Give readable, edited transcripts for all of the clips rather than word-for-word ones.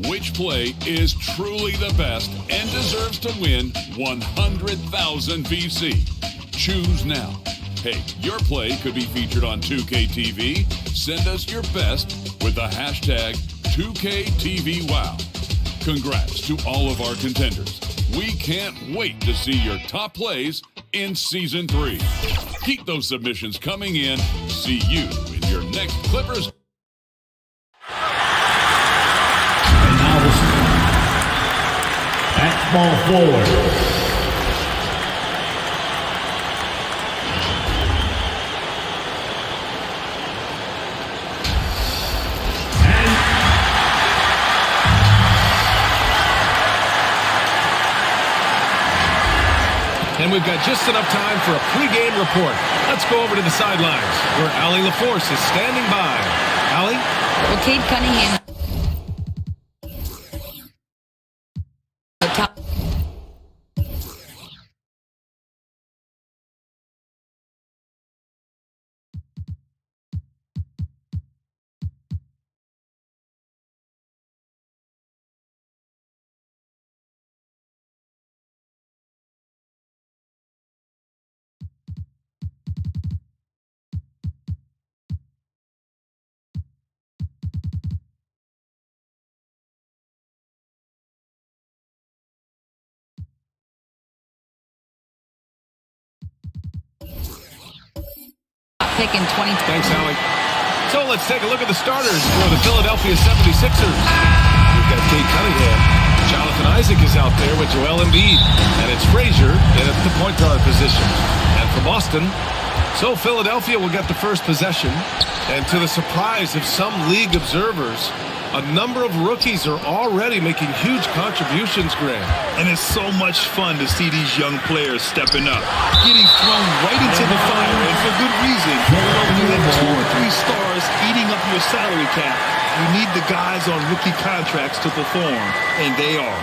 Which play is truly the best and deserves to win 100,000 VC? Choose now. Hey, your play could be featured on 2K TV. Send us your best with the hashtag 2KTVWow. Congrats to all of our contenders. We can't wait to see your top plays in Season 3. Keep those submissions coming in. See you in your next Clippers. At small forward. And we've got just enough time for a pregame report. Let's go over to the sidelines where Allie LaForce is standing by. Allie? Well, Cade Cunningham. Pick in 2020. Thanks, Allie. So let's take a look at the starters for the Philadelphia 76ers. We've got Cade Cunningham. Jonathan Isaac is out there with Joel Embiid. And it's Frazier in at the point guard position. And for Boston, so Philadelphia will get the first possession. And to the surprise of some league observers, a number of rookies are already making huge contributions, Graham. And it's so much fun to see these young players stepping up, getting thrown right into the fire, and for good reason. When you have 2 or 3 stars eating up your salary cap, you need the guys on rookie contracts to perform, and they are.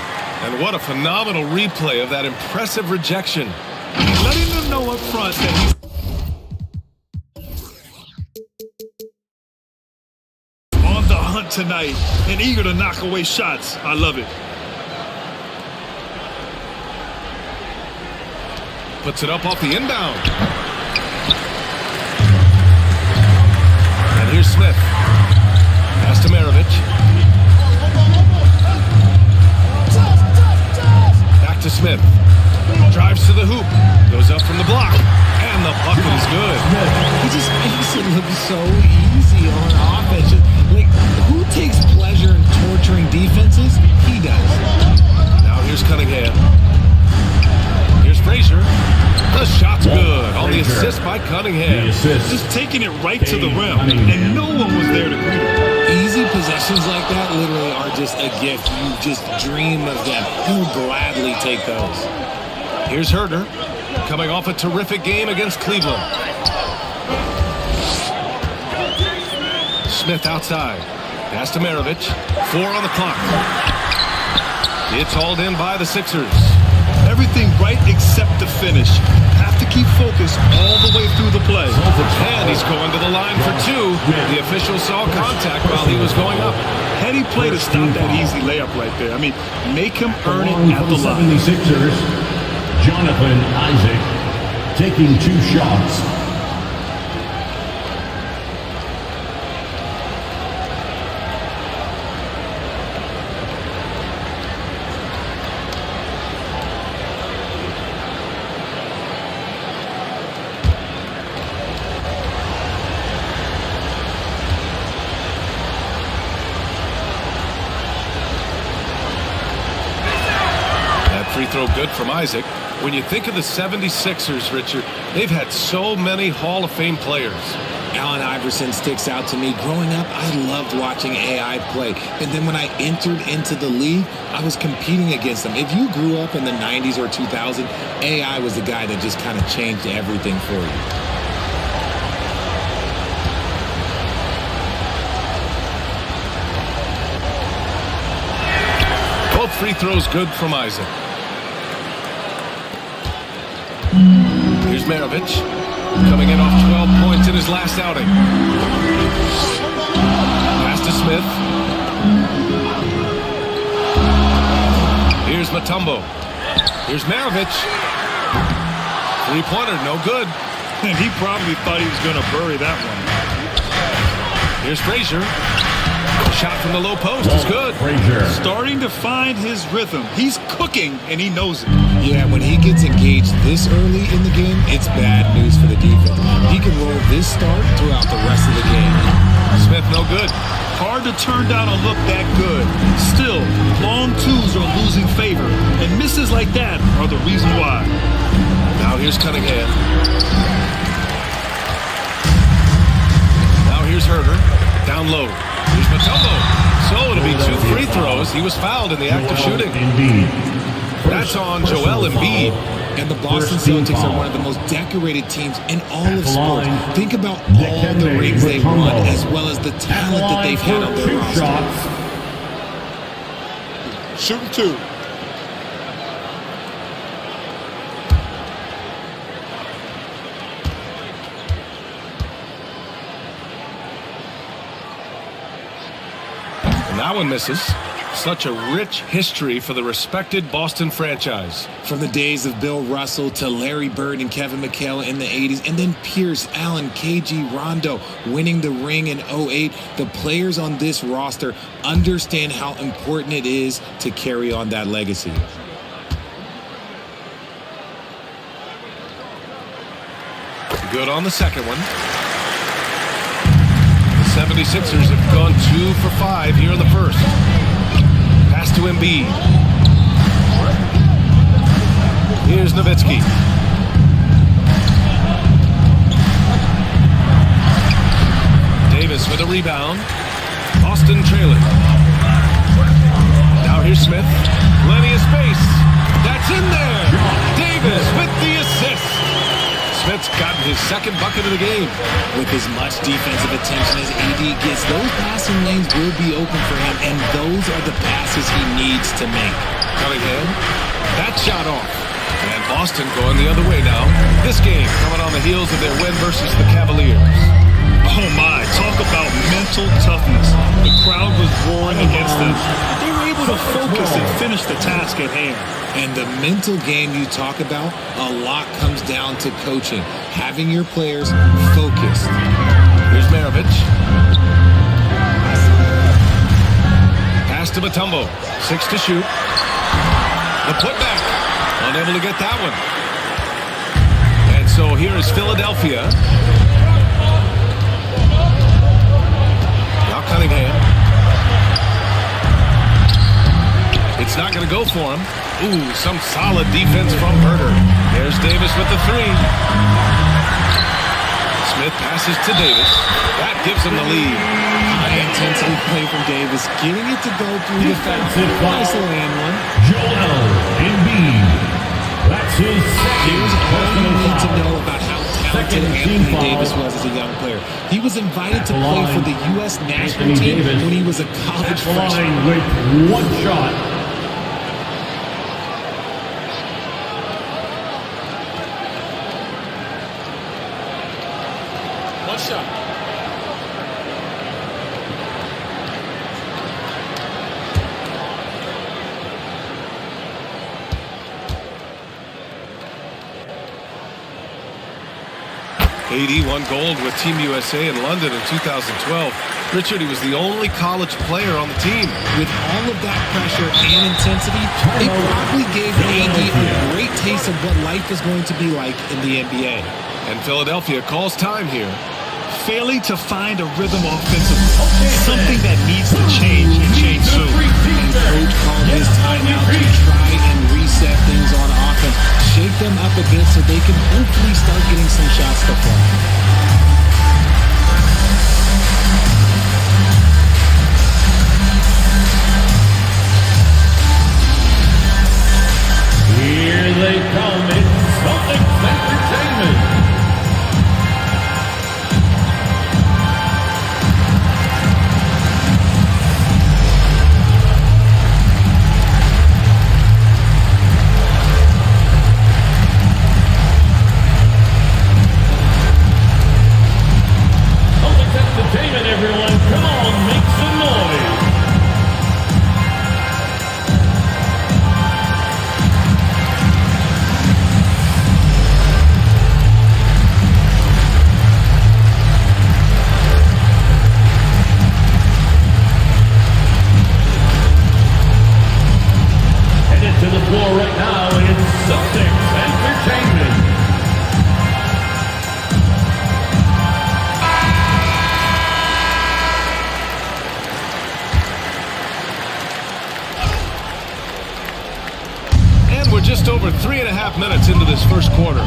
And what a phenomenal replay of that impressive rejection. He's letting them know up front that he's on the hunt tonight and eager to knock away shots. I love it. Puts it up off the inbound. And here's Smith. Pass to Maravich. Back to Smith. Drives to the hoop. Goes up from the block. And the bucket is good. He just makes it look so easy on offense. Like, who takes pleasure in torturing defenses? He does. Now here's Cunningham. Here's Frazier. The shot's good on the assist by Cunningham. Just taking it right to the rim, and no one was there to greet him. Easy possession situations like that literally are just a gift. You just dream of them. He'll gladly take those. Here's Herder, coming off a terrific game against Cleveland. Smith outside. Pass to Maravich. 4 on the clock. It's hauled in by the Sixers. Everything right except the finish. Have to keep focused all the way through the play. And he's going to the line for 2. The official saw contact while he was going up. Heady play to stop that easy layup right there. I mean, make him earn it at the line. 76ers, Jonathan Isaac taking 2 shots. Free throw good from Isaac. When you think of the 76ers, Richard, they've had so many Hall of Fame players. Allen Iverson sticks out to me. Growing up, I loved watching AI play. And then when I entered into the league, I was competing against them. If you grew up in the 90s or 2000, AI was the guy that just kind of changed everything for you. Both free throws good from Isaac. Here's Maravich, coming in off 12 points in his last outing. Pass to Smith. Here's Mutombo. Here's Maravich. Three-pointer, no good. And he probably thought he was going to bury that one. Here's Frazier. A shot from the low post is good. Frazier. Starting to find his rhythm. He's cooking, and he knows it. Yeah, when he gets engaged this early in the game, it's bad news for the defense. He can roll this start throughout the rest of the game. Smith, no good. Hard to turn down a look that good. Still, long twos are losing favor, and misses like that are the reason why. Now here's Cunningham. Now here's Herder. Down low. Here's Mutombo. So it'll be 2 free throws. He was fouled in the act of shooting. That's on Joel Embiid. And the Boston Celtics are one of the most decorated teams in all of sports. Think about all the rings they've won, as well as the talent that they've had on their roster. Shooting 2. And that one misses. Such a rich history for the respected Boston franchise. From the days of Bill Russell to Larry Bird and Kevin McHale in the 80s, and then Pierce, Allen, KG, Rondo winning the ring in 08, the players on this roster understand how important it is to carry on that legacy. Good on the second one. The 76ers have gone 2 for 5 here in the first. Pass to Embiid. Here's Nowitzki. Davis with a rebound. Boston trailing. Now here's Smith. Plenty of space. That's in there. Davis with the assist. Smith's gotten his second bucket of the game. With as much defensive attention as AD gets, those passing lanes will be open for him, and those are the passes he needs to make. Cunningham, that shot off. And Boston going the other way now. This game coming on the heels of their win versus the Cavaliers. Oh my, talk about mental toughness. The crowd was roaring against them. They were able to focus and finish the task at hand. And the mental game you talk about, a lot comes down to coaching, having your players focused. Here's Maravich. Pass to Mutombo. 6 to shoot. The putback. Unable to get that one. And so here is Philadelphia. Now Cunningham. It's not going to go for him. Ooh, some solid defense from Herder. There's Davis with the 3. Smith passes to Davis. That gives him the lead. And to high-intensity play from Davis, getting it to go through the foul. Nice little and one. Joel Embiid. That's his Here's second all you need to personal know foul. about how talented Anthony Davis was as a young player. He was invited to play for the U.S. national team when he was a college At the freshman. line with one shot. One shot. AD won gold with Team USA in London in 2012. Richard, he was the only college player on the team. With all of that pressure and intensity, it probably gave AD a great taste of what life is going to be like in the NBA. And Philadelphia calls time here. Failing to find a rhythm offensively. Something that needs to change and change soon. And coach called his timeout to try and reset things on offense. Shake them up a bit so they can hopefully start getting some shots to fall. Here they come. It's Celtics Entertainment. Entertainment, everyone. Come on, make some noise. Headed to the floor right now, it's Celtics Entertainment. We're just over 3.5 minutes into this first quarter.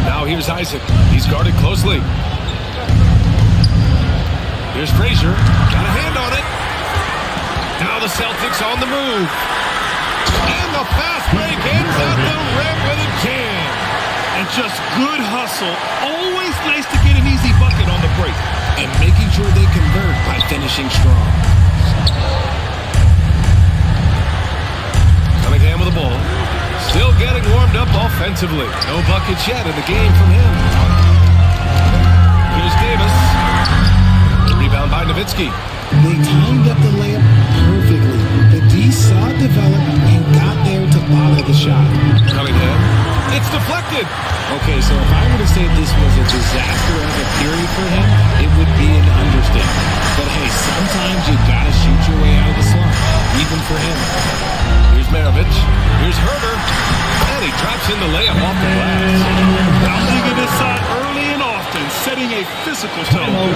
Now here's Isaac. He's guarded closely. Here's Frazier. Got a hand on it. Now the Celtics on the move. And the fast break ends at the rim with a jam. And just good hustle. Always nice to get an easy bucket on the break. And making sure they convert by finishing strong. Cunningham with the ball. Still getting warmed up offensively. No buckets yet in the game from him. Here's Davis. The rebound by Nowitzki. They timed up the layup perfectly. The D saw it develop and got there to bother the shot. Cunningham. It's deflected. Okay, so if I were to say this was a disaster of a period for him, it would be an understatement. But hey, sometimes you gotta shoot your way out of the slump, even for him. Here's Maravich. Here's Herter. And he drops in the layup off the glass. Bouncing it inside early and often, setting a physical tone.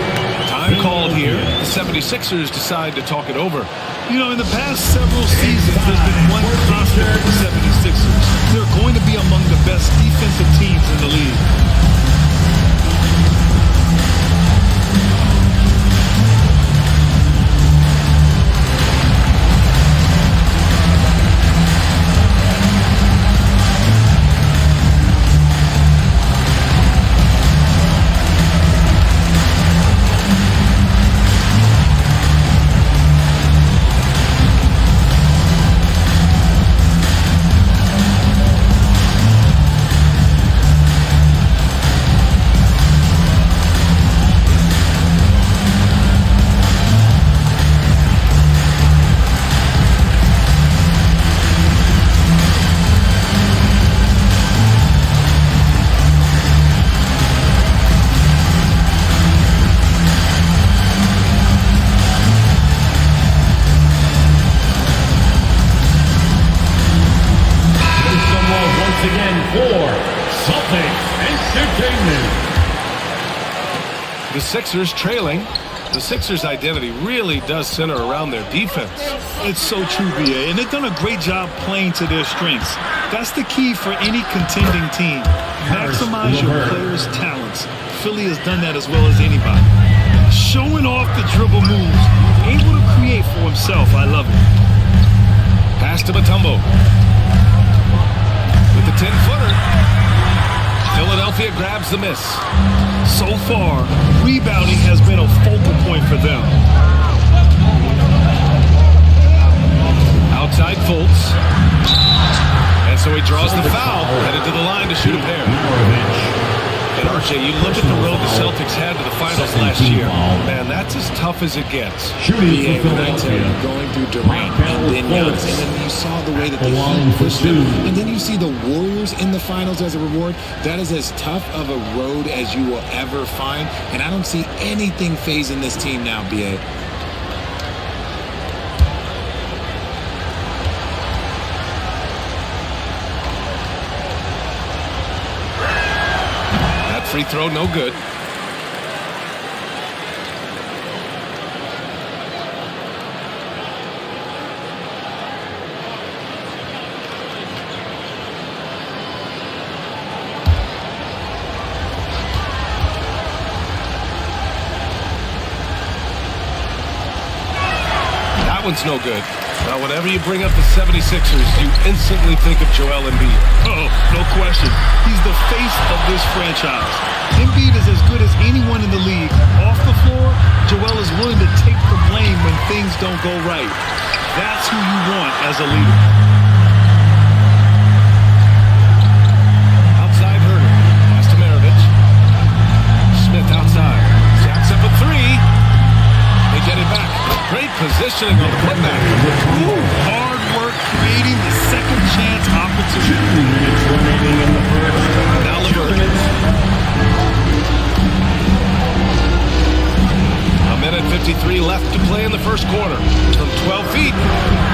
Time called here. The 76ers decide to talk it over. You know, in the past several seasons, there's been one constant with the 76ers. They're going to be among the best defensive teams in the league. The Sixers trailing. The Sixers' identity really does center around their defense. It's so true, BA, and they've done a great job playing to their strengths. That's the key for any contending team. Maximize your players' talents. Philly has done that as well as anybody. Showing off the dribble moves, able to create for himself. I love it. Pass to Mutombo. With the 10-footer. Philadelphia grabs the miss. So far, rebounding has been a focal point for them. Outside Fultz. And so he draws the foul, headed to the line to shoot a pair. And RJ, you look at the road the Celtics had to the finals last year. Man, that's as tough as it gets. Shooting for When I tell you, Philadelphia. going through Durant and then Giannis, and then you saw the way that the Heat pushed them, and then you see the Warriors in the finals as a reward. That is as tough of a road as you will ever find, and I don't see anything phasing this team now, BA. Free throw, no good. That one's no good. Now, whenever you bring up the 76ers, you instantly think of Joel Embiid. Oh, no question. He's the face of this franchise. Embiid is as good as anyone in the league. Off the floor, Joel is willing to take the blame when things don't go right. That's who you want as a leader. Outside Herter. Pass to Maravich. Smith outside. Jacks up a three. They get it back. Great positioning on the putback. Hard work creating the second chance opportunity. 2 minutes remaining in the first. Now 2 LeVert. minutes. A minute 53 left to play in the first quarter. From 12 feet.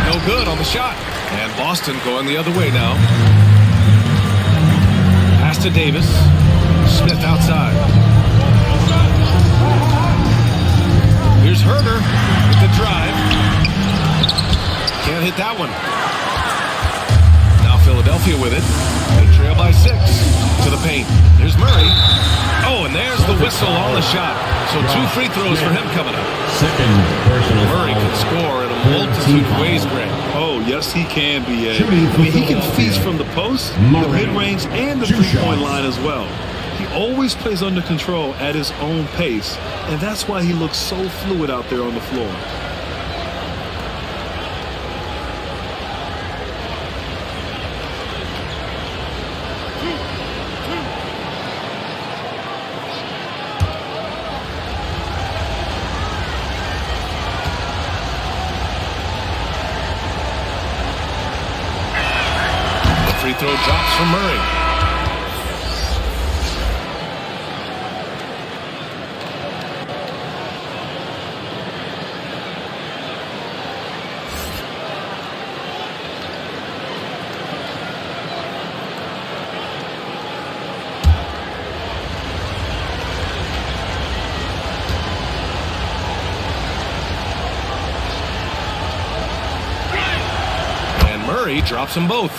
No good on the shot. And Boston going the other way now. Pass to Davis. Smith outside. Here's Herter with the drive. Can't hit that one. Now Philadelphia with it. They trail by 6 to the paint. Here's Murray. Oh, and there's the whistle on the shot. So 2 free throws for him coming up. Second personal Murray foul. can score in a multitude of ways, Greg. Oh, yes, he can be. Shooting for He can Philadelphia. feast from the post, the Murray. mid-range, and the 2 three-point shots. line as well. He always plays under control at his own pace, and that's why he looks so fluid out there on the floor. The free throw drops from Murray. Murray drops them both.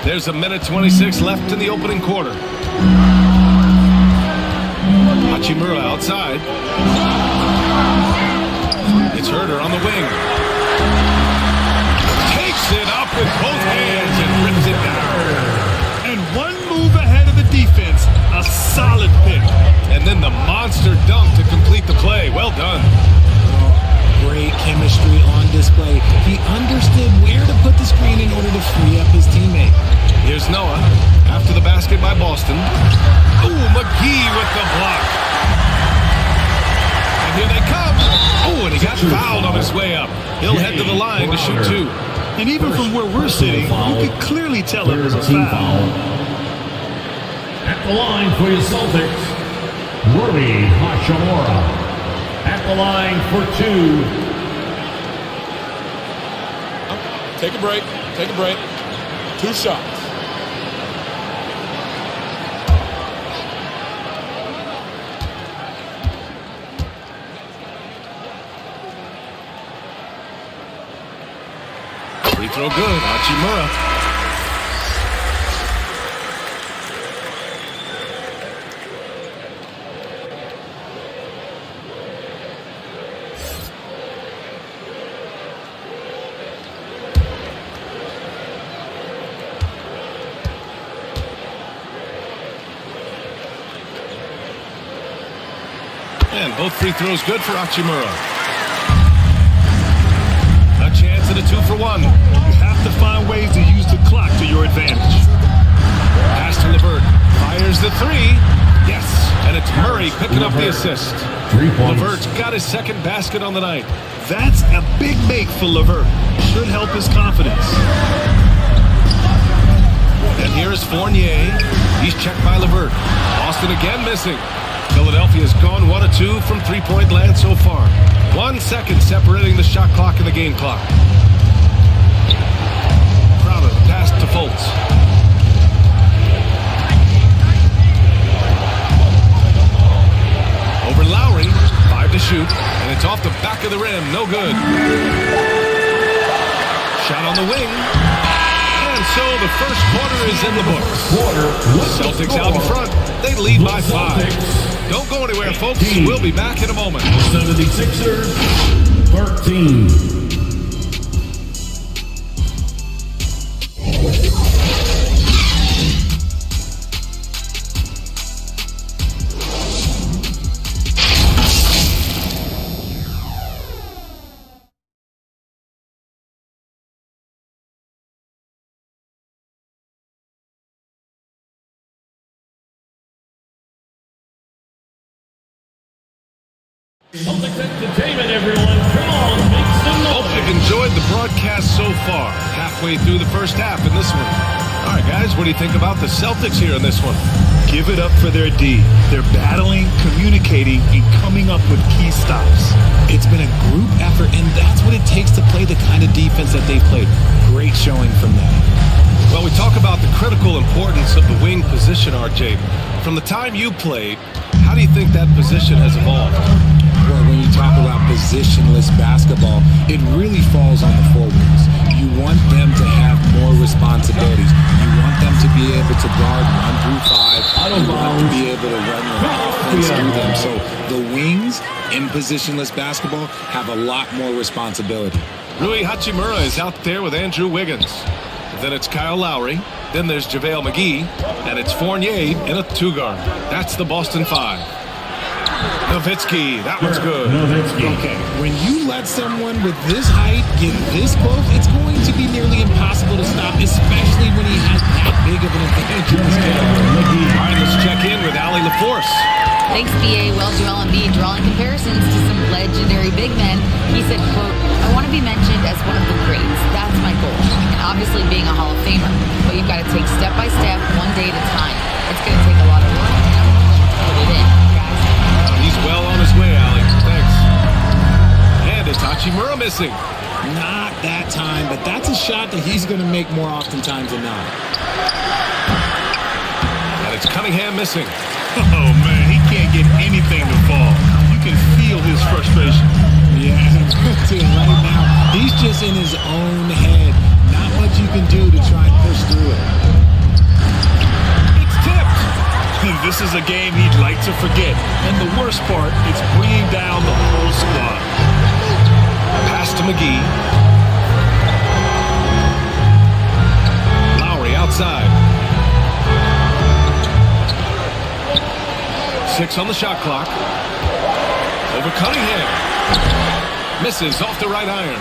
There's a minute 26 left in the opening quarter. Hachimura outside. It's Herter on the wing. Takes it up with both hands and rips it down. And one move ahead of the defense. A solid pick. And then the monster dunk to complete the play. Well done. Great chemistry on display. He understood where to put the screen in order to free up his teammate. Here's Noah after the basket by Boston. Ooh, McGee with the block. And here they come. Oh, and he got fouled on his way up. He'll head to the line to shoot 2. And even from where we're sitting, you can clearly tell it was a foul. At the line for your Celtics, Rui Hachimura. At the line for 2. Take a break. Take a break. 2 shots. Free throw good. Hachimura. And both free throws good for Hachimura. A chance at a 2-for-1. You have to find ways to use the clock to your advantage. Pass to LeVert. Fires the three. Yes. And it's Murray picking up the assist. 3 points. LeVert's got his second basket on the night. That's a big make for LeVert. Should help his confidence. And here is Fournier. He's checked by LeVert. Boston again missing. Philadelphia's gone 1 of 2 from three-point land so far. 1 second separating the shot clock and the game clock. Crowder pass to Fultz. Over Lowry, 5 to shoot, and it's off the back of the rim, no good. Shot on the wing, and so the first quarter is in the books. Celtics out in front, they lead by 5. Don't go anywhere, folks. We'll be back in a moment. 76ers, 13. Celtics Entertainment, everyone. Come on, make some noise. Hope you've enjoyed the broadcast so far. Halfway through the first half in this one. All right, guys, what do you think about the Celtics here in this one? Give it up for their D. They're battling, communicating, and coming up with key stops. It's been a group effort, and that's what it takes to play the kind of defense that they've played. Great showing from them. Well, we talk about the critical importance of the wing position, RJ. From the time you played, how do you think that position has evolved? Well, when you talk about positionless basketball, it really falls on the forwards. You want them to have more responsibilities. You want them to be able to guard 1 through 5. You want to be able to run your offense through them. So the wings in positionless basketball have a lot more responsibility. Rui Hachimura is out there with Andrew Wiggins. Then it's Kyle Lowry. Then there's JaVale McGee. And it's Fournier in a 2-guard. That's the Boston 5. Nowitzki, that one's good. Okay, when you let someone with this height get this close, it's going to be nearly impossible to stop, especially when he has that big of an advantage in this game. All right, let's check in with Allie LaForce. Thanks, BA. Well, Joel Embiid drawing comparisons to some legendary big men. He said, quote, I want to be mentioned as one of the greats. That's my goal. And obviously being a Hall of Famer. But you've got to take step by step, one day at a time. It's going to take a lot of work, and I'm willing to put it in. He's well on his way, Allie. Thanks. And it's Hachimura missing. Not that time, but that's a shot that he's going to make more oftentimes than not. And it's Cunningham missing. Oh, man, he can't get anything to fall. You can feel his frustration. Yeah, right now, he's just in his own head. Not much you can do to try and push through it. It's tipped. This is a game he'd like to forget. And the worst part, it's bringing down the whole squad. Pass to McGee. Lowry outside. 6 on the shot clock. Over Cunningham. Misses off the right iron.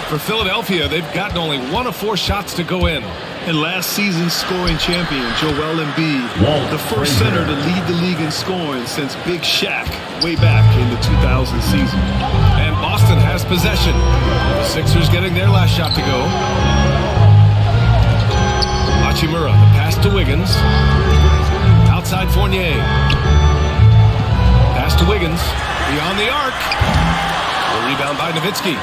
For Philadelphia, they've gotten only 1 of 4 shots to go in. And last season's scoring champion, Joel Embiid, the first center to lead the league in scoring since Big Shaq way back in the 2000 season. And Boston has possession. The Sixers getting their last shot to go. Hachimura, the pass to Wiggins. Outside Fournier. Pass to Wiggins. Beyond the arc. The rebound by Nowitzki.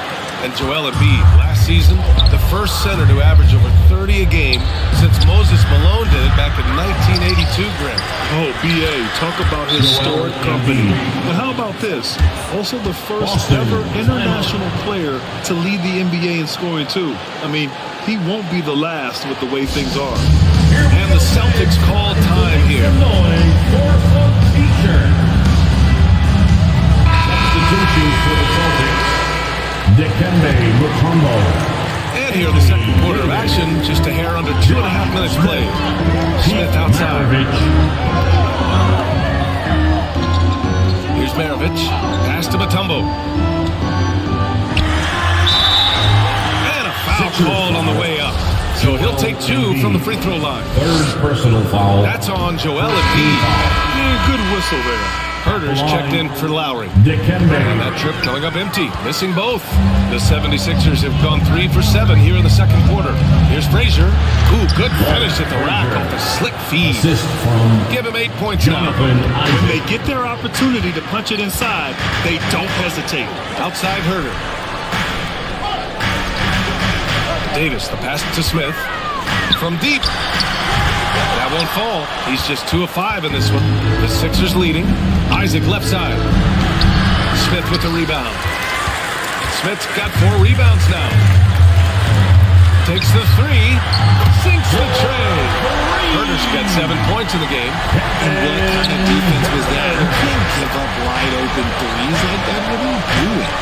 And Joel Embiid, last season, the first center to average over 30 a game since Moses Malone did it back in 1982, Greg. Oh, BA, talk about historic company. But how about this? Also the first ever international player to lead the NBA in scoring, too. I mean, he won't be the last with the way things are. And the Celtics call time here. Substitutions for the Celtics. Dikembe Mutombo. And here in the second quarter of action, just a hair under 2.5 minutes played. Smith outside. Here's Here's Maravich. Pass to Mutombo. And a foul called on the way up. So he'll take 2 from the free throw line. Third personal foul. That's on Joel Embiid. Yeah, good whistle there. Herder's checked in for Lowry. Dikembe. And that trip coming up empty, missing both. The 76ers have gone 3 for 7 here in the second quarter. Here's Frazier. Ooh, good finish at the rack off a slick feed. Assist from Give him 8 points now. Jonathan When Isaac. they get their opportunity to punch it inside, they don't hesitate. Outside Herder. Davis, the pass to Smith. From deep. That won't fall. He's just 2 of 5 in this one. The Sixers leading. Isaac left side. Smith with the rebound. Smith's got 4 rebounds now. Takes the 3. Sinks the tray. Herder's got 7 points in the game. And what kind of defense was that? You can't give up wide open threes like that. What are you doing?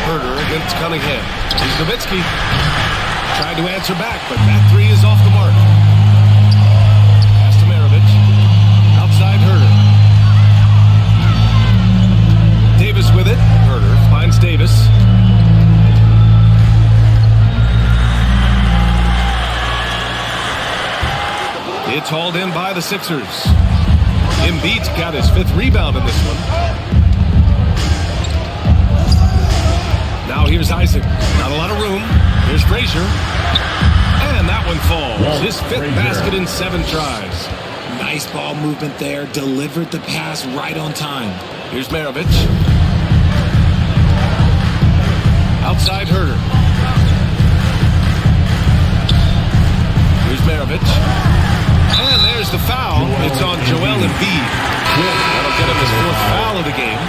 Herder against Cunningham. Here's Nowitzki. Tried to answer back, but that 3 is off the mark. Pass to Maravich. Outside Herder. Davis with it. Herder finds Davis. It's hauled in by the Sixers. Embiid's got his 5th rebound in this one. Now here's Isaac. Not a lot of room. Here's Frazier. And that one falls. His 5th basket in 7 tries. Nice ball movement there. Delivered the pass right on time. Here's Maravich. Outside Herder. Here's Maravich. And there's the foul. It's on Joel Embiid. That'll get him his 4th foul of the game.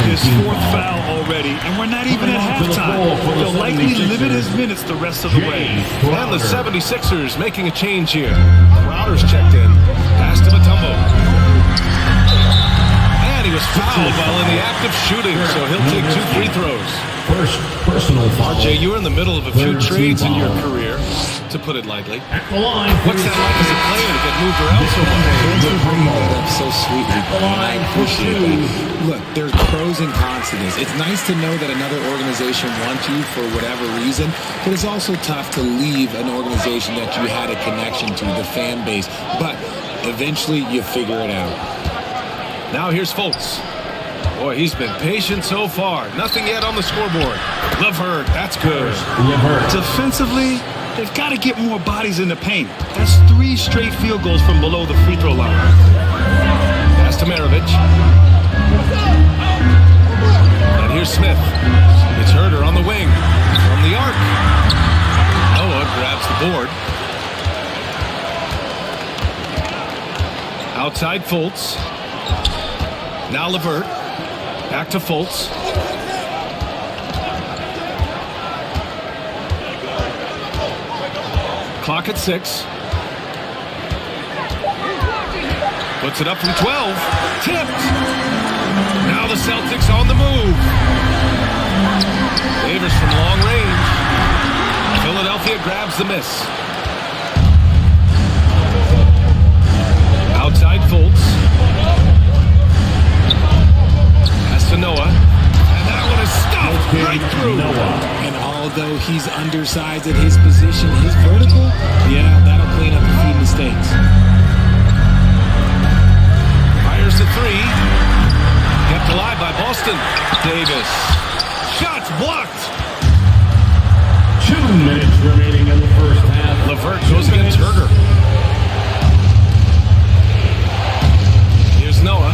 His 4th foul already, and we're not even at halftime. They'll likely limit his minutes the rest of the way. And the 76ers making a change here. Crowder's checked in. Pass to Mutombo. And he was fouled while in the act of shooting, so he'll take 2 free throws. First personal foul. RJ, you were in the middle of a few Third team trades in your foul. career, to put it lightly. At the line. What's that like as a player to get moved around so much? Thanks for bringing that up so sweetly. the line I for appreciate 2. that. Look, there's pros and cons to this. It's nice to know that another organization wants you for whatever reason, but it's also tough to leave an organization that you had a connection to, the fan base. But eventually you figure it out. Now here's Fultz. Boy, he's been patient so far. Nothing yet on the scoreboard. LeVert, that's good. LeVert. Defensively, they've got to get more bodies in the paint. That's 3 straight field goals from below the free throw line. Pass to Maravich. And here's Smith. It's Herder on the wing. From the arc. Noah grabs the board. Outside Fultz. Now LeVert. Back to Fultz. Clock at 6. Puts it up from 12. Tipped. Now the Celtics on the move. Davis from long range. Philadelphia grabs the miss. Outside Fultz. Pass to Noah. And that one is stuffed right through. And although he's undersized at his position, his vertical, yeah, that'll clean up a few mistakes. Fires the 3. Kept alive by Boston. Davis. Shots blocked. 2 minutes remaining in the first half. LeVert goes against Herder. Here's Noah.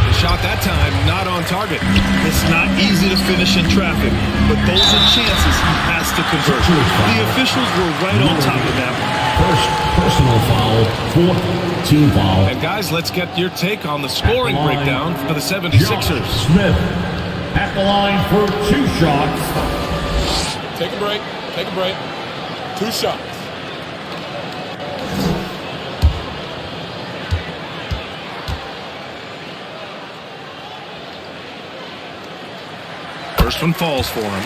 The shot that time not on target. It's not easy to finish in traffic, but those are chances he has to convert. The officials were right on top of that one. First personal foul. 4th team foul. And guys, let's get your take on the scoring breakdown for the 76ers. Smith at the line for 2 shots. Take a break. Take a break. 2 shots. First one falls for him.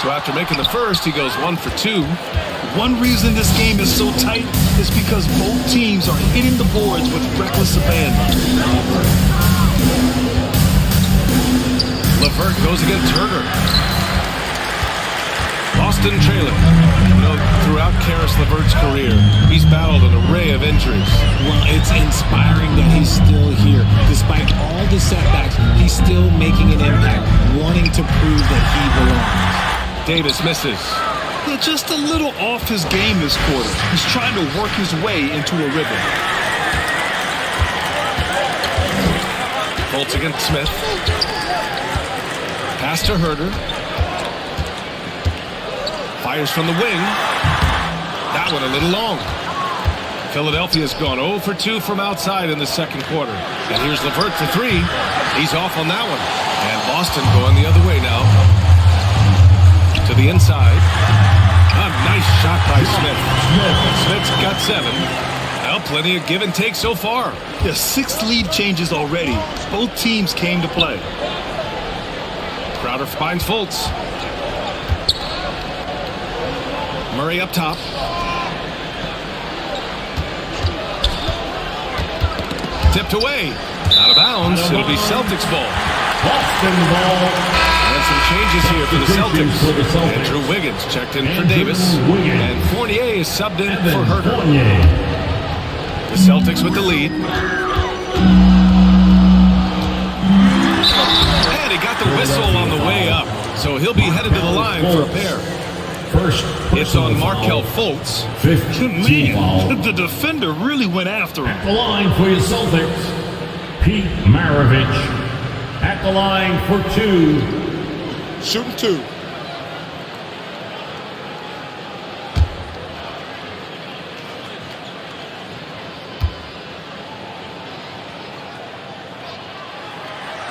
So after making the first, he goes 1 for 2. One reason this game is so tight is because both teams are hitting the boards with reckless abandon. LeVert goes against Herder. Boston trailing. Throughout Karis LeVert's career, he's battled an array of injuries. Well, it's inspiring that he's still here. Despite all the setbacks, he's still making an impact, wanting to prove that he belongs. Davis misses. Yeah, just a little off his game this quarter. He's trying to work his way into a rhythm. Fultz against Smith. Pass to Herder. Fires from the wing. That one a little long. Philadelphia's gone 0 for 2 from outside in the second quarter. And here's LeVert for 3. He's off on that one. And Boston going the other way now. To the inside. A nice shot by Smith. Smith's got 7. Well, plenty of give and take so far. Yeah, 6 lead changes already. Both teams came to play. Crowder finds Fultz. Murray up top. Tipped away. Out of bounds. It'll be Celtics ball. Boston ball. And some changes here for the Celtics. Andrew Wiggins checked in for Davis. And Fournier is subbed in for Herder. The Celtics with the lead. And he got the whistle on the way up. So he'll be headed to the line for a pair. First, It's on Markelle Fultz. 15 foul. Man, the defender really went after him. At the line for your Celtics, Pete Maravich. At the line for 2. Shooting 2.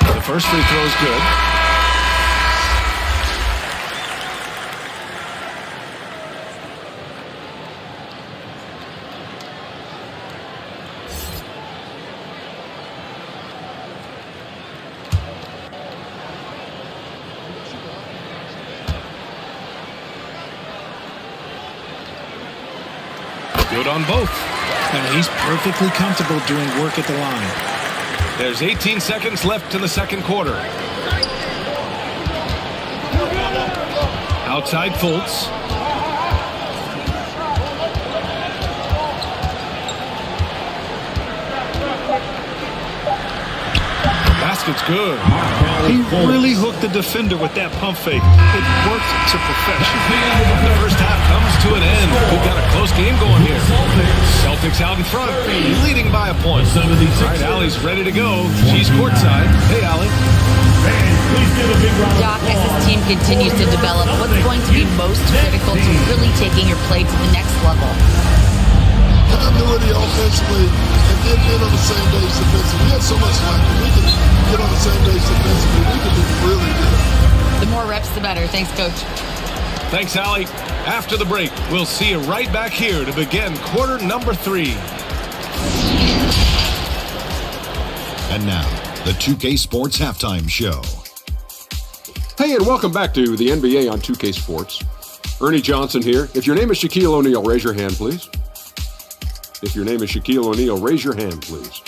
The first free throw is good. Good on both. Now, he's perfectly comfortable doing work at the line. There's 18 seconds left in the second quarter. Outside Fultz. Basket's good. He really hooked the defender with that pump fake. It worked to perfection. The first half comes to an end. We've got a close game going here. Celtics out in front, leading by a point. All right, Allie's ready to go. She's courtside. Hey, Allie. Doc, as this team continues to develop, what's going to be most critical to really taking your play to the next level? Continuity offensively and then being on the same page defensively. We have so much slack. We can get on the same page defensively. We can be really good. The more reps, the better. Thanks, Coach. Thanks, Allie. After the break, we'll see you right back here to begin quarter number 3. And now, the 2K Sports Halftime Show. Hey, and welcome back to the NBA on 2K Sports. Ernie Johnson here. If your name is Shaquille O'Neal, raise your hand, please. If your name is Shaquille O'Neal, raise your hand, please.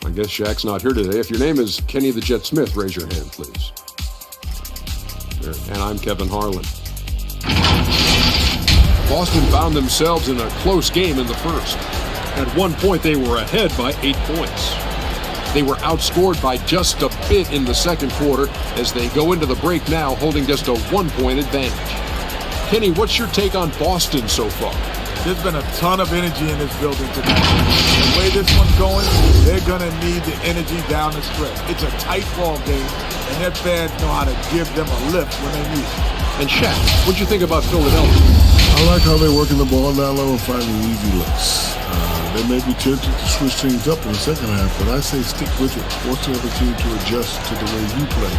I guess Shaq's not here today. If your name is Kenny the Jet Smith, raise your hand, please. There. And I'm Kevin Harlan. Boston found themselves in a close game in the first. At one point, they were ahead by 8 points. They were outscored by just a bit in the second quarter as they go into the break now holding just a 1-point advantage. Kenny, what's your take on Boston so far? There's been a ton of energy in this building tonight. The way this one's going, they're going to need the energy down the stretch. It's a tight ball game, and their fans know how to give them a lift when they need it. And Shaq, what'd you think about Philadelphia? I like how they're working the ball down low and finding easy looks. They may be tempted to switch things up in the second half, but I say stick with it. Force the other team to adjust to the way you play.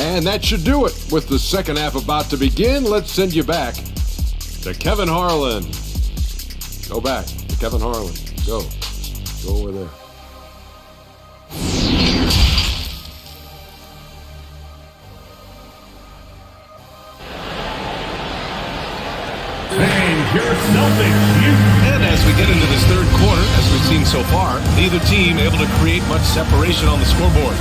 And that should do it. With the second half about to begin, let's send you back to Kevin Harlan. Go back to Kevin Harlan. Go over there. Celtics lead. And as we get into this third quarter, as we've seen so far, neither team able to create much separation on the scoreboard.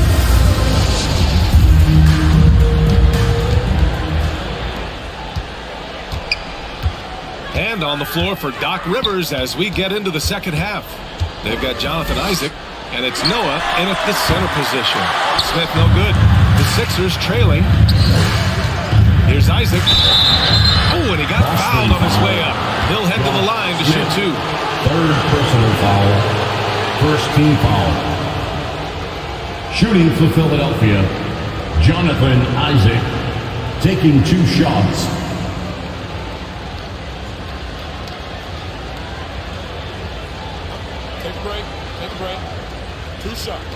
And on the floor for Doc Rivers as we get into the second half. They've got Jonathan Isaac, and it's Noah in at the center position. Smith no good. The Sixers trailing. Here's Isaac. Oh, and he got fouled on his way up. He'll head to the line to shoot two. Third personal foul. First team foul. Shooting for Philadelphia, Jonathan Isaac, taking 2 shots. Take a break. Take a break. 2 shots.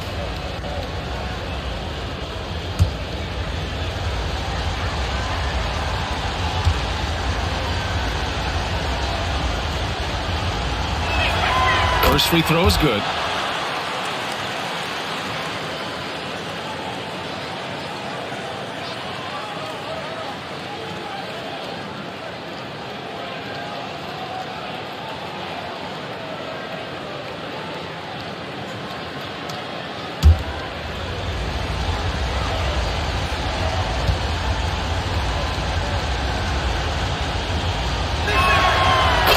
First free throw is good.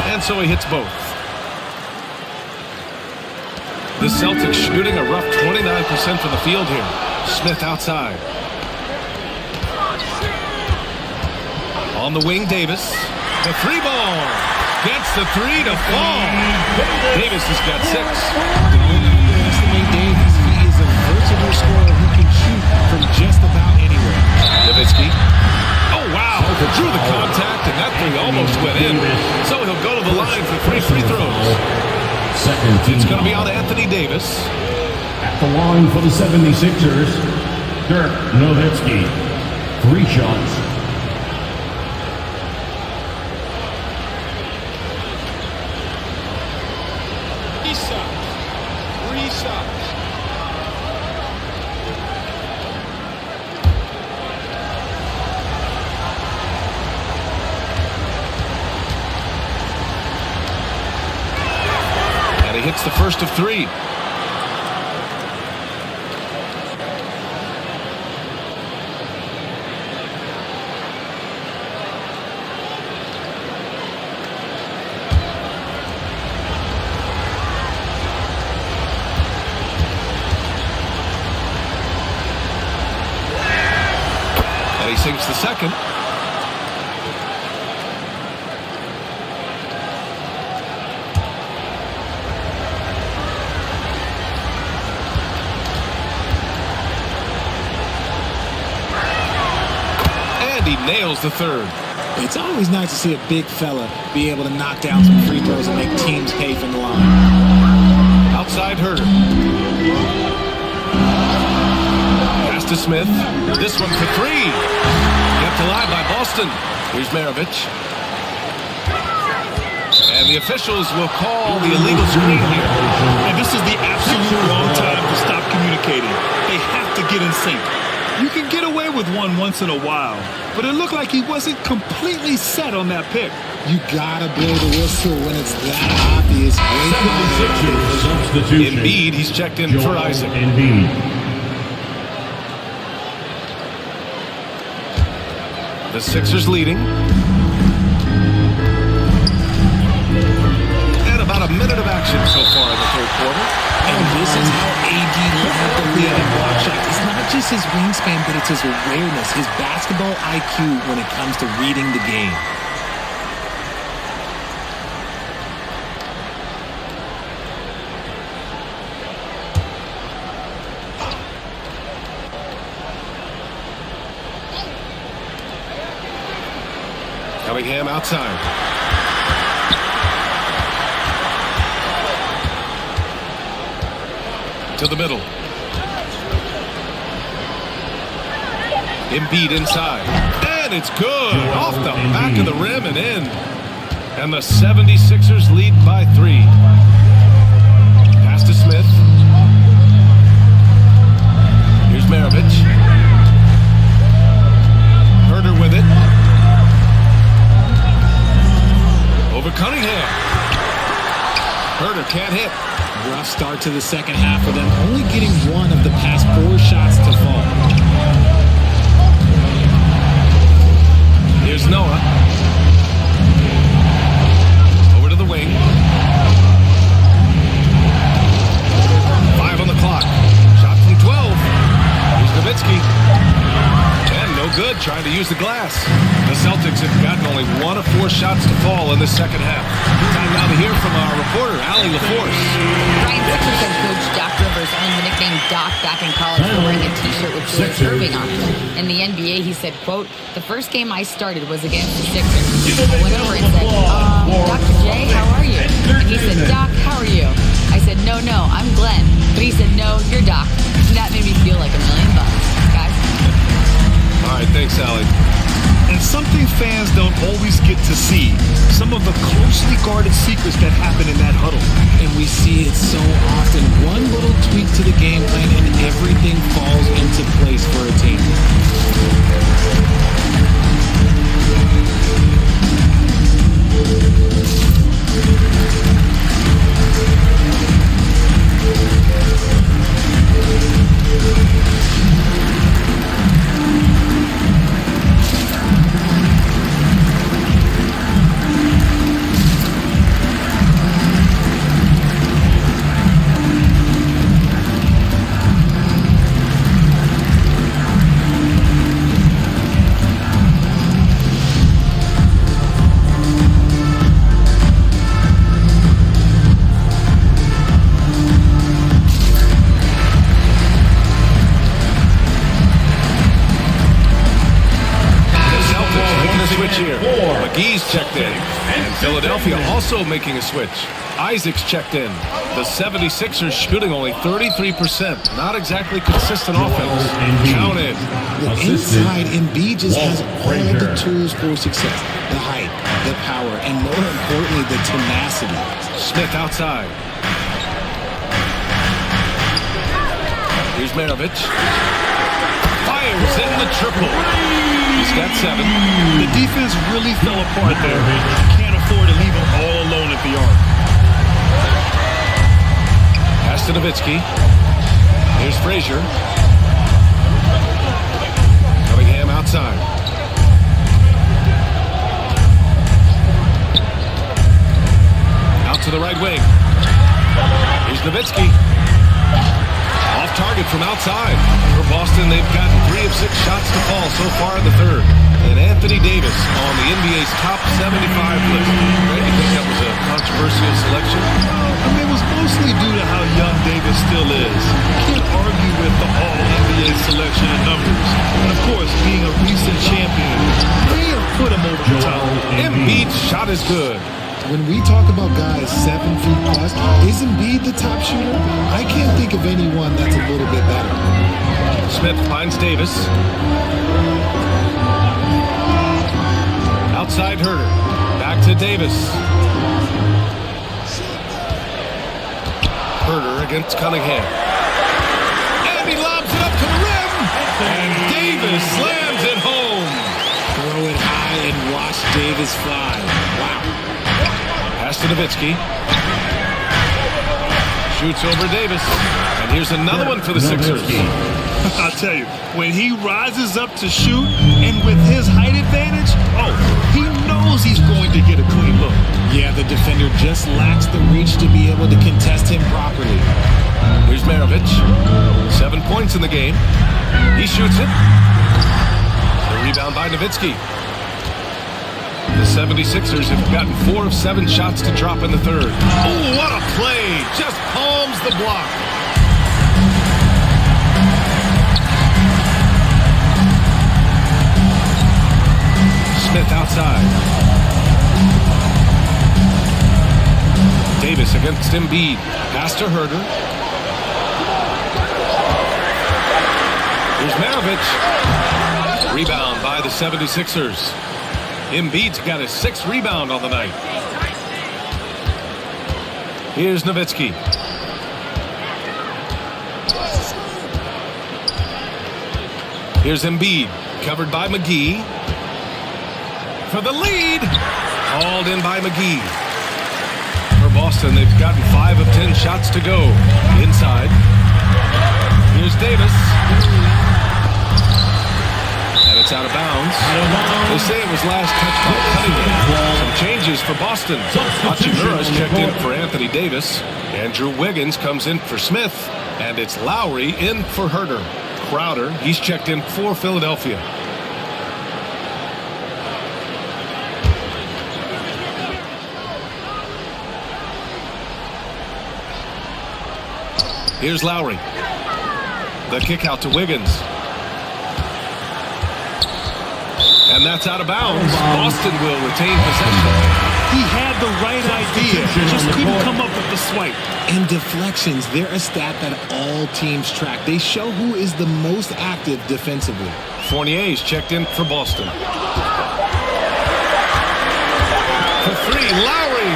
And so he hits both. The Celtics shooting a rough 29% from the field here. Smith outside. On the wing, Davis. The 3-ball. Gets the 3 to fall. Davis has got 6. Don't underestimate Davis. He is a versatile scorer who can shoot from just about anywhere. Nowitzki. Oh, wow. Drew the contact, and that 3 almost went in. So he'll go to the line for 3 free throws. Second team It's going to be foul. on Anthony Davis. At the line for the 76ers, Dirk Nowitzki. 3 shots. Three shots. And he hits the first of 3. And he sinks the second. And he nails the third. It's always nice to see a big fella be able to knock down some free throws and make teams pay from the line. Outside Herter. Pass to Smith. This one for 3. Kept alive by Boston. Here's Maravich. And the officials will call the illegal screen here. And this is the absolute wrong time to stop communicating. They have to get in sync. You can get away with one once in a while, but it looked like he wasn't completely set on that pick. You gotta blow the whistle when it's that obvious. 76ers substitution. Embiid, he's checked in for Isaac. Embiid. The Sixers leading. And about a minute of action so far in the third quarter. And this is how AD led the league in block shots. It's not just his wingspan, but it's his awareness, his basketball IQ when it comes to reading the game. Cunningham outside. To the middle. Embiid inside. And it's good. Off the back of the rim and in. And the 76ers lead by 3. Pass to Smith. Here's Maravich. Herter with it. Over Cunningham. can't hit. Rough start to the second half for them, only getting one of the past 4 shots to fall. Here's Noah. Over to the wing. 5 on the clock. Shot from 12. Here's Nowitzki. And no good, trying to use the glass. The Celtics have gotten only 1 of 4 shots to fall in the second half. Time now to hear from our reporter, Allie LaForce. Brian Sixers head coach Doc Rivers earned the nickname Doc back in college for wearing a t-shirt with George Irving on it. In the NBA, he said, quote, "The first game I started was against the Sixers. I went over and said, Dr. J, how are you?" And he said, "Doc, how are you?" I said, no, I'm Glenn." But he said, "No, you're Doc." And that made me feel like $1 million, guys. All right, thanks, Allie. And something fans don't always get to see, some of the closely guarded secrets that happen in that huddle. And we see it so often. One little tweak to the game plan and everything falls into place for a team. McGee's checked in, and Philadelphia also making a switch. Isaac's checked in. The 76ers shooting only 33%. Not exactly consistent offense. Count in. Inside, Embiid just has all the tools for success. The height, the power, and more importantly, the tenacity. Smith outside. Here's Maravich. Fires in the triple. He's got 7. The defense really fell apart there. Can't afford to leave him all alone at the arc. Pass to Nowitzki. Here's Frazier. Cunningham outside. Out to the right wing. Here's Nowitzki. Off target from outside. For Boston, they've gotten 3 of 6 shots to fall so far in the third. And Anthony Davis on the NBA's top 75 list. Right? You think that was a controversial selection? I mean, it was mostly due to how young Davis still is. You can't argue with the All-NBA selection and numbers. And of course, being a recent champion, may have put him over the top. Embiid's shot is good. When we talk about guys 7 feet plus, is Embiid the top shooter? I can't think of anyone that's a little bit better. Smith finds Davis. Outside Herter. Back to Davis. Herter against Cunningham. And he lobs it up to the rim. And Davis slams it home. Throw it high and watch Davis fly. Wow. Pass to Nowitzki. Shoots over Davis. And here's another one for the Sixers. I'll tell you, when he rises up to shoot, and with his height advantage, he knows he's going to get a clean look. Yeah, the defender just lacks the reach to be able to contest him properly. Here's Maravich. 7 points in the game. He shoots it. The rebound by Nowitzki. The 76ers have gotten 4 of 7 shots to drop in the third. Oh, what a play! Just palms the block. Smith outside. Davis against Embiid. Pass to Herter. Here's Maravich. Rebound by the 76ers. Embiid's got his 6th rebound on the night. Here's Nowitzki. Here's Embiid, covered by McGee. For the lead, hauled in by McGee. For Boston. They've gotten 5 of 10 shots to go. Inside. Here's Davis. And it's out of bounds. They say it was last touched by Cunningham. Some changes for Boston. Hachimura's checked in for Anthony Davis. Andrew Wiggins comes in for Smith. And it's Lowry in for Herter. Crowder, he's checked in for Philadelphia. Here's Lowry. The kick out to Wiggins. And that's out of bounds. Boston will retain possession. He had the right idea, just couldn't come up with the swipe. And deflections, they're a stat that all teams track. They show who is the most active defensively. Fournier's checked in for Boston. For 3, Lowry.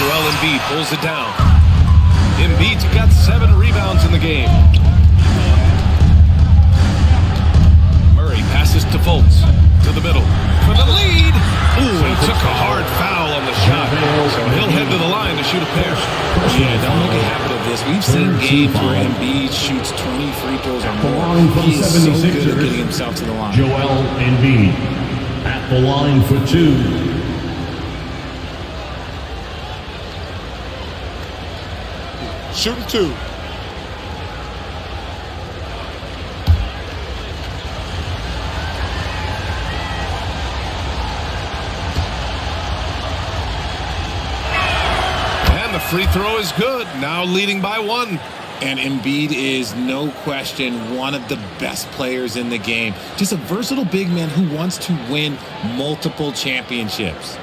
Joel Embiid pulls it down. Embiid's got 7 rebounds in the game. Murray passes to Fultz. To the middle. For the lead. Ooh, he took a hard foul on the shot. So he'll head to the line to shoot a pair. Yeah, don't make a habit of this. We've seen games where Embiid shoots 20 free throws or more. He is so good at getting himself to the line. Joel Embiid at the line for 2. Shooting 2. Free throw is good. Now leading by 1. And Embiid is, no question, one of the best players in the game. Just a versatile big man who wants to win multiple championships.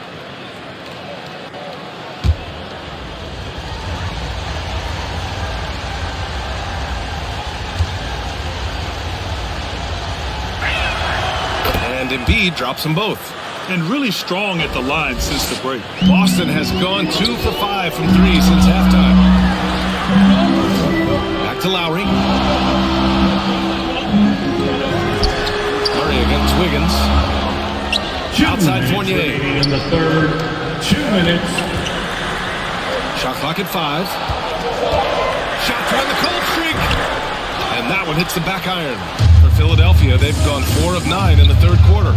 And Embiid drops them both. And really strong at the line since the break. Boston has gone 2 for 5 from 3 since halftime. Back to Lowry. Murray against Wiggins. Outside Fournier. In the third, 2 minutes. Shot clock at 5. Shot to end the cold streak. And that one hits the back iron. For Philadelphia, they've gone 4 of 9 in the third quarter.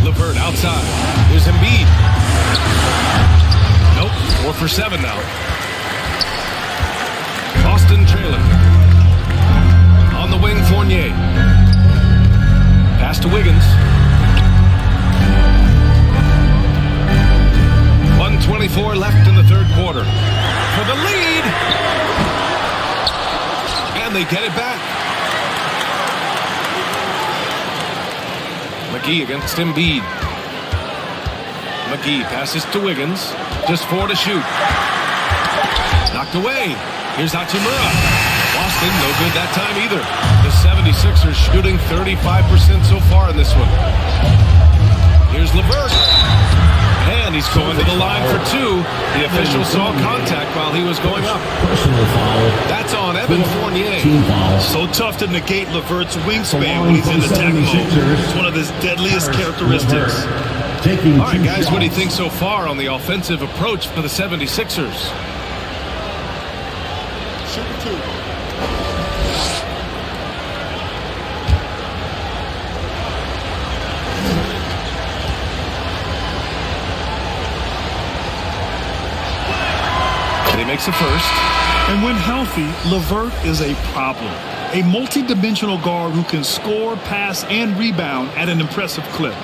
LeVert outside. Here's Embiid. Nope. 4 for 7 now. Boston trailing. On the wing, Fournier. Pass to Wiggins. 1:24 left in the third quarter. For the lead. And they get it back. McGee against Embiid. McGee passes to Wiggins. Just 4 to shoot. Knocked away. Here's Hachimura. Boston, no good that time either. The 76ers shooting 35% so far in this one. Here's LeVert. And he's going to the line for 2. The official saw contact while he was going up. Personal foul. That's on Evan Fournier. So tough to negate LeVert's wingspan when he's in attack mode. It's one of his deadliest characteristics. All right, guys, what do you think so far on the offensive approach for the 76ers? Shooting 2. He makes a first. And when healthy, LeVert is a problem. A multi-dimensional guard who can score, pass, and rebound at an impressive clip.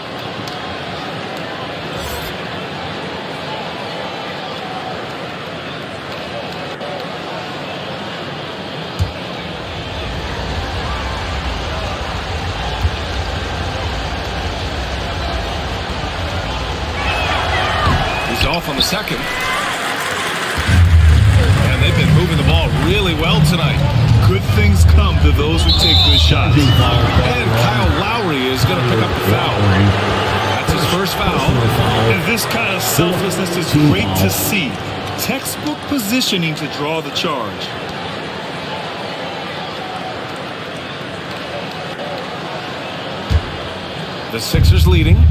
He's off on the second. They've been moving the ball really well tonight. Good things come to those who take good shots. And Kyle Lowry is going to pick up the foul. That's his first foul. And this kind of selflessness is great to see. Textbook positioning to draw the charge. The Sixers leading.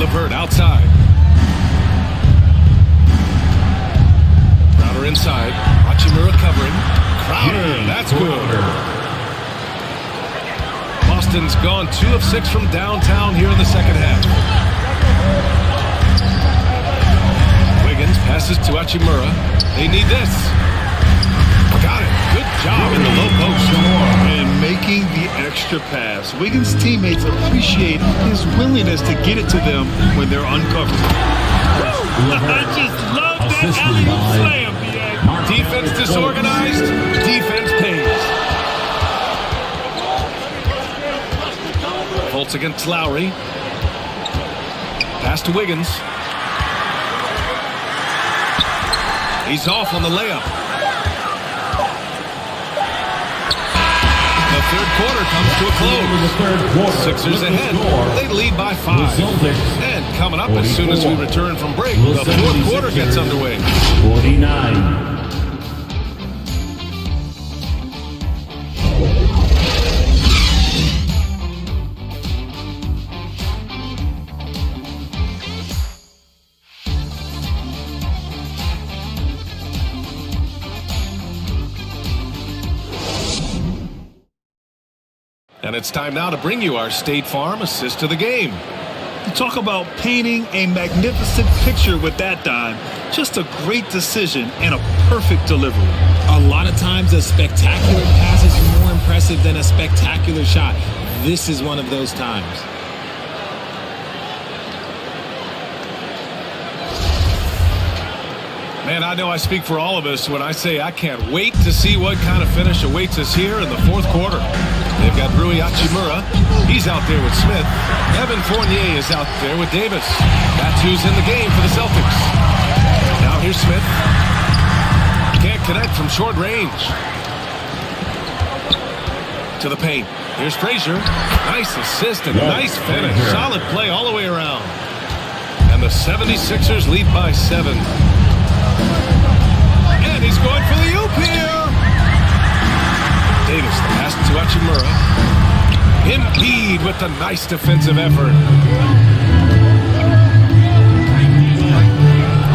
LeVert outside. Crowder inside. Hachimura covering. Crowder, that's good. Boston's gone 2 of 6 from downtown here in the second half. Wiggins passes to Hachimura. They need this. Got it. Good job in the low post. And making the extra pass. Wiggins' teammates appreciate his willingness to get it to them when they're uncovered. I just love that alley-oop slam, BA. Defense disorganized. Defense pays. Fultz against Lowry. Pass to Wiggins. He's off on the layup. The third quarter comes to a close. Sixers ahead. They lead by 5. And coming up as soon as we return from break, the fourth quarter gets underway. 49. And it's time now to bring you our State Farm assist to the game. You talk about painting a magnificent picture with that dime. Just a great decision and a perfect delivery. A lot of times a spectacular pass is more impressive than a spectacular shot. This is one of those times. Man, I know I speak for all of us when I say I can't wait to see what kind of finish awaits us here in the fourth quarter. They've got Rui Hachimura. He's out there with Smith. Evan Fournier is out there with Davis. That's who's in the game for the Celtics. Now here's Smith. Can't connect from short range. To the paint. Here's Frazier. Nice assist and nice finish. Solid play all the way around. And the 76ers lead by 7. And he's going for the oop here. Davis, the pass to Hachimura. Embiid with the nice defensive effort.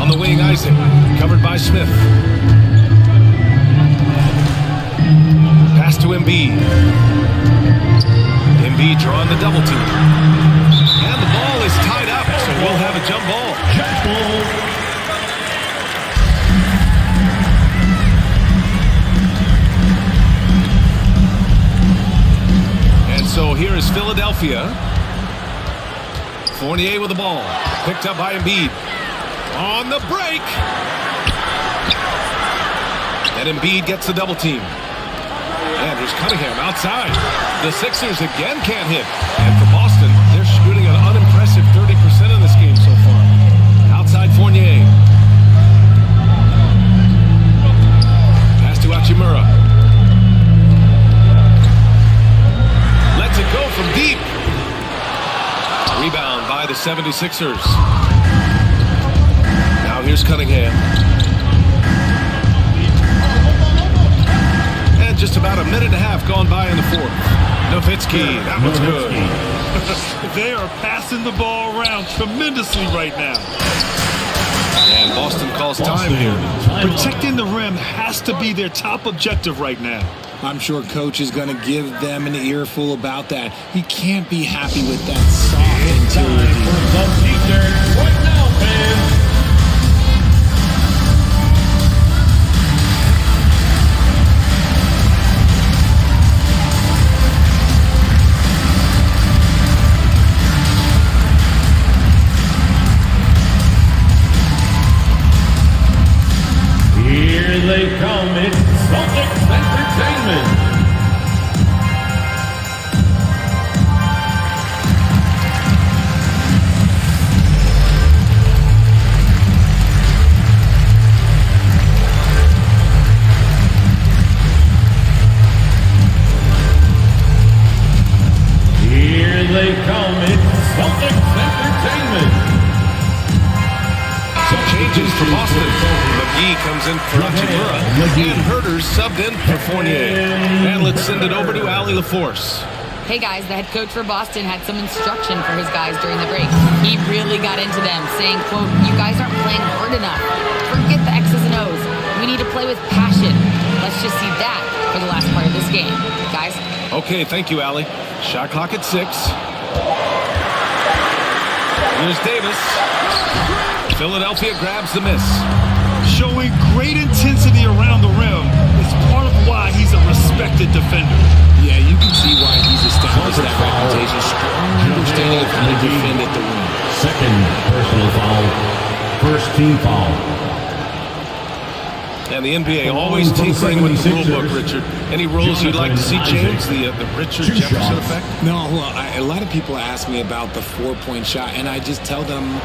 On the wing, Isaac, covered by Smith. Pass to Embiid. Embiid drawing the double team. And the ball is tied up, so we'll have a jump ball. Jump ball. So here is Philadelphia. Fournier with the ball. Picked up by Embiid. On the break. And Embiid gets the double team. And here's Cunningham outside. The Sixers again can't hit. And for Boston, they're shooting an unimpressive 30% in this game so far. Outside Fournier. Pass to Hachimura. To go from deep. Rebound by the 76ers. Now here's Cunningham. And just about a minute and a half gone by in the fourth. Nowitzki, that one's good. They are passing the ball around tremendously right now. And Boston calls time here. Protecting the rim has to be their top objective right now. I'm sure Coach is going to give them an earful about that. He can't be happy with that soft interior. Right now, fans. Here they come. It's Celtics Entertainment. Here they come. It's Celtics Entertainment. Some changes for Boston. McGee comes in for Hachimura. And Herter's subbed in for Fournier. And let's send it over to Allie LaForce. Hey guys, the head coach for Boston had some instruction for his guys during the break. He really got into them, saying, quote, "You guys aren't playing hard enough. Forget the X's and O's. We need to play with passion." Let's just see that for the last part of this game. Guys? Okay, thank you, Allie. Shot clock at 6. Here's Davis. Philadelphia grabs the miss. Showing great intensity around the rim is part of why he's a respected defender. Yeah, you can see why he's established that reputation. Strong understanding of how to defend at the rim. Second personal foul. First team foul. And the NBA always tinkering with the rule book, Richard. Any rules you'd like to see changed? The Richard Jefferson effect? No, well, a lot of people ask me about the 4-point shot, and I just tell them,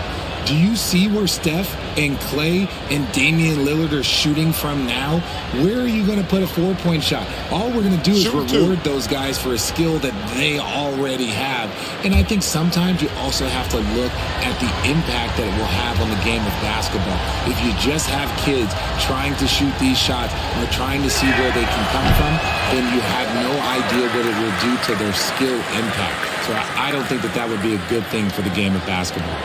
do you see where Steph and Clay and Damian Lillard are shooting from now? Where are you going to put a 4-point shot? All we're going to do is reward those guys for a skill that they already have. And I think sometimes you also have to look at the impact that it will have on the game of basketball. If you just have kids trying to shoot these shots or trying to see where they can come from, then you have no idea what it will do to their skill impact. So I don't think that would be a good thing for the game of basketball.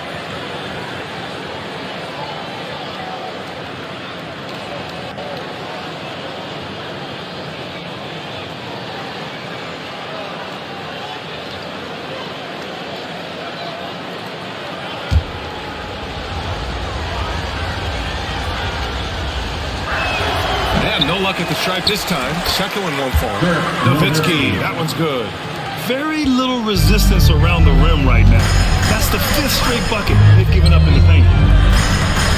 No luck at the stripe this time. Second one won't fall. Nowitzki, that one's good. Very little resistance around the rim right now. That's the 5th straight bucket they've given up in the paint.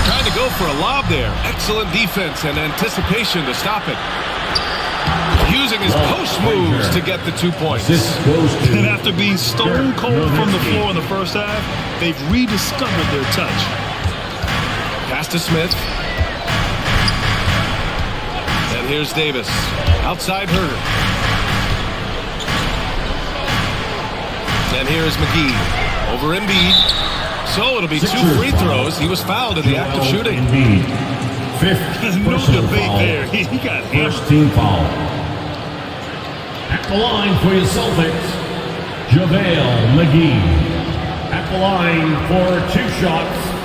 Trying to go for a lob there. Excellent defense and anticipation to stop it. Using his post moves to get the 2 points. And after being stone cold from the floor in the first half, they've rediscovered their touch. Pass to Smith. And here's Davis. Outside Herter. And here's McGee. Over Embiid. So it'll be 2 free throws. He was fouled in the act of shooting. Fifth No debate foul. there. He got hammered. First team foul. At the line for your Celtics, JaVale McGee. At the line for 2 shots.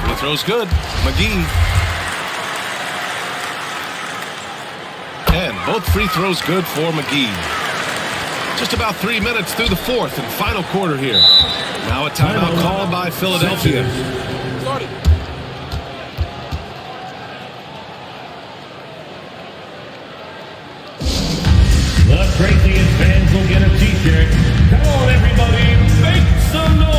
Free throw's good. McGee. And both free throws good for McGee. Just about 3 minutes through the fourth and final quarter here. Now a timeout called by Philadelphia. Started. The Corinthians fans will get a t-shirt. Come on, everybody, make some noise.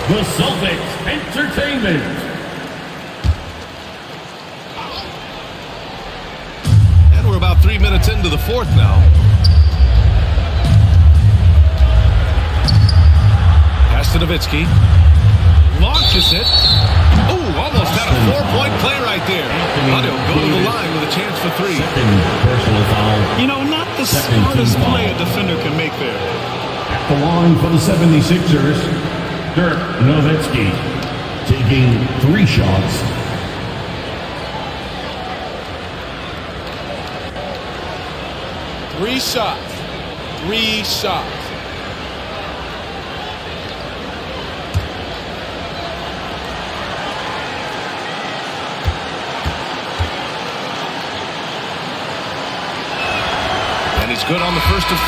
The Celtics Entertainment. And we're about 3 minutes into the fourth now. Pass to Nowitzki. Launches it. Ooh, almost had a 4-point play right there. But he'll go to the line with a chance for 3. Second personal foul. You know, not the smartest play a defender can make there. At the line for the 76ers, Dirk Nowitzki taking 3 shots. Three shots. It's good on the first of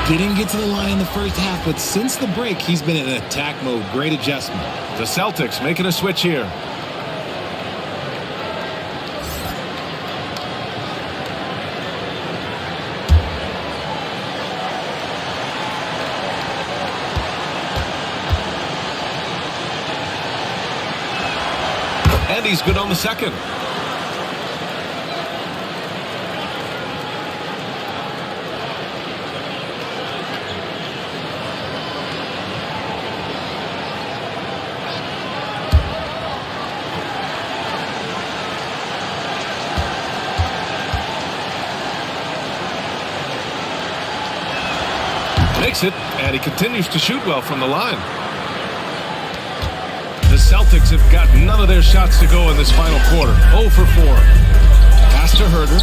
3. Didn't get to the line in the first half, but since the break, he's been in attack mode. Great adjustment. The Celtics making a switch here. And he's good on the second. Makes it, and he continues to shoot well from the line. The Celtics have got none of their shots to go in this final quarter. 0 for 4. Pass to Herter.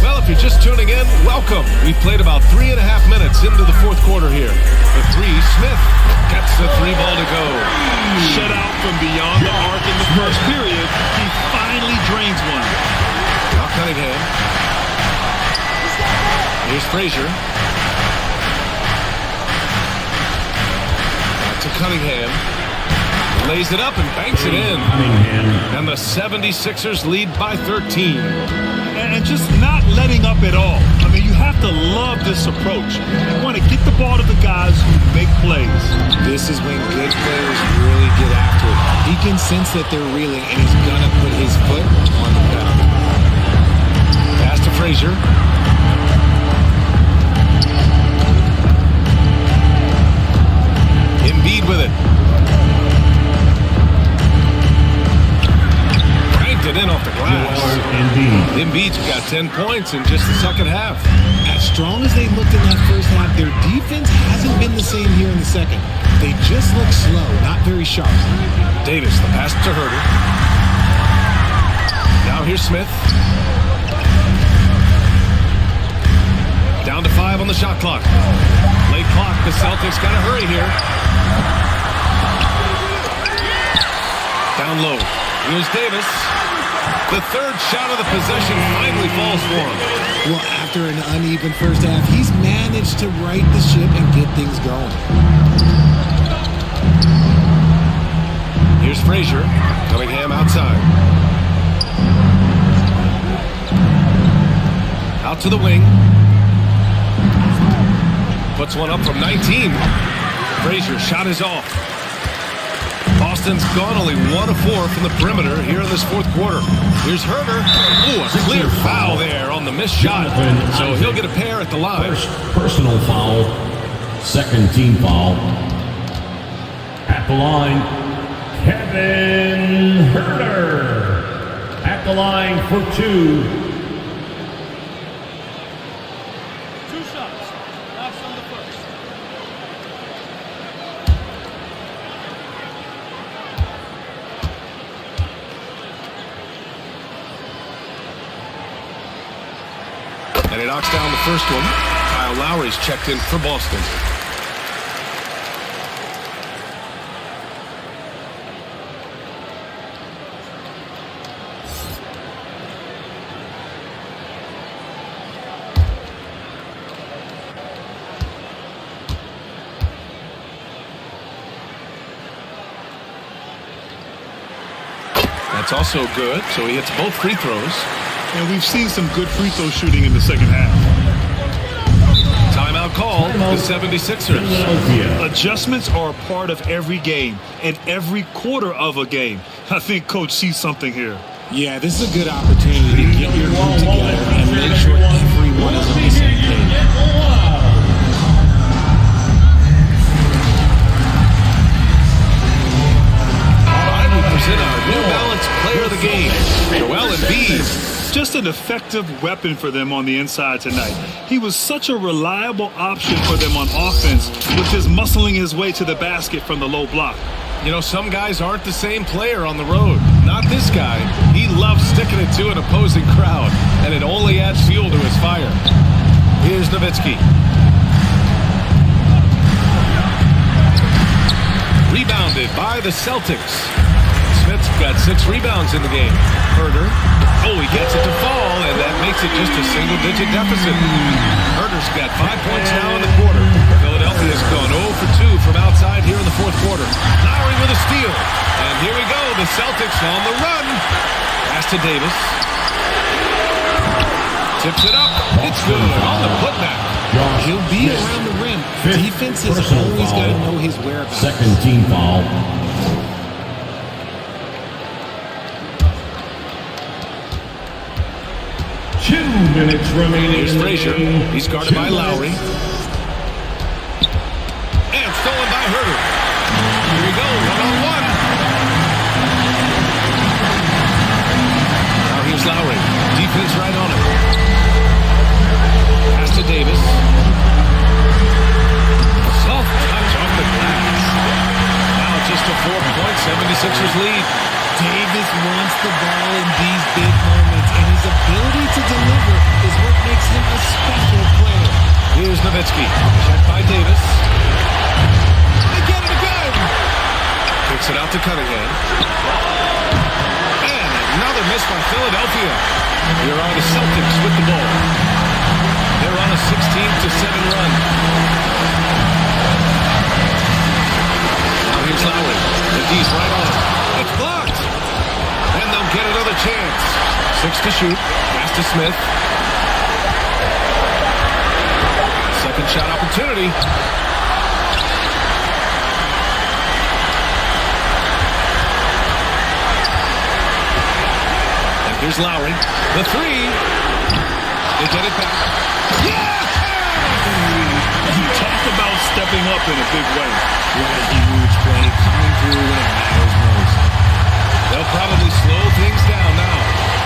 Well, if you're just tuning in, welcome. We've played about 3.5 minutes into the fourth quarter here. The 3, Smith gets the 3 ball to go. Shut out from beyond the arc in the first period. He finally drains one. Now Cunningham. Here's Frazier. To Cunningham. Lays it up and banks it in. And the 76ers lead by 13. And just not letting up at all. I mean, you have to love this approach. You want to get the ball to the guys who make plays. This is when good players really get after it. He can sense that they're reeling, and he's going to put his foot on the pedal. Pass to Frazier. Embiid with it. Cranked it in off the glass. Embiid's got 10 points in just the second half. As strong as they looked in that first half, their defense hasn't been the same here in the second. They just look slow, not very sharp. Davis, the pass to Herter. Now here's Smith. Down to 5 on the shot clock. Late clock, the Celtics got to hurry here. Down low. Here's Davis. The third shot of the possession finally falls for him. Well, after an uneven first half, he's managed to right the ship and get things going. Here's Frazier. Cunningham outside. Out to the wing. Puts one up from 19. Frazier shot is off. Boston's gone only 1 of 4 from the perimeter here in this fourth quarter. Here's Herter. Ooh, a clear foul there on the missed shot. So he'll get a pair at the line. First personal foul, second team foul. At the line, Kevin Herter. At the line for 2. And he knocks down the first one. Kyle Lowry's checked in for Boston. That's also good, so he hits both free throws. And we've seen some good free throw shooting in the second half. Timeout called, the 76ers. Adjustments are a part of every game and every quarter of a game. I think Coach sees something here. Yeah, this is a good opportunity to get your group together and make sure everyone is on the same page. We present our New Balance Player of the Game, Joel Embiid. Just an effective weapon for them on the inside tonight. He was such a reliable option for them on offense with his muscling his way to the basket from the low block. You know, some guys aren't the same player on the road. Not this guy. He loves sticking it to an opposing crowd, and it only adds fuel to his fire. Here's Nowitzki. Rebounded by the Celtics. Smith's got 6 rebounds in the game. Herter. Oh, he gets it to fall, and that makes it just a single-digit deficit. Herder's got 5 points now in the quarter. Philadelphia's gone 0 for 2 from outside here in the fourth quarter. Lowry with a steal. And here we go. The Celtics on the run. Pass to Davis. Tips it up. It's good on the putback. He'll be around the rim. Defense has always got to know his whereabouts. Second team foul. Two minutes remaining. Here's Frazier. He's guarded by Lowry. And stolen by Herder. Here we go. One-on-one. Now here's Lowry. Defense right on him. Pass to Davis. Soft touch off the glass. Now just a 4-point 76ers lead. Davis wants the ball in these big moments, and his ability to deliver is what makes him a special player. Here's Nowitzki. Checked by Davis. They get it again. Kicks it out to Cunningham. And another miss by Philadelphia. Here are the Celtics with the ball. They're on a 16-7 run. Now here's Lowry. The D's right on him. It's blocked. And they'll get another chance. 6 to shoot. Pass to Smith. Second shot opportunity. And here's Lowry. The three. They get it back. Yeah! You talk about stepping up in a big way. What a huge play coming through when it matters most. They'll probably slow things down now.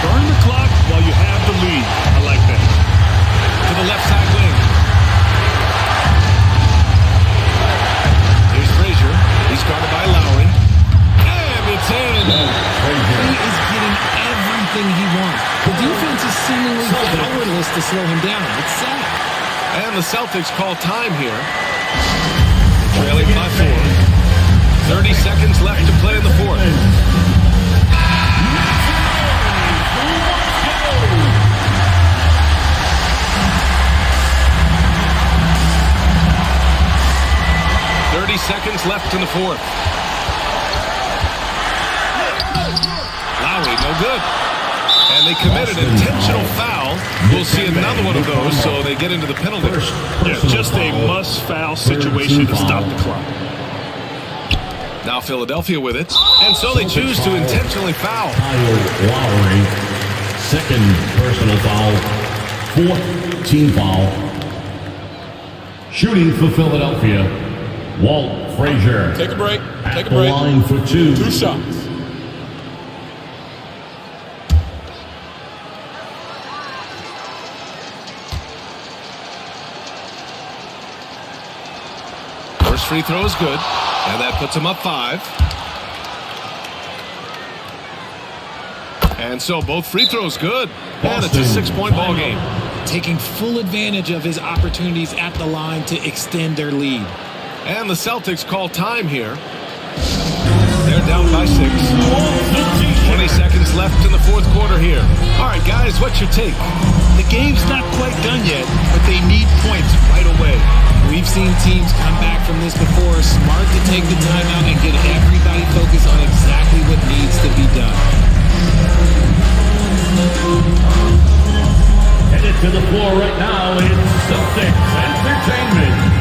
Burn the clock while you have the lead. I like that. To the left side wing. Here's Frazier. He's guarded by Lowry. And it's in. He is getting everything he wants. The defense is seemingly powerless to slow him down. It's sad. And the Celtics call time here. Trailing by 4. 30 seconds left to play in the fourth. Seconds left in the fourth. Lowry, no good. And they committed an intentional foul. We'll see another one of those, so they get into the penalty. Yeah, just a must-foul situation to stop the clock. Now Philadelphia with it. And so they choose to intentionally foul. Kyle Lowry, second personal foul, fourth team foul. Shooting for Philadelphia, Walt Frazier. Take a break. Take a At the break. line for two. 2 shots. First free throw is good, and that puts him up 5. And so both free throws good, and it's a 6-point ball game. Taking full advantage of his opportunities at the line to extend their lead. And the Celtics call time here. They're down by 6. 20 seconds left in the fourth quarter here. All right, guys, what's your take? The game's not quite done yet, but they need points right away. We've seen teams come back from this before. Smart to take the time out and get everybody focused on exactly what needs to be done. Headed to the floor right now is Celtics Entertainment.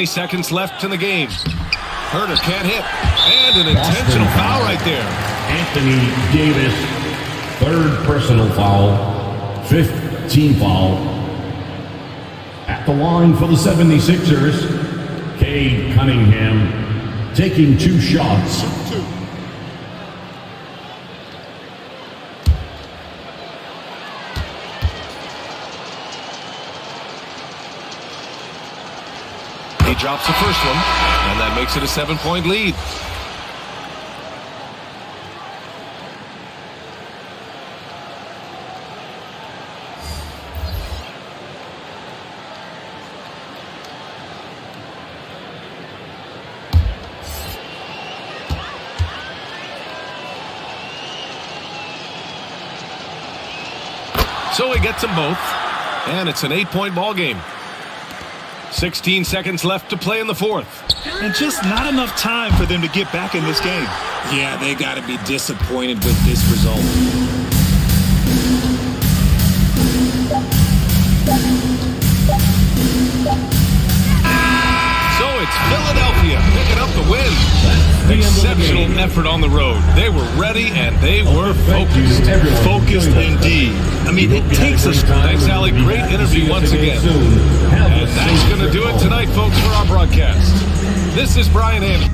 Seconds left in the game. Herder can't hit. And an intentional foul right there. Anthony Davis, third personal foul, fifth team foul. At the line for the 76ers, Cade Cunningham taking 2 shots. He drops the first one, and that makes it a 7-point lead. So he gets them both, and it's an 8-point ball game. 16 seconds left to play in the fourth. And just not enough time for them to get back in this game. Yeah, they got to be disappointed with this result. So it's Philadelphia picking up the win. Exceptional effort on the road. They were ready and they were focused. Focused indeed. I mean, it takes us. Thanks, Allie. Great interview once again. And that's going to do it tonight, folks, for our broadcast. This is Brian Anderson.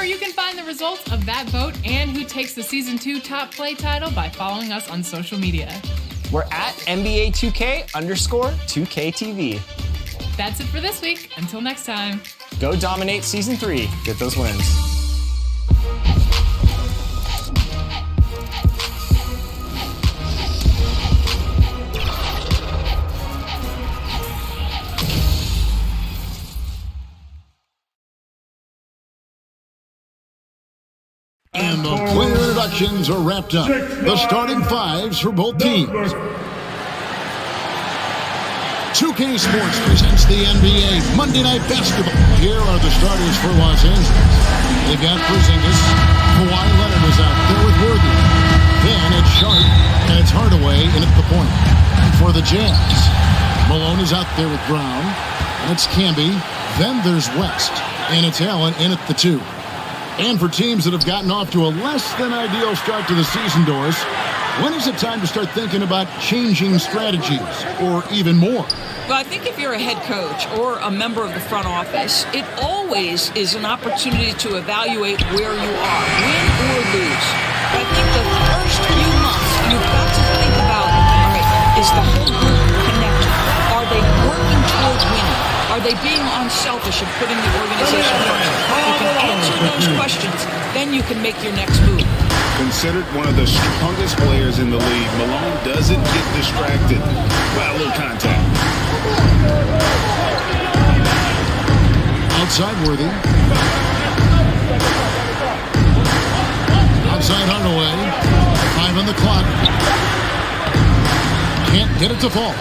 You can find the results of that vote and who takes the Season 2 Top Play title by following us on social media. We're at NBA2K_2KTV. That's it for this week. Until next time. Go dominate Season 3. Get those wins. And the player introductions are wrapped up. The starting fives for both teams. 2K Sports presents the NBA Monday Night Basketball. Here are the starters for Los Angeles. They've got Porzingis. Kawhi Leonard is out there with Worthy. Then it's Sharp and it's Hardaway in at the point. For the Jazz, Malone is out there with Brown. And it's Camby. Then there's West. And it's Allen in at the 2. And for teams that have gotten off to a less than ideal start to the season, Doris, when is it time to start thinking about changing strategies or even more? Well, I think if you're a head coach or a member of the front office, it always is an opportunity to evaluate where you are, win or lose. But I think the first few months, you've got to think about, all right, is the whole group connected? Are they working toward winning? Are they being unselfish and putting the organization first? You can answer those questions, then you can make your next move. Considered one of the strongest players in the league, Malone doesn't get distracted by a little contact. Outside Worthy. Outside Hardaway. 5 on the clock. Can't get it to fall.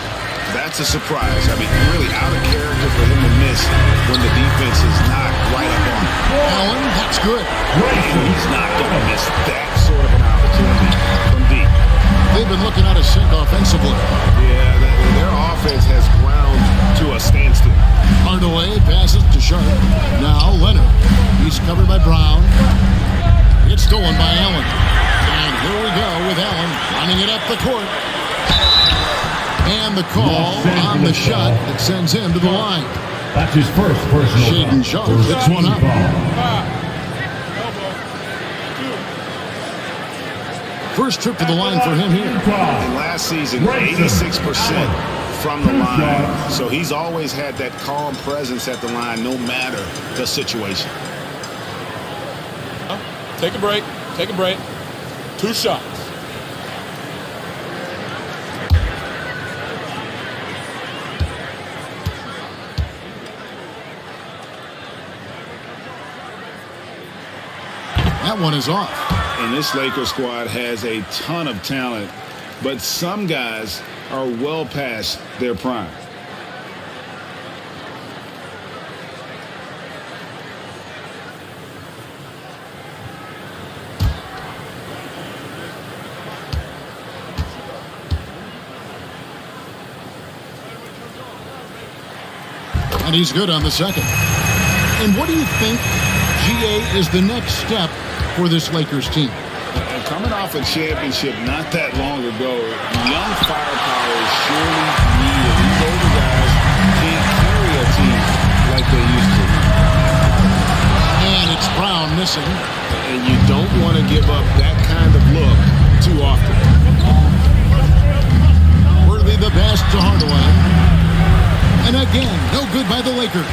That's a surprise. I mean, really out of character for him to miss when the defense is not right up on him. Allen, that's good. And he's not going to miss that sort of an opportunity from deep. They've been looking out of sync offensively. Yeah, their offense has ground to a standstill. Hardaway passes to Sharp. Now Leonard. He's covered by Brown. It's stolen by Allen. And here we go with Allen running it up the court. And the call on the shot that sends him to the line. That's his first personal Shaedon Sharp gets one up. First trip to the line for him here. And last season, 86% from the line. So he's always had that calm presence at the line no matter the situation. Take a break. Take a break. 2 shots. That one is off. And this Lakers squad has a ton of talent, but some guys are well past their prime. And he's good on the second. And what do you think, GA, is the next step for this Lakers team? Coming off a championship not that long ago, young firepower is surely needed. These older guys can't carry a team like they used to. And it's Brown missing. And you don't want to give up that kind of look too often. Worthy the pass to Hardaway. And again, no good by the Lakers.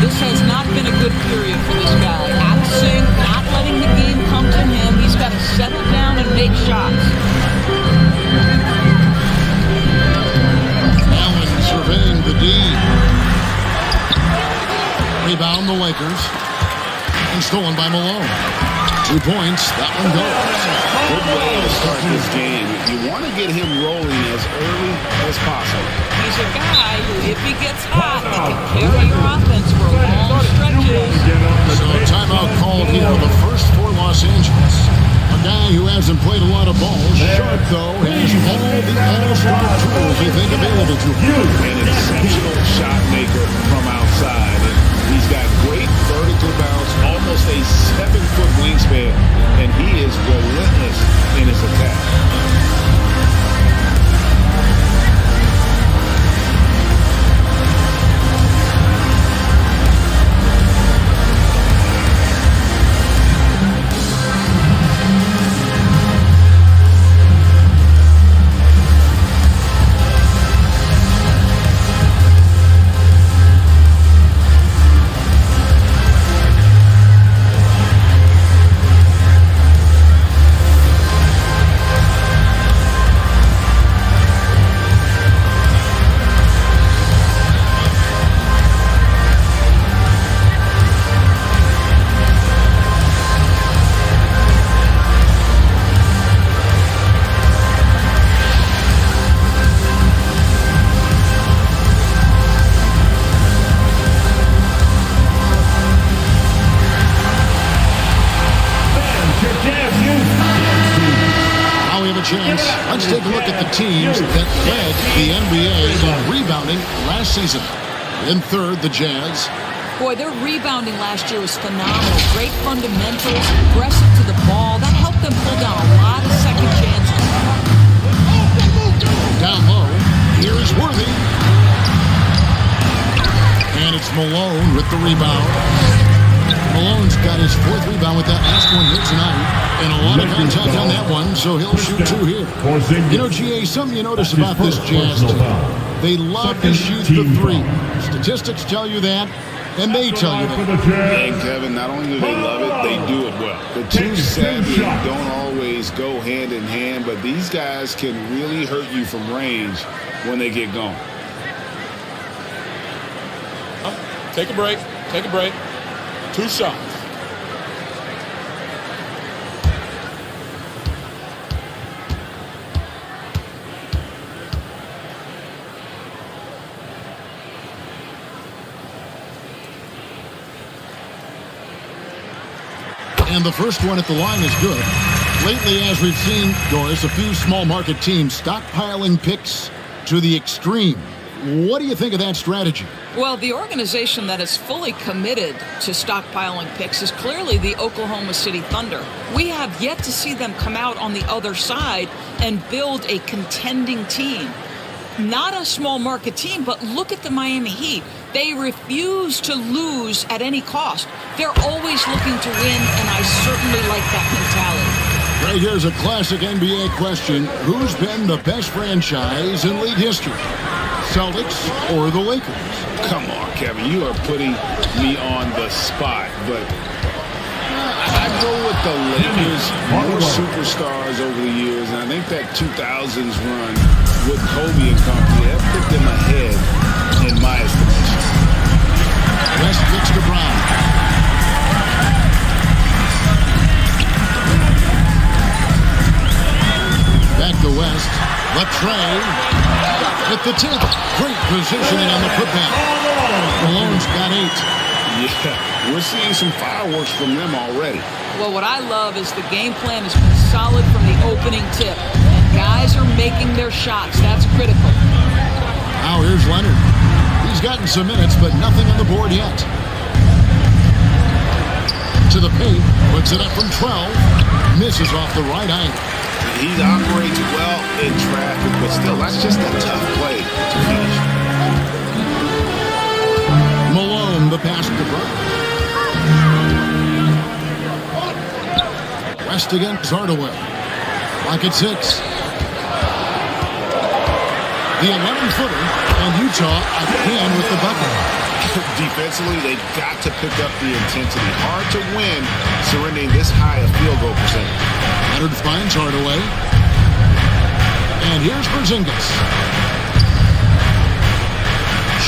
This has not been a good period for this guy. Out of sync, not letting the game come to him. He's got to settle down and make shots. Allen surveying the D. Rebound the Lakers. And stolen by Malone. 2 points. That one goes. Good way to start this game. You want to get him rolling as early as possible. He's a guy who, if he gets hot, he can carry your offense for long stretches. So timeout called here, the first for Los Angeles. A guy who hasn't played a lot of ball. Sharp, though, has all the all-star tools you think available to him. An exceptional shot maker from outside. And he's got great vertical bounce, almost a 7-foot wingspan, and he is relentless in his attack. chance, let's take a look at the teams that led the NBA in rebounding last season. In third, the Jazz. Boy, their rebounding last year was phenomenal. Great fundamentals, aggressive to the ball. That helped them pull down a lot of second chances. Down low, here is Worthy. And it's Malone with the rebound. Malone's got his fourth rebound with that last one here tonight. And a lot of contact on that one, so he'll shoot two here. You know, GA, something you notice about this Jazz team, they love to shoot the three. Statistics tell you that, and they tell you that. And Kevin, not only do they love it, they do it well. The two sadly don't always go hand in hand, but these guys can really hurt you from range when they get going. Take a break. Take a break. 2 shots. And the first one at the line is good. Lately, as we've seen, Doris, a few small market teams stockpiling picks to the extreme. What do you think of that strategy? Well, the organization that is fully committed to stockpiling picks is clearly the Oklahoma City Thunder. We have yet to see them come out on the other side and build a contending team. Not a small market team, but look at the Miami Heat. They refuse to lose at any cost. They're always looking to win, and I certainly like that mentality. Right here's a classic NBA question. Who's been the best franchise in league history? Celtics or the Lakers? Come on, Kevin. You are putting me on the spot, but I go with the Lakers. More superstars over the years, and I think that 2000s run with Kobe and company, that put them ahead in my estimation. West gets to Brown. Back to West. Latrey with the tip. Great positioning on the putback. Malone's got 8. Yeah, we're seeing some fireworks from them already. Well, what I love is the game plan has been solid from the opening tip. And guys are making their shots. That's critical. Now here's Leonard. He's gotten some minutes, but nothing on the board yet. To the paint. Puts it up from 12. Misses off the right angle. He operates well in traffic, but still, that's just a tough play to finish. Malone, the pass to Brown. West against Hardaway. Like at 6. The 11-footer, and Utah again with the bucket. Defensively, they've got to pick up the intensity. Hard to win surrendering this high a field goal percentage. Leonard finds Hardaway. And here's Porzingis.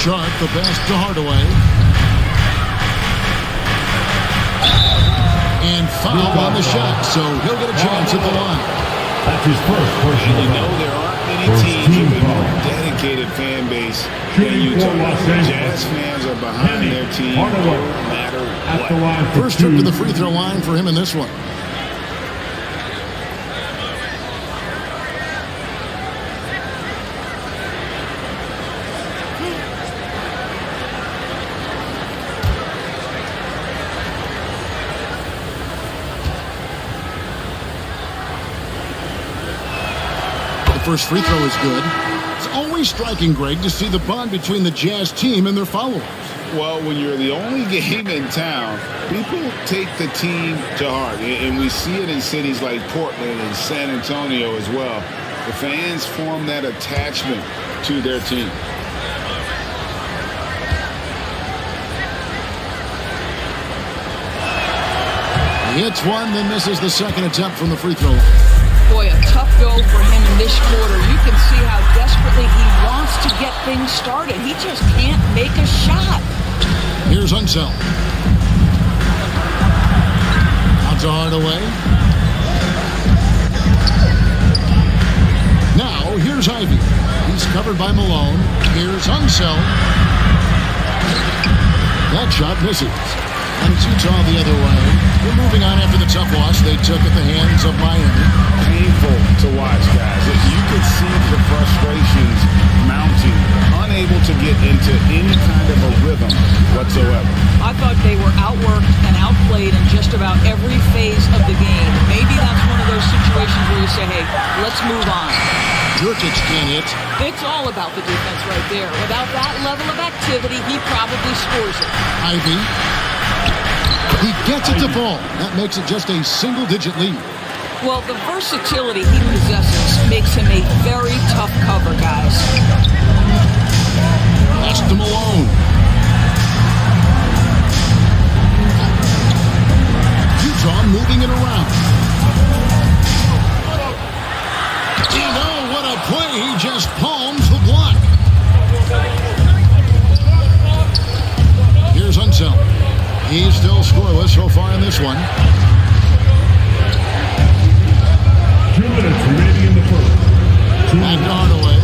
Sharp, the pass to Hardaway. And foul on the shot, so he'll get a chance at the line. That's his first personal foul. There aren't many teams with a more dedicated fan base than Utah. Jazz fans are behind their team no matter what. First trip to the free throw line for him in this one. First free throw is good. It's always striking, Greg, to see the bond between the Jazz team and their followers. Well, when you're the only game in town, people take the team to heart. And we see it in cities like Portland and San Antonio as well. The fans form that attachment to their team. He hits one, then misses the second attempt from the free throw line. Boy, a tough go for him in this quarter. You can see how desperately he wants to get things started. He just can't make a shot. Here's Unseld. Out to Hardaway. Now, here's Ivy. He's covered by Malone. Here's Unseld. That shot misses. And it's Utah the other way. We're moving on after the tough loss they took at the hands of Miami. Painful to watch, guys. You could see the frustrations mounting, unable to get into any kind of a rhythm whatsoever. I thought they were outworked and outplayed in just about every phase of the game. Maybe that's one of those situations where you say, hey, let's move on. Jurkic can't hit. It's all about the defense right there. Without that level of activity, he probably scores it. Ivy. He gets it to fall. That makes it just a single-digit lead. Well, the versatility he possesses makes him a very tough cover, guys. Pass to Malone. Utah moving it around. You know what a play. He just palms the block. Here's Unseld. He's still scoreless so far in this one. 2 minutes remaining in the first. Back to Hardaway.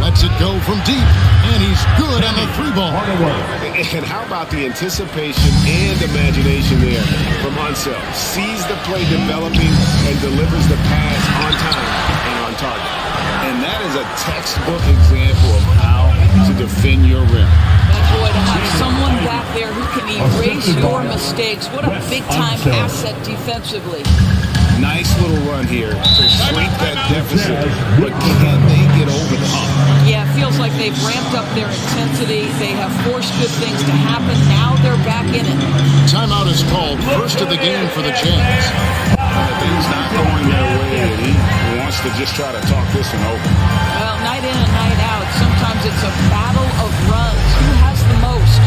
Lets it go from deep. And he's good on the 3-ball. And how about the anticipation and imagination there from Unseld? Sees the play developing and delivers the pass on time and on target. And that is a textbook example of how to defend your rim. Boy, to have someone back there who can erase your mistakes. What a big-time asset defensively. Nice little run here to shrink that deficit, but can they get over the hump? Yeah, it feels like they've ramped up their intensity. They have forced good things to happen. Now they're back in it. Timeout is called. First of the game for the Jazz. Things not going their way, and he wants to just try to talk this one over. Well, night in and night out, sometimes it's a battle of runs. Who has the most?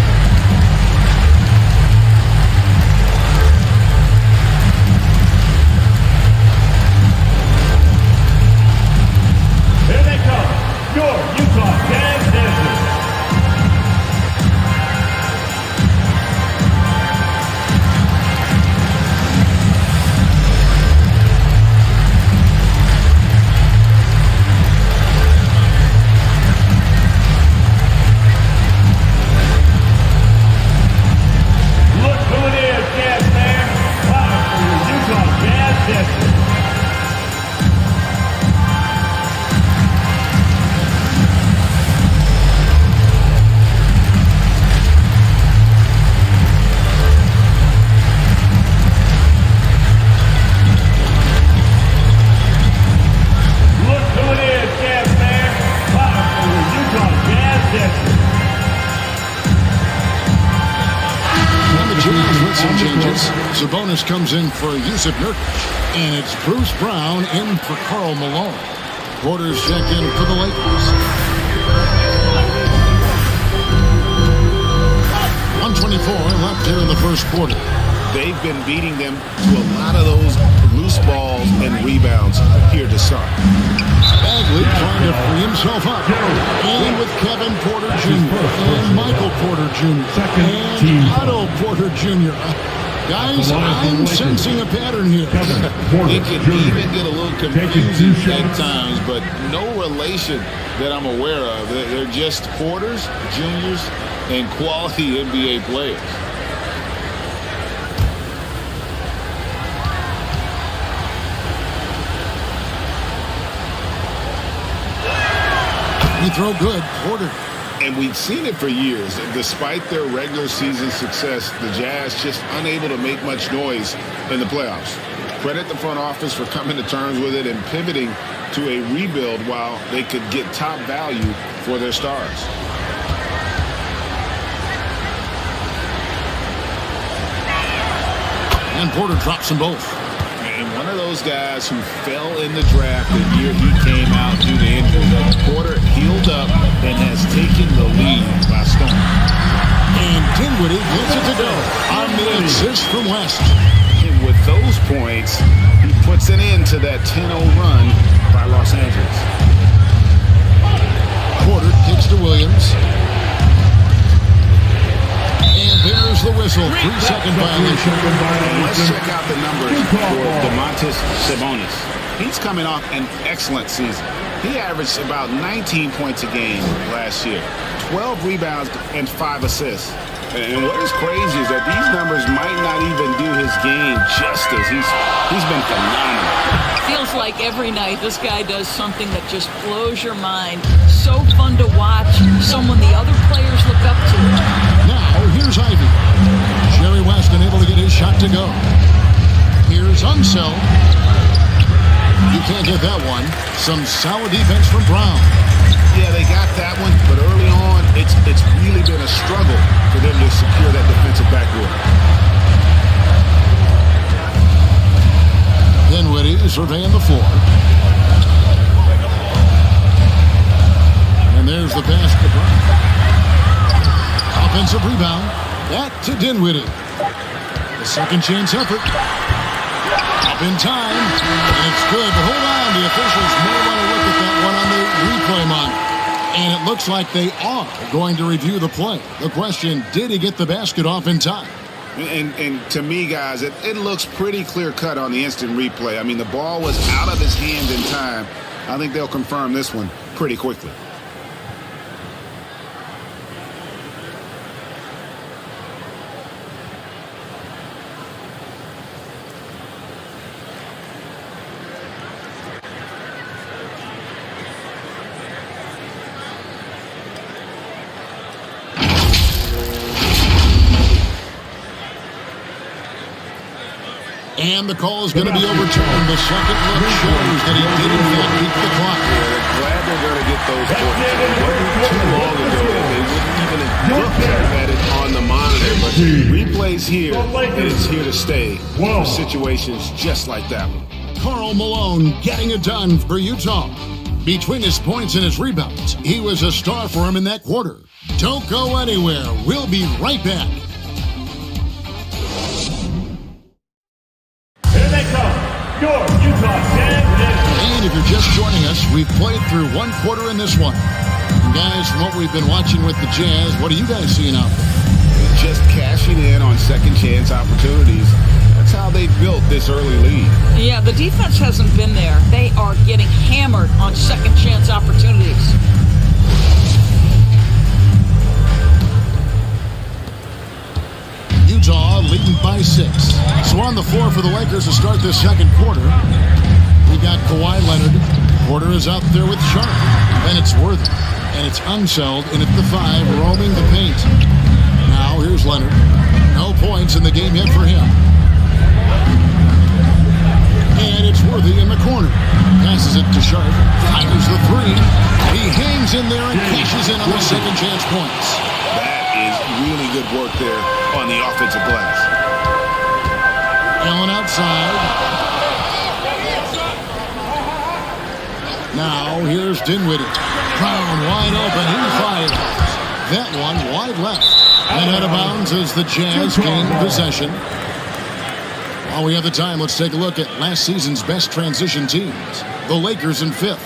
Here they come, your Utah Jazz Dancers. Look who it is, Jazz fans. Wow, for your Utah Jazz Dancers. Look who it is, Jazz fans. Wow, for your Utah Jazz Dancers. And the Jazz with some changes. Sabonis comes in for Yusuf Nurkic. And it's Bruce Brown in for Karl Malone. Porter's checked in for the Lakers. 124 left here in the first quarter. They've been beating them to a lot of those loose balls and rebounds here to start. Bagley trying to free himself up. And with Kevin Porter Jr. and Michael Porter Jr. and Otto Porter Jr. Guys, I'm sensing a pattern here. It can even get a little confusing at times, but no relation that I'm aware of. They're just Porters, juniors, and quality NBA players. You throw good, Porter. And we've seen it for years. Despite their regular season success, the Jazz just unable to make much noise in the playoffs. Credit the front office for coming to terms with it and pivoting to a rebuild while they could get top value for their stars. And Porter drops them both. And one of those guys who fell in the draft the year he came out due to injury. Porter healed up and has taken the lead by storm. And Dinwiddie gets it to go on the assist from West. And with those points, he puts an end to that 10-0 run by Los Angeles. Porter kicks to Williams. And there's the whistle. 3-second violation. Let's check out the numbers for Domantas Sabonis. He's coming off an excellent season. He averaged about 19 points a game last year, 12 rebounds and 5 assists. And what is crazy is that these numbers might not even do his game justice. He's been phenomenal. Feels like every night this guy does something that just blows your mind. So fun to watch. Someone the other players look up to. Now, here's Ivy. Jerry West unable to get his shot to go. Here's Unseld. You can't get that one. Some solid defense from Brown. Yeah, they got that one, but early on, it's really been a struggle for them to secure that defensive backboard. Dinwiddie surveying the floor. And there's the basket. Offensive rebound. Back to Dinwiddie. The second chance effort. Up in time. And it's good, but hold on. The officials may want to look at that one on the replay monitor. And it looks like they are going to review the play. The question, did he get the basket off in time? And to me, guys, it looks pretty clear-cut on the instant replay. I mean, the ball was out of his hands in time. I think they'll confirm this one pretty quickly. And the call is going to be overturned. The second look shows that he did in fact beat the clock. Glad they're going to get those points. It wasn't too long ago that they wouldn't even have looked at it on the monitor. But replays here, and it's here to stay for situations just like that one. Karl Malone getting it done for Utah. Between his points and his rebounds, he was a star for him in that quarter. Don't go anywhere. We'll be right back. Your Utah Jazz. And if you're just joining us, we've played through one quarter in this one. And guys, from what we've been watching with the Jazz, what are you guys seeing out there? Just cashing in on second chance opportunities. That's how they built this early lead. Yeah, the defense hasn't been there. They are getting hammered on second chance opportunities. Utah leading by 6. So on the floor for the Lakers to start this second quarter. We got Kawhi Leonard. Porter is out there with Sharp. Then it's Worthy. And it's Unseld in at the 5, roaming the paint. Now here's Leonard. No points in the game yet for him. And it's Worthy in the corner. Passes it to Sharp. Fires the 3. He hangs in there and cashes in on the second chance points. That is really good work there on the offensive glass. Allen outside. Now here's Dinwiddie. Brown wide open. He fires. That one wide left. And out of bounds as the Jazz gain possession. While we have the time, let's take a look at last season's best transition teams. The Lakers in 5th.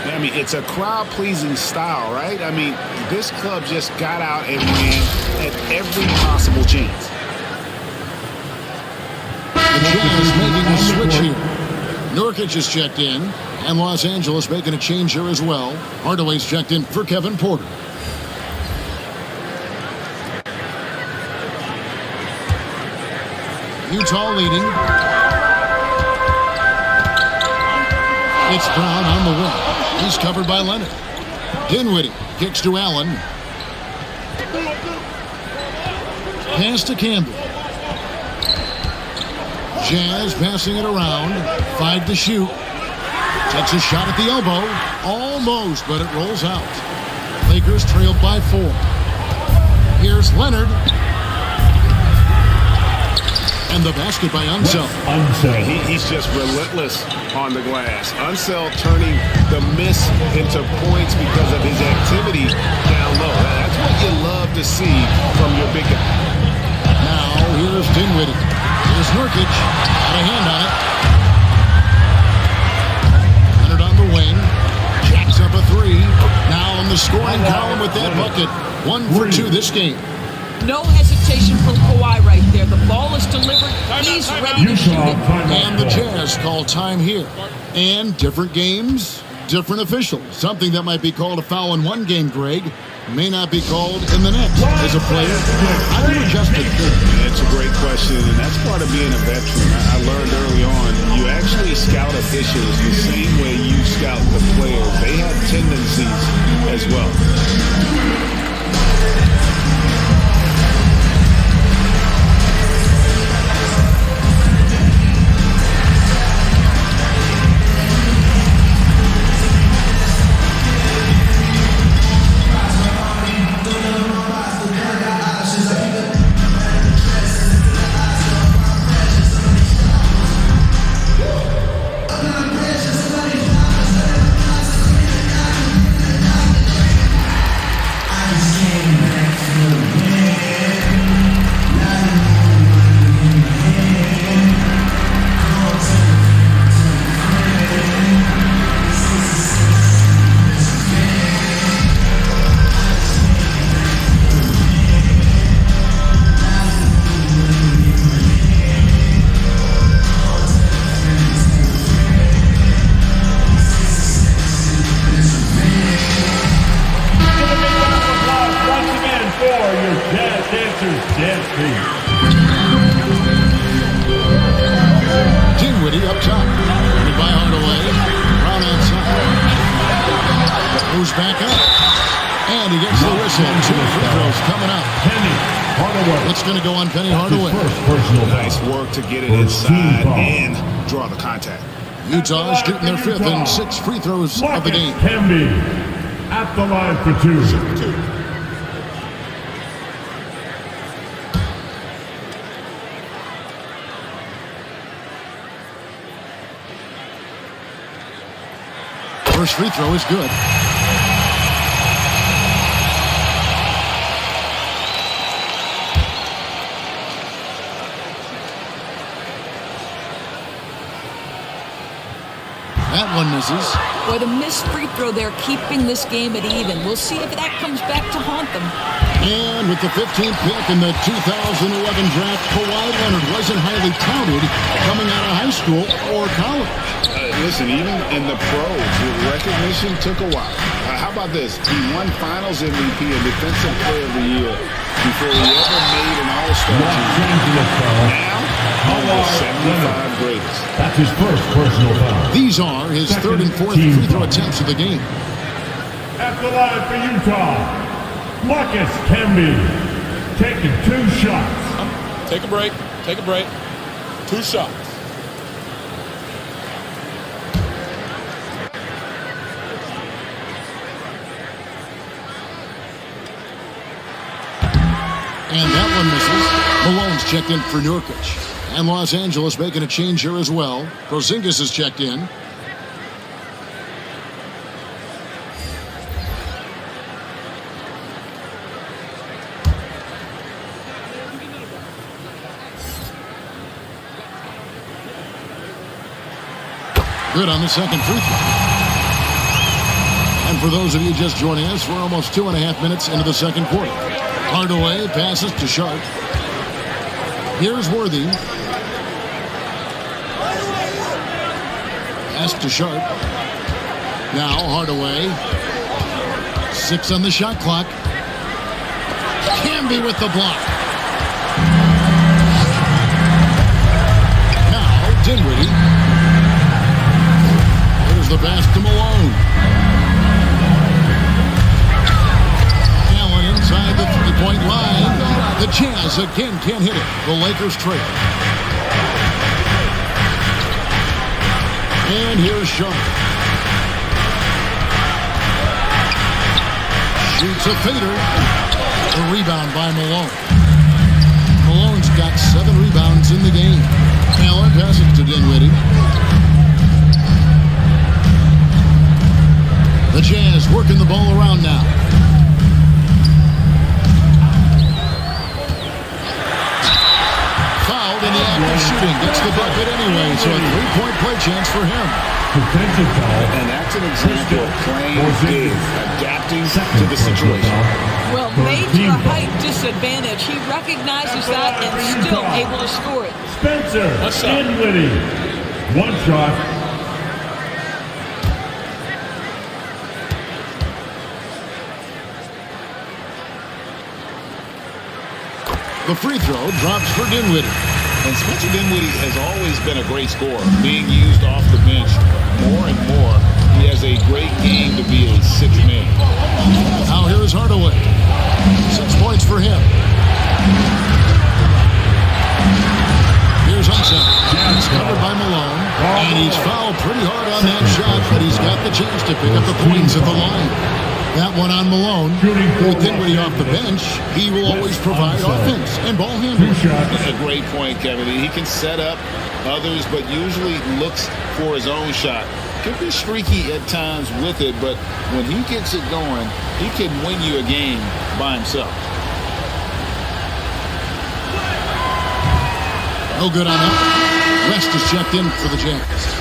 I mean, it's a crowd-pleasing style, right? I mean, this club just got out and ran at every possible chance. The Jazz making a switch here. Nurkic is checked in, and Los Angeles making a change here as well. Hardaway's checked in for Kevin Porter. Utah leading. It's Brown on the wing. He's covered by Leonard. Dinwiddie kicks to Allen. Pass to Campbell. Jazz passing it around. 5 to shoot. Takes a shot at the elbow. Almost, but it rolls out. Lakers trailed by 4. Here's Leonard. And the basket by Unseld. He's just relentless on the glass. Unseld turning the miss into points because of his activity down low. That's what you love to see from your big guy. Now here's Dinwiddie. Here's Nurkic. Got a hand on it. Leonard on the wing. Jacks up a 3. Now on the scoring column with that bucket. 1 for 2 this game. No hesitation from Kawhi right there. The ball is delivered. He's ready to shoot it. And the Jazz call time here. And different games, different officials. Something that might be called a foul in one game, Greg, may not be called in the next. As a player, how do you adjust to It's a great question, and that's part of being a veteran. I learned early on, you actually scout a officials the same way you scout the players. They have tendencies as well. Dinwiddie up top. By Hardaway. Brown outside. Moves back up. And he gets the whistle. 2 free throws coming up. Penny Hardaway. It's going to go on Penny Hardaway. Nice work to get it inside and draw the contact. Utah's getting their 5th and 6th free throws of the game. Kemby at the line for 2. First free throw is good. That one misses. Boy, the missed free throw there, keeping this game at even. We'll see if that comes back to haunt them. And with the 15th pick in the 2011 draft, Kawhi Leonard wasn't highly touted coming out of high school or college. Listen, even in the pros, recognition took a while. How about this? He won Finals MVP and Defensive Player of the Year before he ever made an All-Star team. Now, one of the 75 greatest. That's his first personal foul. These are his 3rd and 4th free throw attempts of the game. At the line for Utah, Marcus Kemby taking 2 shots. Take a break. Take a break. 2 shots. And that one misses. Malone's checked in for Nurkic. And Los Angeles making a change here as well. Porzingis is checked in. Good on the second free throw. And for those of you just joining us, we're almost 2.5 minutes into the second quarter. Hardaway passes to Sharp. Here's Worthy. Pass to Sharp. Now Hardaway. 6 on the shot clock. Kemby with the block. Now Dinwiddie. Here's the pass to Malone. Inside the 3-point line. The Jazz again can't hit it. The Lakers trail. And here's Sharp. Shoots a fader. A rebound by Malone. Malone's got 7 rebounds in the game. Allen passes to Dinwiddie. The Jazz working the ball around now. In the act of shooting, gets the bucket anyway, so a 3-point play chance for him. And that's an example of playing big, adapting to the situation. Well, major height disadvantage. He recognizes that and still able to score it. Spencer Dinwiddie. 1 shot. The free throw drops for Dinwiddie. And Spencer Dinwiddie has always been a great scorer, being used off the bench more and more. He has a great game to be a sixth man. Now here is Hardaway. 6 points for him. Here's Hudson. It's covered by Malone. And he's fouled pretty hard on that shot, but he's got the chance to pick up the points at the line. That one on Malone. With Dinwiddie off the bench, he will always provide offense and ball handling. That's a great point, Kevin. He can set up others, but usually looks for his own shot. Can be streaky at times with it, but when he gets it going, he can win you a game by himself. No good on that. West is checked in for the Jazz.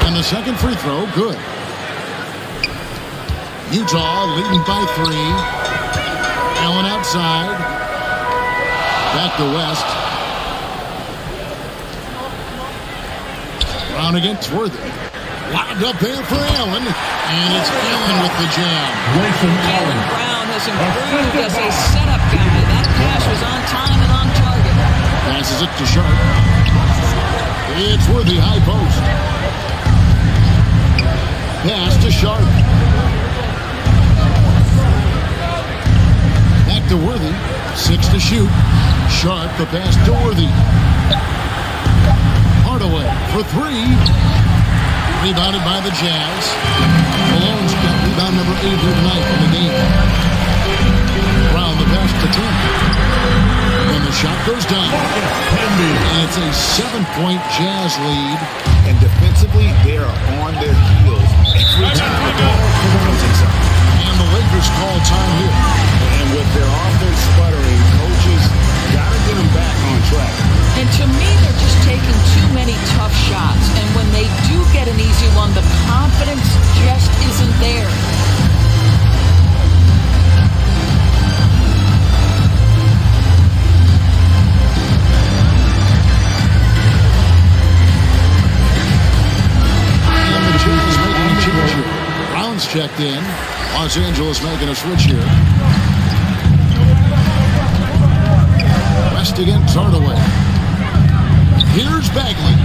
And the second free throw, good. Utah leading by 3. Allen outside. Back to West. Brown against Worthy. Lobbed up there for Allen. And it's Allen with the jam. Jaylen Brown has improved as a setup guy. That pass was on time and on target. Passes it to Sharp. It's Worthy, high post. Pass to Sharp. Back to Worthy. 6 to shoot. Sharp, the pass to Worthy. Hardaway for 3. Rebounded by the Jazz. Malone's got rebound number 8 here tonight in the game. Brown the pass to Tim. And the shot goes down. And it's a 7-point Jazz lead. And defensively, they are on their heels every time the ball comes inside. And the Lakers call time here. And with their offense sputtering, coaches got to get them back on track. And to me, they're just taking too many tough shots. And when they do get an easy one, the confidence just isn't there. Brown's checked in. Los Angeles making a switch here. West against Hardaway. Here's Bagley.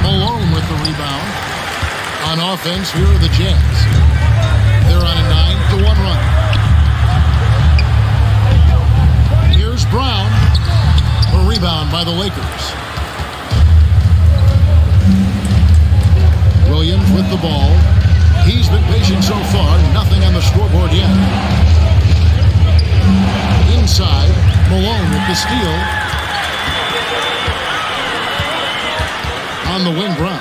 Malone with the rebound. On offense, here are the Jazz. They're on a 9-1 run. Here's Brown. A rebound by the Lakers. Williams with the ball. He's been patient so far. Nothing on the scoreboard yet. Inside, Malone with the steal. On the wing, Brown.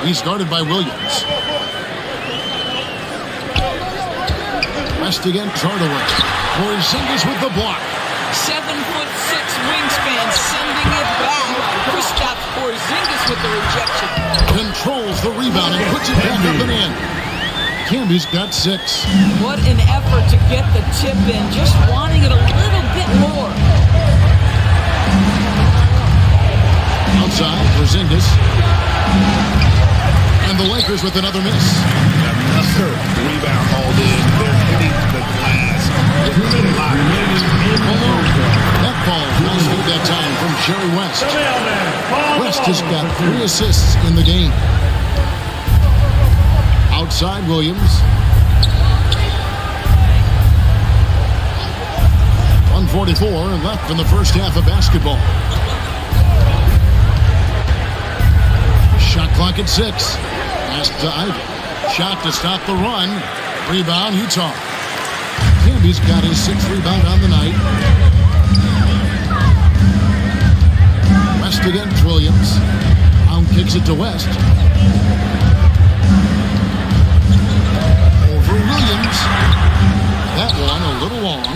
He's guarded by Williams. West against Hardaway. Porzingis with the block. 7'6" wingspan, sending it back. Kristaps Porzingis with the rejection. Controls the rebound and puts it back up and in. Camby's got 6. What an effort to get the tip in, just wanting it a little bit more. Outside, Porzingis. And the Lakers with another miss. Another rebound hauled in. They're hitting the glass with a lot of that ball nice feed that time from Jerry West. West has got 3 assists in the game. Outside Williams. 1:44 left in the first half of basketball. Shot clock at 6. Pass to Ivy. Shot to stop the run. Rebound, Utah. Camby's got his 6th rebound on the night. West against Williams. Brown kicks it to West. Over Williams. That one a little long.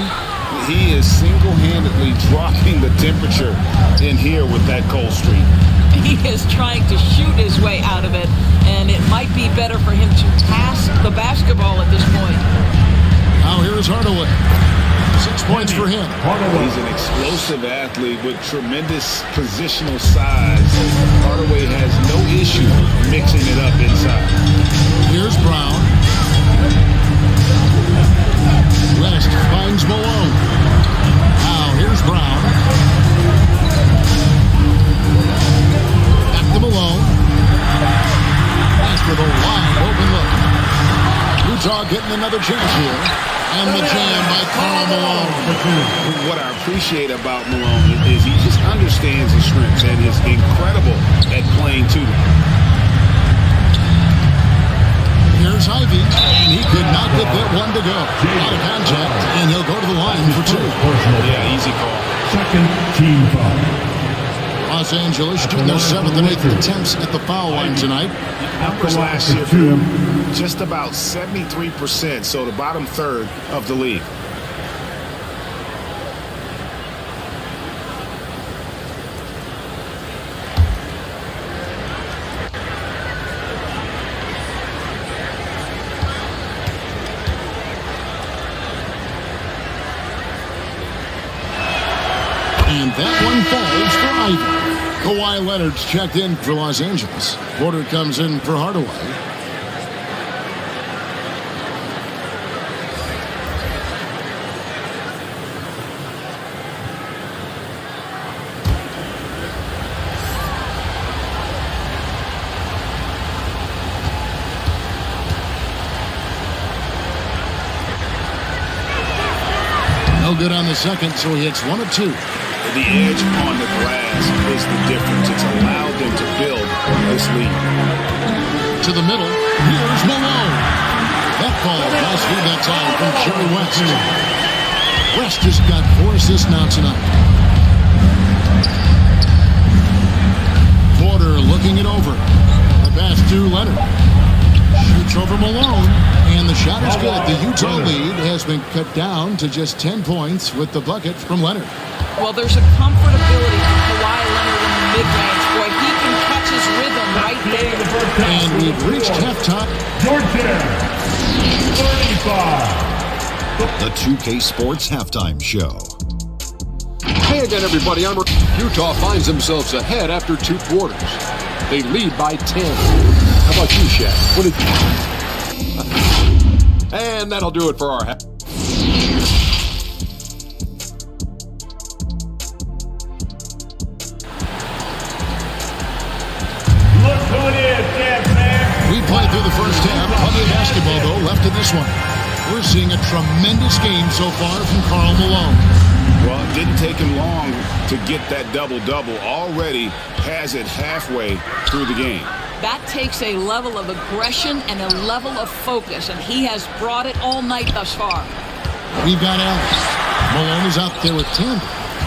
He is single-handedly dropping the temperature in here with that cold streak. He is trying to shoot his way out of it, and it might be better for him to pass the basketball at this point. Now here is Hardaway. 6 points for him. He's an explosive athlete with tremendous positional size. Hardaway has no issue mixing it up inside. Here's Brown. West finds Malone. Now here's Brown. Back to Malone. That's with a wide open look. Utah getting another chance here. And the jam by Karl Malone. What I appreciate about Malone is he just understands his strengths and is incredible at playing to them. Here's Ivy, and he could not get that one to go. Out of contact, and he'll go to the line for 2. Yeah, easy call. Second team foul. Los Angeles doing their 7th and 8th attempts at the foul line tonight. Numbers last year for him, just about 73%, so the bottom third of the league. And that one falls for Ivy. Kawhi Leonard's checked in for Los Angeles. Porter comes in for Hardaway. No good on the second, so he hits 1 of 2. The edge on the glass is the difference. It's allowed them to build this lead. To the middle, here's Malone. That ball has been that time from Jerry West. West just got 4 assists now tonight. Porter looking it over. The pass to Leonard. Shoots over Malone, and the shot is good. The Utah lead has been cut down to just 10 points with the bucket from Leonard. Well, there's a comfortability from Kawhi Leonard in the mid-range. Boy, he can catch his rhythm right there. And we've reached halftime. Georgia, 35. The 2K Sports Halftime Show. Hey again, everybody. Utah finds themselves ahead after 2 quarters. They lead by 10. How about you, Shaq? What did you... And that'll do it for our... We played through the first half. Plenty of basketball, though, left in this one. We're seeing a tremendous game so far from Karl Malone. Well, it didn't take him long to get that double-double. Already has it halfway through the game. That takes a level of aggression and a level of focus, and he has brought it all night thus far. We've got Alex. Malone is out there with 10.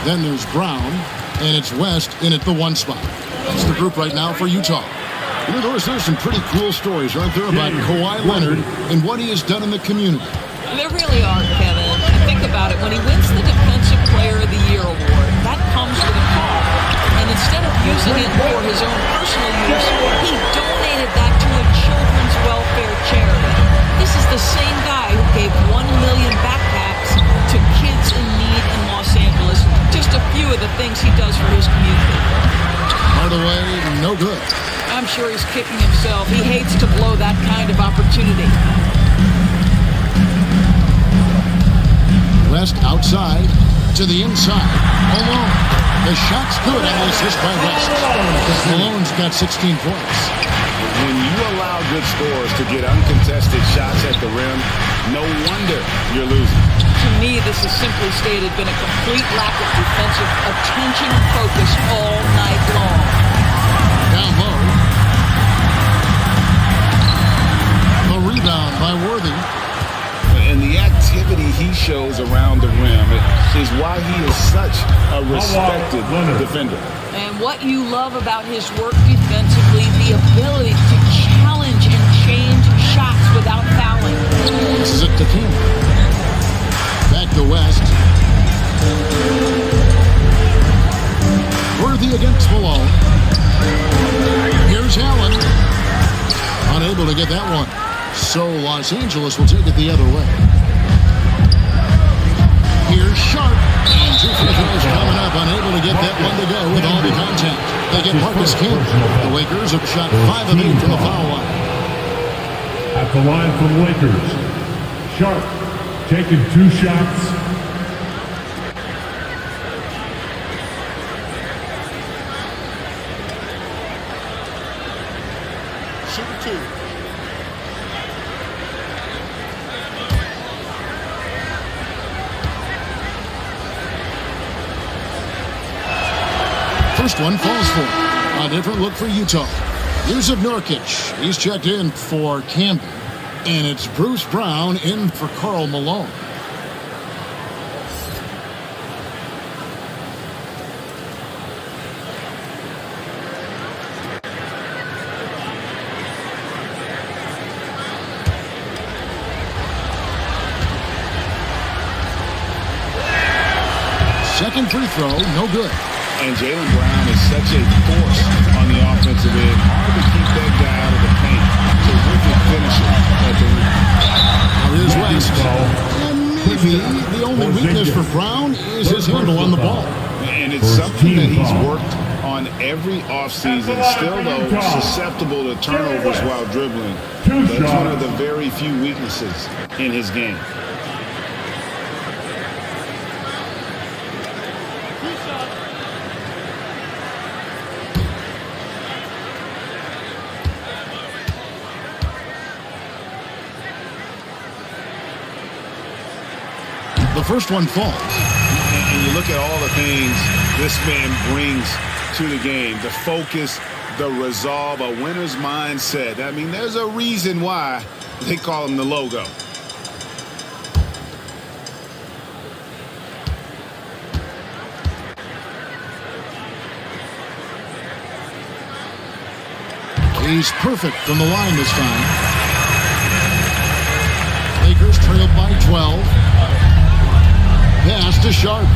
Then there's Brown, and it's West in at the 1 spot. That's the group right now for Utah. You know, there's some pretty cool stories, aren't there, about Kawhi Leonard and what he has done in the community. There really are, Kevin. Think about it. When he wins the Defensive Player of the Year award, that comes with a cost. And instead of using it for his own personal use, he donated that to a children's welfare charity. This is the same guy who gave 1 million backpacks to kids in need in Los Angeles. Just a few of the things he does for his community. Hardaway, no good. I'm sure he's kicking himself. He hates to blow that kind of opportunity. West outside to the inside. Malone. The shot's good and the assist by West. Malone's got 16 points. When you allow good scores to get uncontested shots at the rim, no wonder you're losing. To me, this has simply stated been a complete lack of defensive attention and focus all night long. Down low. The rebound by Worthy. And the activity he shows around the rim is why he is such a respected defender. And what you love about his work defensively, the ability to challenge and change shots without fouling. This is it to King. Back to West. Worthy against Malone. Here's Allen. Unable to get that one. So Los Angeles will take it the other way. Here's Sharp. And 2 free throws coming up. Unable to get that one to go with all the contact. They get Marcus Camp. The Lakers have shot 5 of 8 from the foul line. At the line for the Lakers, Sharp taking 2 shots. Shooting 2. First one falls for a different look for Utah. Yusuf Nurkic. He's checked in for Camden. And it's Bruce Brown in for Karl Malone. Second free throw, no good. And Jaylen Brown is such a force on the offensive end. Hard to keep that guy out of the paint. Terrific finisher at the rim. Now here's West. And maybe the only weakness for Brown is his handle on the ball. And it's something that he's worked on every offseason. Still, though, susceptible to turnovers while dribbling. That's one of the very few weaknesses in his game. The first one falls. And you look at all the things this man brings to the game. The focus, the resolve, a winner's mindset. I mean, there's a reason why they call him the logo. He's perfect from the line this time. Lakers trailed by 12. Pass to Sharp.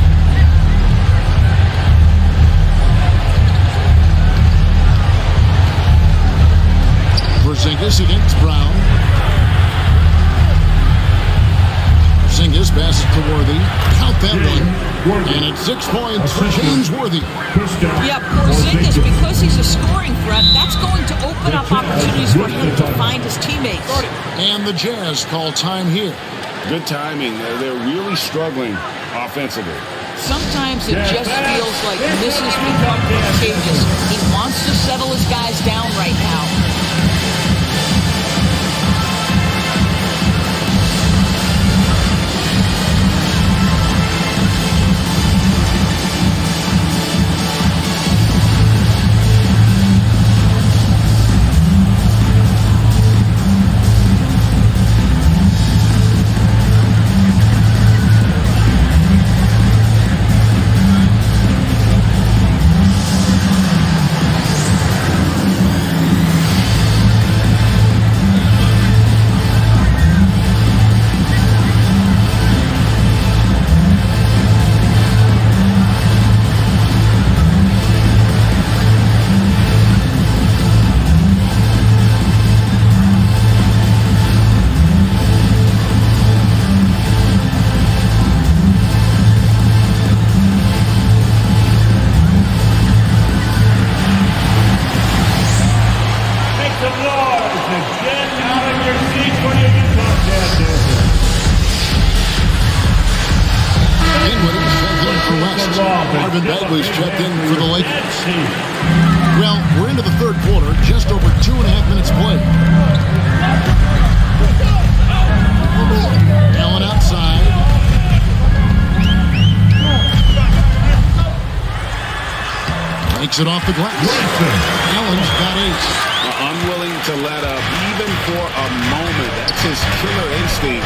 Porzingis against Brown. Porzingis passes to Worthy. Count that one. And it's 6 points for James Worthy. Yeah, Porzingis, because he's a scoring threat, that's going to open up opportunities for him to find his teammates. And the Jazz call time here. Good timing. They're really struggling offensively. Sometimes it just feels like misses become contagious. He wants to settle his guys down right now. Marvin Bagley's checked in for the Lakers. Well, we're into the third quarter, just over 2.5 minutes played. Allen outside. Takes it off the glass. Allen's got 8. Unwilling to let up, even for a moment. That's his killer instinct,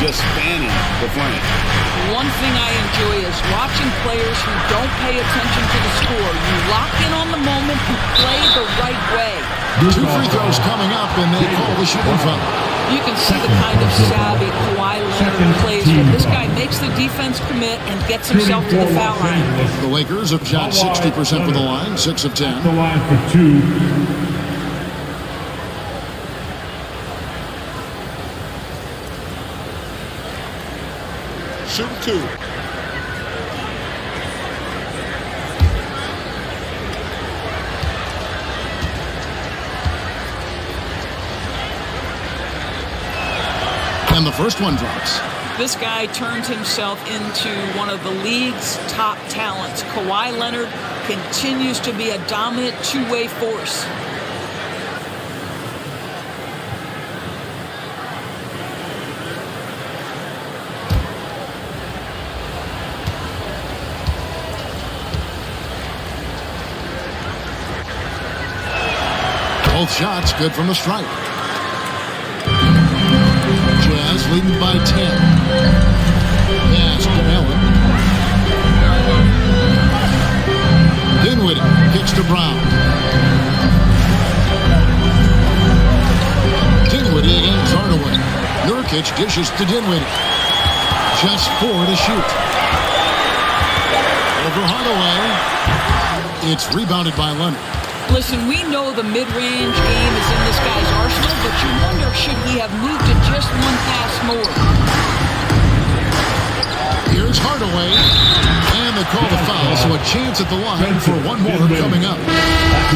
just fanning the flame. One thing I enjoy is watching players who don't pay attention to the score. You lock in on the moment, you play the right way. 2 free throws coming up, and they call the shooting foul. You can see the kind of savvy Kawhi Leonard plays, but this guy makes the defense commit and gets himself to the foul line. The Lakers have shot 60% from the line, 6 of 10. The line for 2. Shooting 2. And the first one drops. This guy turned himself into one of the league's top talents. Kawhi Leonard continues to be a dominant two-way force. Both shots good from the stripe. Jazz leading by 10. Pass to Allen. Dinwiddie kicks to Brown. Dinwiddie against Hardaway. Nurkic dishes to Dinwiddie. Just 4 to shoot. Over Hardaway. It's rebounded by Leonard. Listen, we know the mid-range game is in this guy's arsenal, but you wonder, should he have moved to just one pass more? Here's Hardaway, and they call the foul, so a chance at the line for one more coming up.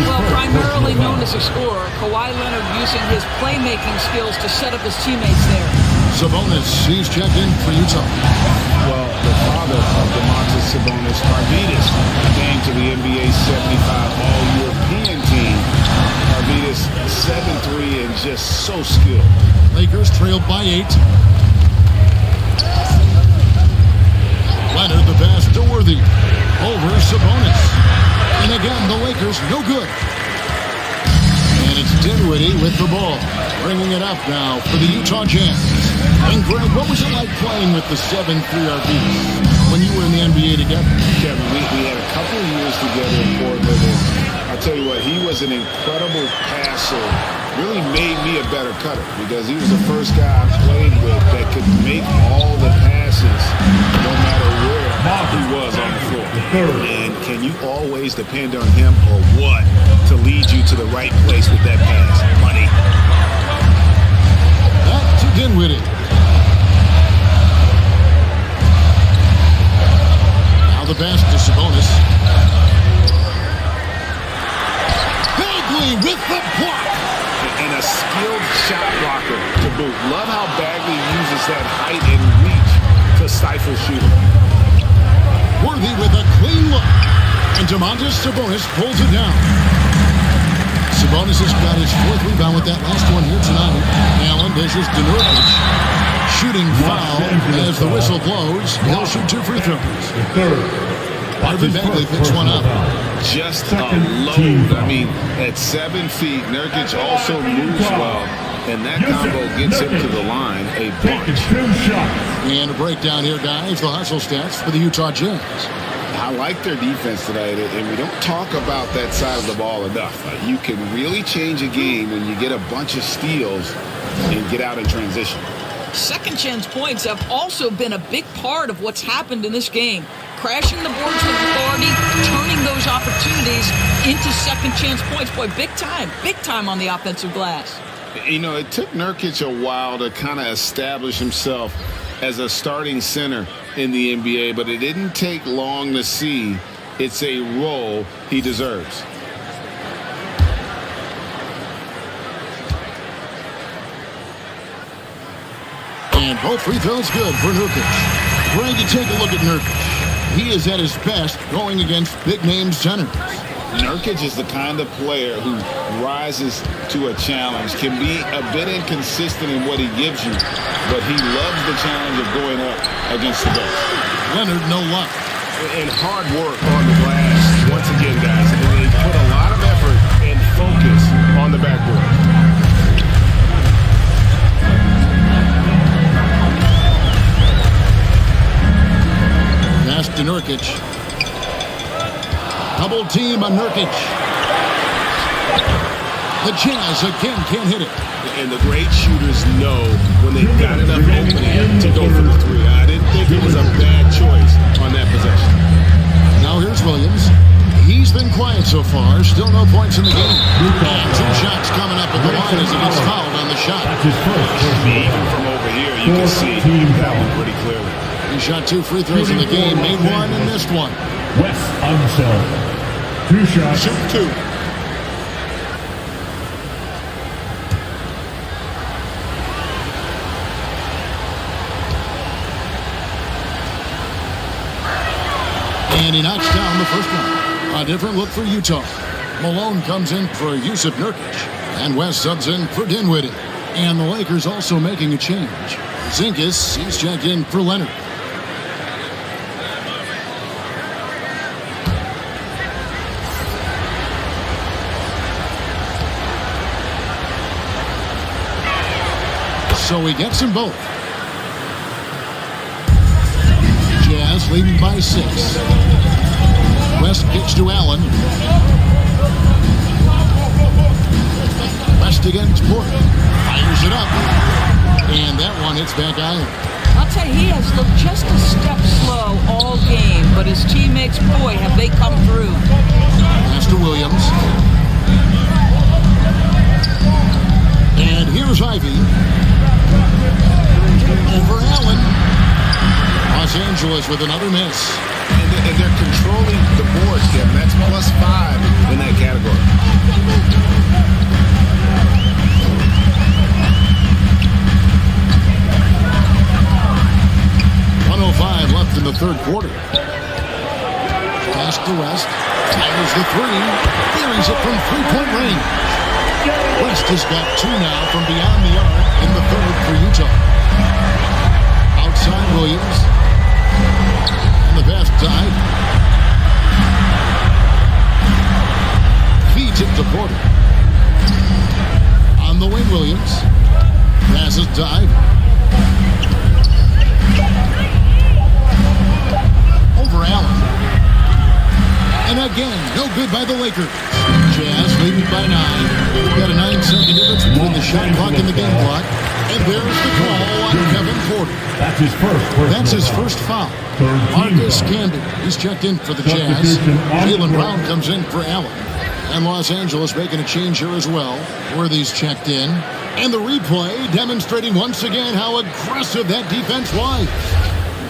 Well, primarily known as a scorer, Kawhi Leonard using his playmaking skills to set up his teammates there. Sabonis, he's checked in for Utah. Well, the father of Domantas Sabonis, Arvydas, came to the NBA 75 All-European team. Arvydas 7'3" and just so skilled. Lakers trailed by 8. Leonard the pass to Worthy. Over Sabonis. And again, the Lakers no good. And it's Dinwiddie with the ball. Bringing it up now for the Utah Jazz. And Greg, what was it like playing with the 7'3" Arvydas when you were in the NBA together? Kevin, we had a couple of years together in Portland. And I'll tell you what, he was an incredible passer. Really made me a better cutter because he was the first guy I played with that could make all the passes no matter where he was on the floor. And can you always depend on him or what to lead you to the right place with that pass? Money. Back to Dinwiddie. Now the pass to Sabonis. Bagley with the block. And a skilled shot blocker to boot. Love how Bagley uses that height and reach to stifle shooting. Worthy with a clean look. And Domantas Sabonis pulls it down. Sabonis has got his 4th rebound with that last one here tonight. Allen dishes to Nurkic. Shooting foul as the whistle blows. He'll shoot 2 free throws. Marvin Bagley picks one up. Just a load. I mean, at 7 feet, Nurkic also moves well. And that combo gets him to the line a bunch. And a breakdown here, guys. The hustle stats for the Utah Jazz. I like their defense tonight, and we don't talk about that side of the ball enough. You can really change a game when you get a bunch of steals and get out in transition. Second chance points have also been a big part of what's happened in this game. Crashing the boards with authority, turning those opportunities into second chance points. Boy, big time on the offensive glass. You know, it took Nurkic a while to kind of establish himself as a starting center in the NBA, but it didn't take long to see it's a role he deserves. And both free throws good for Nurkic. Greg, you take a look at Nurkic. He is at his best going against big-name centers. Nurkic is the kind of player who rises to a challenge, can be a bit inconsistent in what he gives you, but he loves the challenge of going up against the best. Leonard, no luck. And hard work on the glass, once again, guys. And they put a lot of effort and focus on the backboard. Pass to Nurkic. Double team on Nurkic. The Jazz again can't hit it. And the great shooters know when they've got enough opening to go for the three. I didn't think it was a bad choice on that possession. Now here's Williams. He's been quiet so far. Still no points in the game. And 2 shots coming up at the line as he gets fouled on the shot. Even from over here, you can see that one pretty clearly. He shot 2 free throws in the game, made 1 and missed 1. Wes Unseld. 2 shots. Shoot 2. And he knocks down the first one. A different look for Utah. Malone comes in for Yusuf Nurkic. And West subs in for Dinwiddie. And the Lakers also making a change. Zinkas, he's checked in for Leonard. So he gets them both. Jazz leading by 6. West kicks to Allen. West against Porter. Fires it up. And that one hits back iron. I'll tell you, he has looked just a step slow all game, but his teammates, boy, have they come through. Pass to Williams. And here's Ivy. Over Allen. Los Angeles with another miss. And they're controlling the boards, Kevin. That's +5 in that category. Left in the third quarter. Pass to West. Fires the three. Buries it from three-point range. West has got 2 now from beyond the arc in the third for Utah. Outside Williams. And the pass dive. Feeds it to Porter. On the wing, Williams. Passes dive. Over Allen. And again, no good by the Lakers. Jazz leading by 9. We've got a 9-second difference between the shot clock and the game clock. And there's the call on Kevin Porter. That's his first foul. Marcus Camby, he's checked in for the Jazz. Jaylen Brown comes in for Allen. And Los Angeles making a change here as well. Worthy's checked in. And the replay demonstrating once again how aggressive that defense was.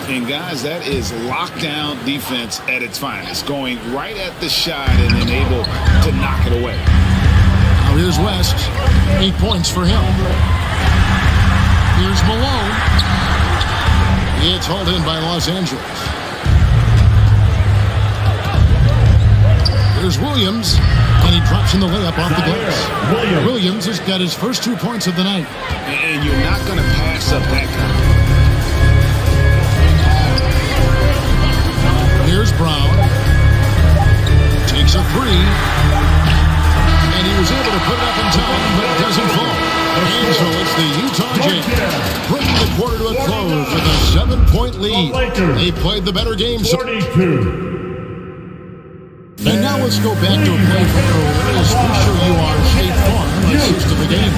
And guys, that is lockdown defense at its finest. Going right at the shot and then able to knock it away. Now here's West. 8 points for him. Here's Malone. It's hauled in by Los Angeles. There's Williams. And he drops in the layup off the glass. Williams has got his first 2 points of the night. And you're not going to pass up that kind. Here's Brown. Takes a 3. And he was able to put it up in time, but it doesn't fall. And so it's the Utah Jazz bringing the quarter to a close with a 7-point lead. They played the better game. 42. And now let's go back to a play from earlier as we're sure you are State Farm assist to the game.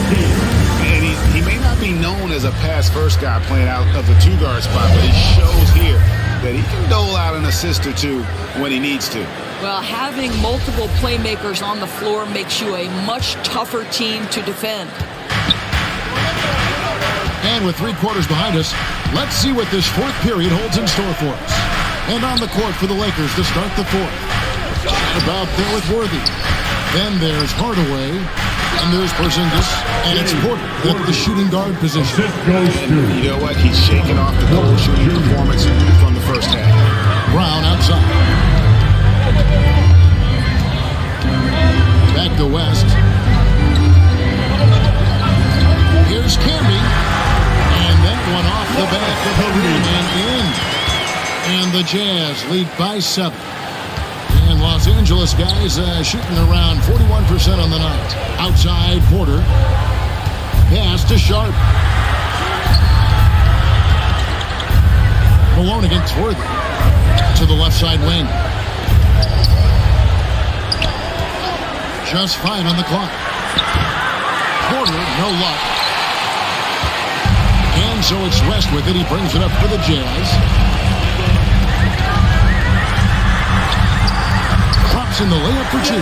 And he may not be known as a pass-first guy playing out of the 2-guard spot, but he shows here that he can dole out an assist or 2 when he needs to. Well, having multiple playmakers on the floor makes you a much tougher team to defend. And with 3 quarters behind us, let's see what this 4th period holds in store for us. And on the court for the Lakers to start the 4th. About there with Worthy. Then there's Hardaway. And there's Porzingis. And it's Porter at the shooting guard position. And you know what? He's shaking off the cold shooting performance from the first half. Brown outside. Back to West. Here's Camby. And that one off the back of the rim and in. And the Jazz lead by 7. And Los Angeles guys shooting around 41% on the night. Outside Porter. Pass to Sharp. Malone against Worthy. To the left side wing. Just 5 on the clock. Porter, no luck. And so it's West with it. He brings it up for the Jazz. Drops in the layup for 2.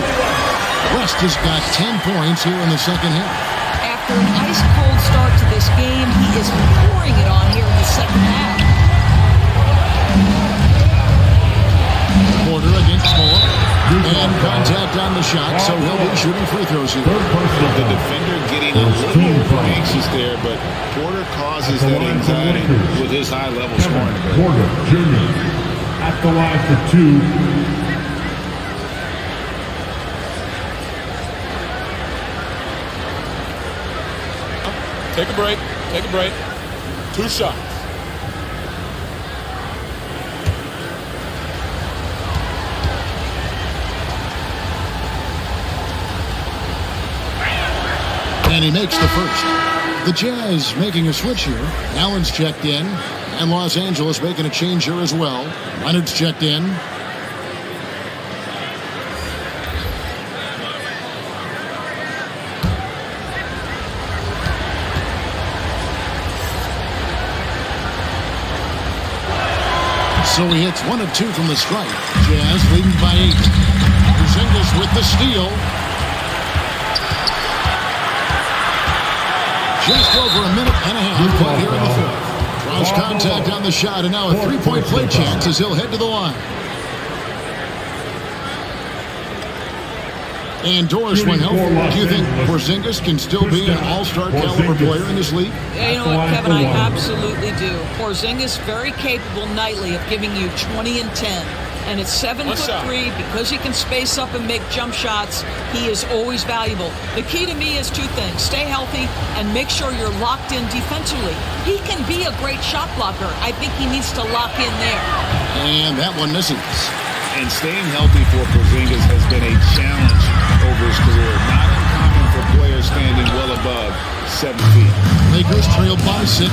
West has got 10 points here in the second half. After an ice-cold start to this game, he is pouring it on here in the second half. Porter against Malone. And contact on the shot, so he'll be shooting free throws here. The defender getting a little anxious there, but Porter causes that anxiety with his high-level scoring ability. Porter Jr. At the line for 2. Take a break. Take a break. 2 shots. And he makes the first. The Jazz making a switch here. Allen's checked in. And Los Angeles making a change here as well. Leonard's checked in. So he hits 1 of 2 from the strike. Jazz leading by 8. Porzingis with the steal. Just over a minute and a half played here in the fourth. Draws contact on the shot, and now a 3-point play chance as he'll head to the line. And Doris went healthy. Do you think Porzingis can still be an all-star caliber player in this league? Yeah, you know what, Kevin? I absolutely do. Porzingis very capable nightly of giving you 20 and 10. And at 7'3", because he can space up and make jump shots, he is always valuable. The key to me is 2 things. Stay healthy and make sure you're locked in defensively. He can be a great shot blocker. I think he needs to lock in there. And that one misses. And staying healthy for Porzingis has been a challenge over his career. Not uncommon for players standing well above 7 feet. Lakers trailed by 6.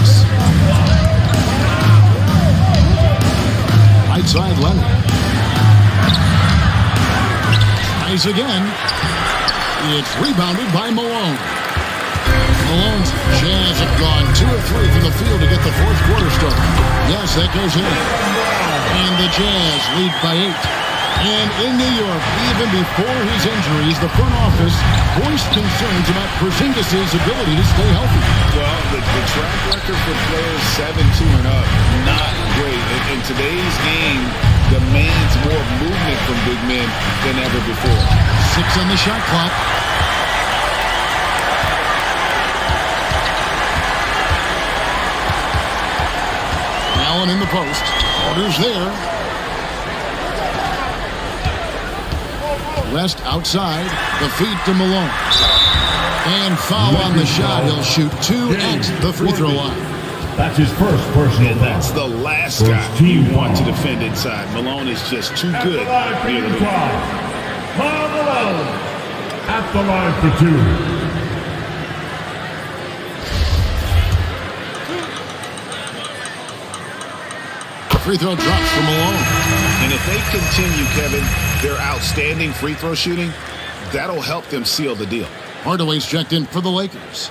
Right side, Leonard. Tries again. It's rebounded by Malone. Malone's Jazz have gone 2 of 3 from the field to get the fourth quarter started. Yes, that goes in. And the Jazz lead by 8. And in New York, even before his injuries, the front office voiced concerns about Porzingis' ability to stay healthy. Well, the track record for players 7-2 and up, not great. In today's game, demands more movement from big men than ever before. 6 on the shot clock. Allen in the post. Orders there. West outside. The feed to Malone. And foul on the shot. He'll shoot 2 at the free throw line. That's his first personal foul. That's the last guy you want to defend inside. Malone is just too good near the hoop. Malone at the line for 2. Free throw drops for Malone. And if they continue, Kevin, their outstanding free throw shooting, that'll help them seal the deal. Hardaway's checked in for the Lakers.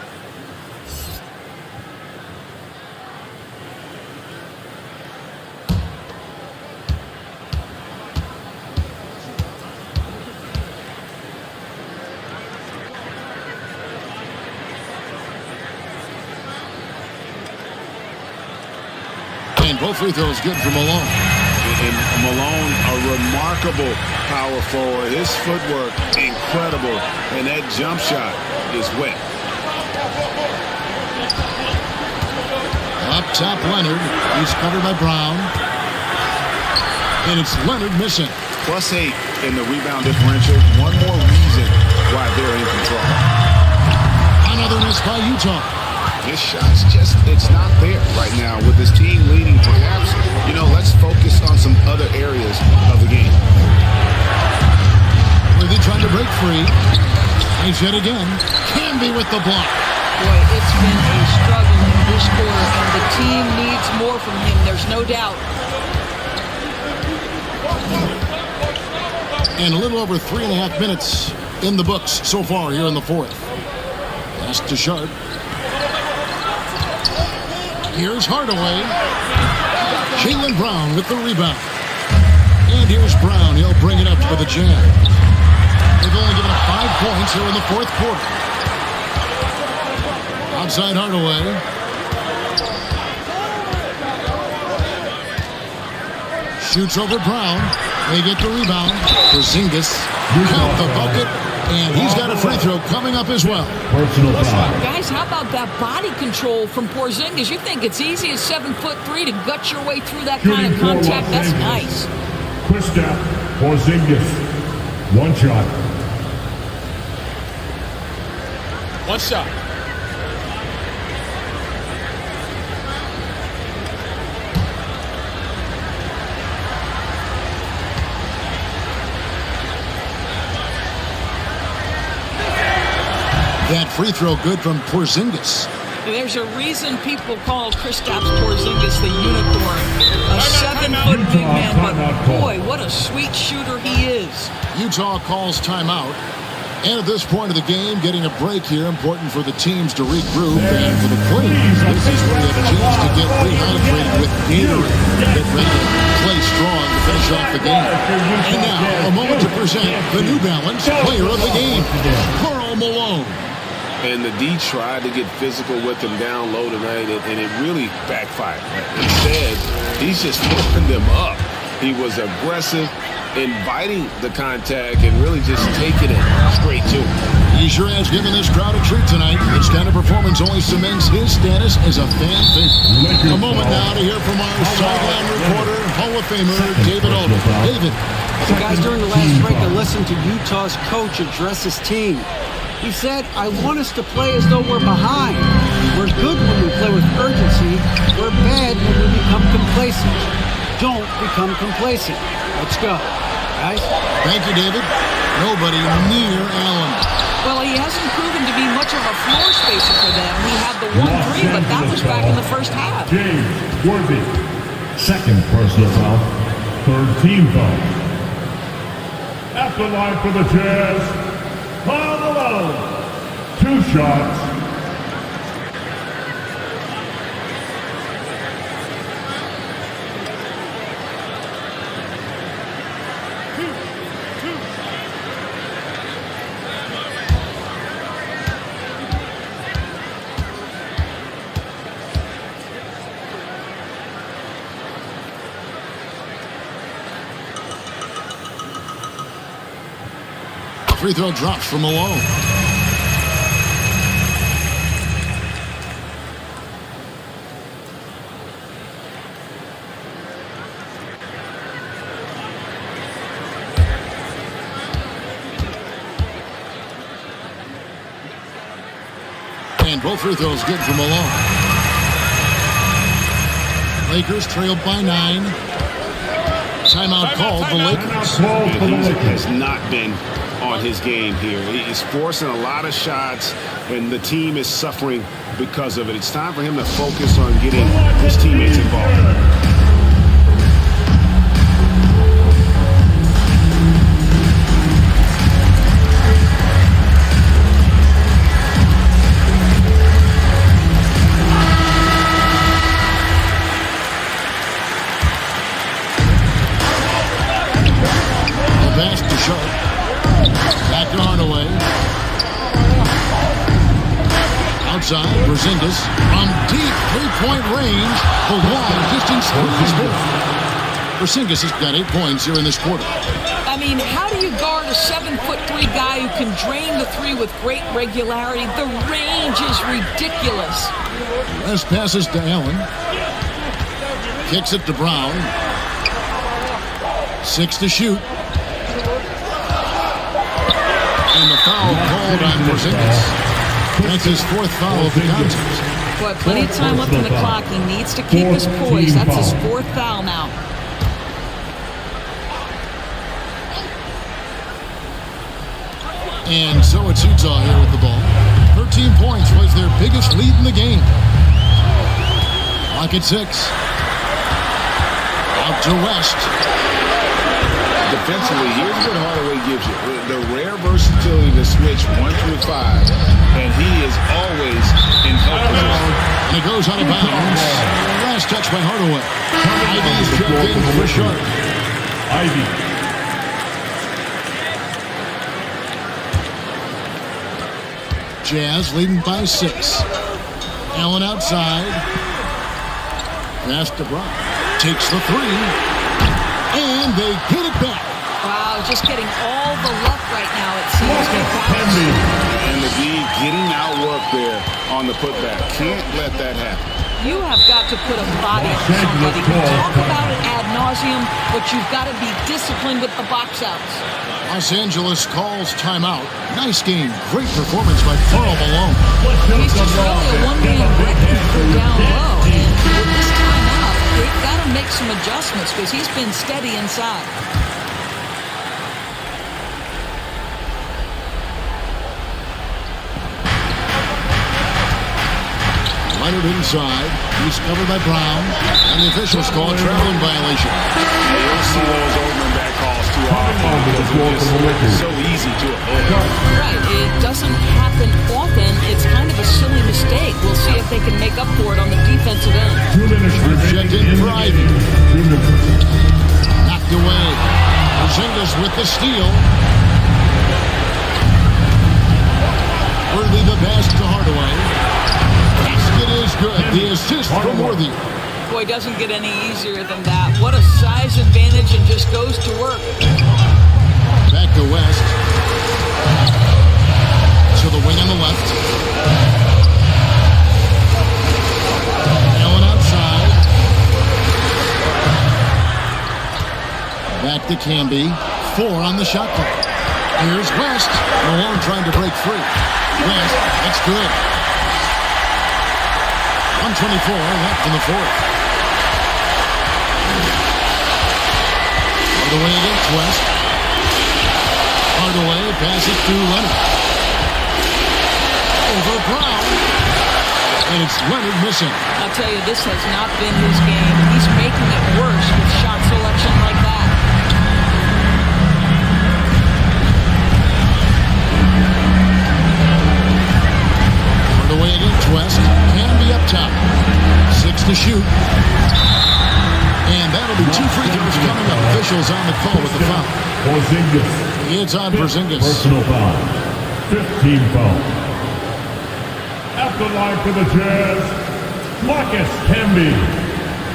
And both free throws good for Malone. And Malone, a remarkable power forward. His footwork, incredible. And that jump shot is wet. Up top, Leonard. He's covered by Brown. And it's Leonard missing. +8 in the rebound differential. One more reason why they're in control. Another miss by Utah. His shot's just, it's not there right now with his team leading. Perhaps, let's focus on some other areas of the game. Worthy trying to break free. He's hit again. Camby with the block. Boy, it's been a struggle in this quarter, and the team needs more from him. There's no doubt. And a little over 3.5 minutes in the books so far here in the fourth. Pass to Sharp. Here's Hardaway. Jaylen Brown with the rebound. And here's Brown. He'll bring it up for the Jazz. They've only given up 5 points here in the fourth quarter. Outside Hardaway. Shoots over Brown. They get the rebound. Porzingis count the bucket, and he's got a free throw coming up as well. Personal foul. Guys, how about that body control from Porzingis? You think it's easy as 7'3" to gut your way through that kind of contact? That's nice. Kristaps Porzingis. One shot. One shot. That free throw good from Porzingis. There's a reason people call Kristaps Porzingis the unicorn. A 7-foot big man, but boy, what a sweet shooter he is. Utah calls timeout. And at this point of the game, getting a break here, important for the teams to regroup. And for the players, this is where you have a chance to get rehydrated with Gatorade. Get ready to play strong to finish off the game. And now, a moment to present the New Balance Player of the Game, Karl Malone. And the D tried to get physical with him down low tonight, and it really backfired. Instead, he's just flipping them up. He was aggressive, inviting the contact, and really just taking it straight to him. He sure has given this crowd a treat tonight. This kind of performance only cements his status as a fan favorite. A moment now to hear from our sideline reporter, Hall of Famer David Aldridge. David. So guys, during the last break, I listened to Utah's coach address his team. He said, I want us to play as though we're behind. We're good when we play with urgency. We're bad when we become complacent. Don't become complacent. Let's go. Guys? Thank you, David. Nobody near Allen. Well, he hasn't proven to be much of a floor spacer for them. He had the 1-3, but that was back in the first half. James Worthy. Second personal foul. Third team foul. At the line for the Jazz, Karl Malone. 2 shots. Free throw drops from Malone. And both free throws good for Malone. Lakers trailed by 9. Timeout called the Lakers. He has not been on his game here. He's forcing a lot of shots, and the team is suffering because of it. It's time for him to focus on getting his teammates involved. Pass to Sharp. Back to Hardaway. Outside, Porzingis from deep three-point range. The long distance three is good. Porzingis has got 8 points here in this quarter. I mean, how do you guard a 7'3" guy who can drain the three with great regularity? The range is ridiculous. Last passes to Allen. Kicks it to Brown. 6 to shoot. And the foul called on Porzingis. That's his 4th foul of the contest. Boy, plenty of time left on the clock. He needs to keep his poise. That's his 4th foul now. And so it's Utah here with the ball. 13 points was their biggest lead in the game. Clock at 6. Out to West. Defensively, here's what Hardaway gives you. The rare versatility to switch 1 through 5. And he is always in help position. And it goes out of bounds. Last touch by Hardaway. Ivy's checked in for Sharp. Ivy. Jazz leading by 6. Allen outside. Pass to Brown. Takes the 3. And they get it back. Wow, just getting all the luck right now, it seems. And the D getting outworked there on the putback. Can't let that happen. You have got to put a body on somebody. We talk about it ad nauseum, but you've got to be disciplined with the box outs. Los Angeles calls timeout. Nice game. Great performance by Karl Malone. He's just really a one-man wrecking crew down low. And with this timeout, they've got to make some adjustments because he's been steady inside. Leonard inside. He's covered by Brown. And the officials call a traveling violation. You don't see those over-and-back calls too often because they're just so easy to avoid. Right. It doesn't happen often. It's kind of a silly mistake. We'll see if they can make up for it on the defensive end. Rejected for Ivy. Knocked away. Porzingis with the steal. Worthy the pass to Hardaway. Basket is good. The assist from Worthy. Boy, doesn't get any easier than that. What a size advantage and just goes to work. Back to West. To the wing on the left. Allen outside. Back to Camby. 4 on the shot clock. Here's West. Malone trying to break free. West, that's good. 1:24 left in the fourth. Hardaway against West. Hardaway passes to Leonard. Over Brown. And it's Leonard missing. I'll tell you, this has not been his game. He's making it worse with shot selection like that. Hardaway against West. Can be up top. 6 to shoot. And that'll be 2 free throws coming up. Officials on the call with the foul. Porzingis. It's on Porzingis. Personal foul. 15 foul. At the line for the Jazz, Marcus Camby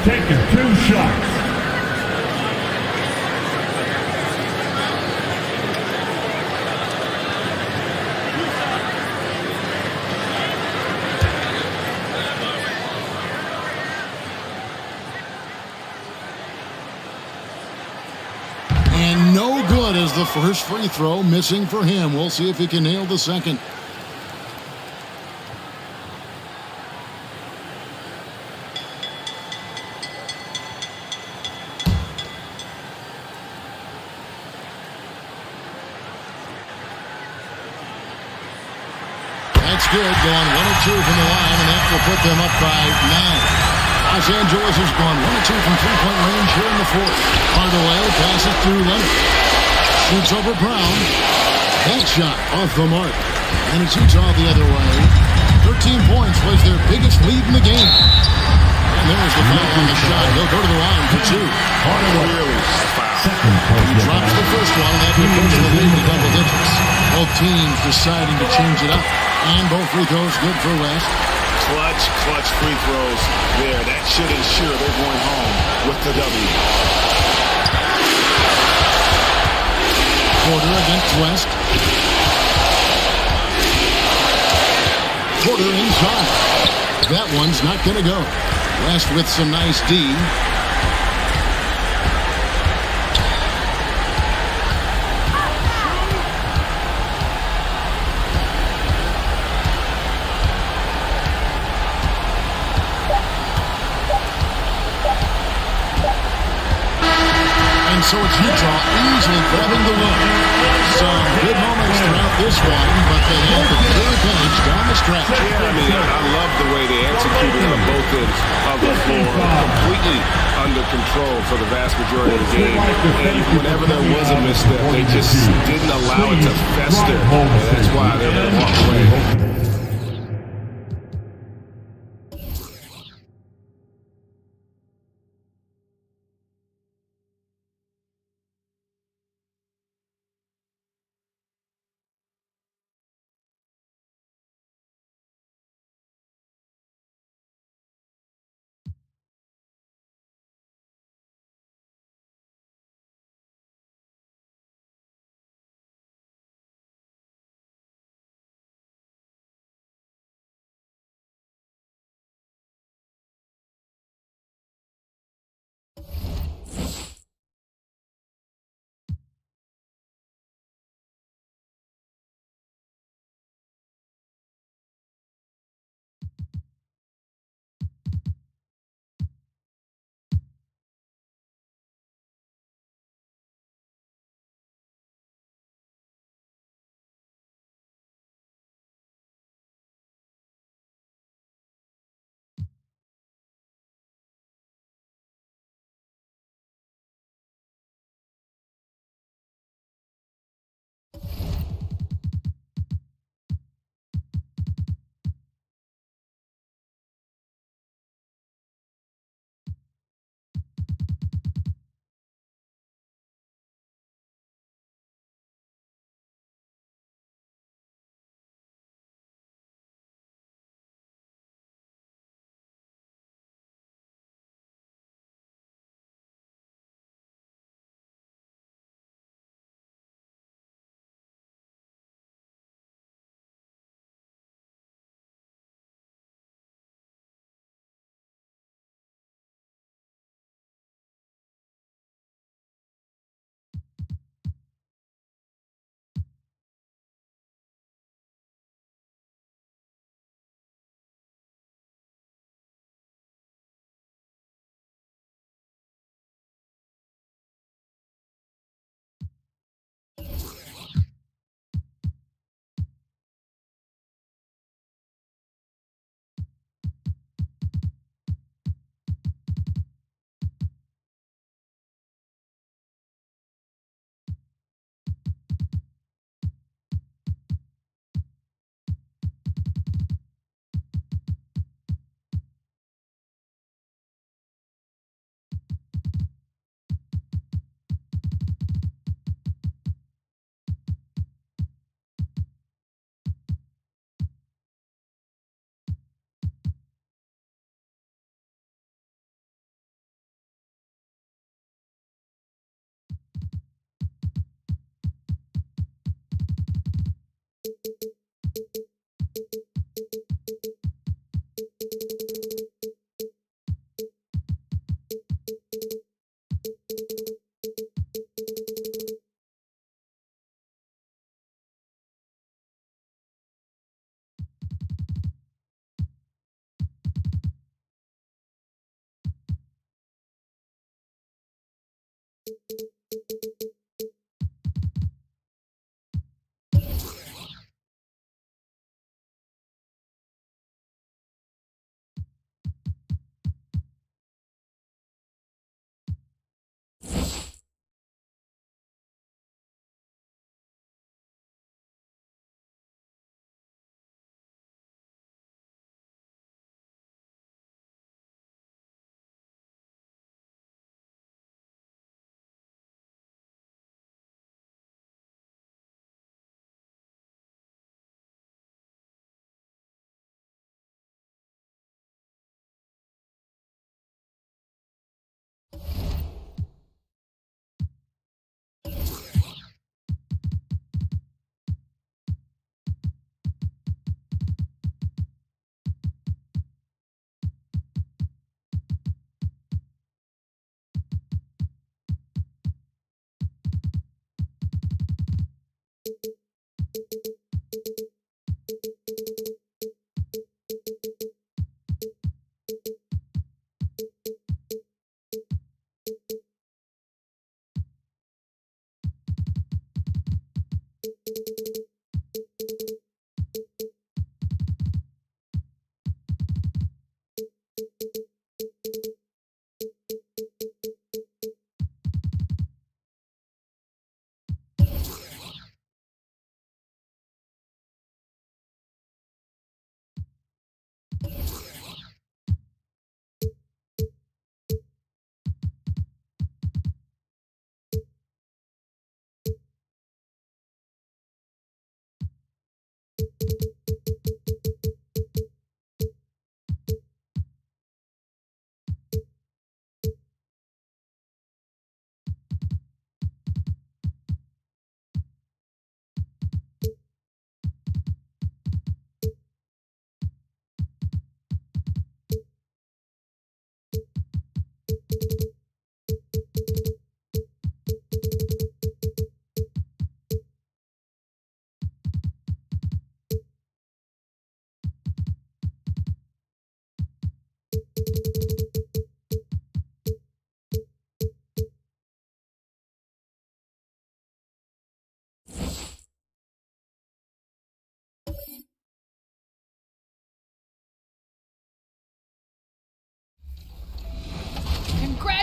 taking 2 shots. And no good as the first free throw missing for him. We'll see if he can nail the second. That's good. Going 1 or 2 from the line, and that will put them up by 9. Los Angeles has gone 1 or 2 from three-point range here in the fourth. Hardaway passes to Leonard. Shoots over Brown. That shot off the mark. And it's Utah the other way. 13 points was their biggest lead in the game. And there's the foul on the shot. He'll go to the line for 2. Clearly foul. He drops the first one, and that puts the lead to double digits. Both teams deciding to change it up. And both free throws good for West. Clutch free throws there. That should ensure they're going home with the W. Porter against West. Porter inside. That one's not going to go. West with some nice D. So it's Utah easily grabbing the win. Some good moments throughout this one, but they have the clear advantage down the stretch. Yeah, I mean, I love the way they executed on both ends of the floor. Completely under control for the vast majority of the game. And whenever there was a misstep, they just didn't allow it to fester. And that's why they're going to walk away.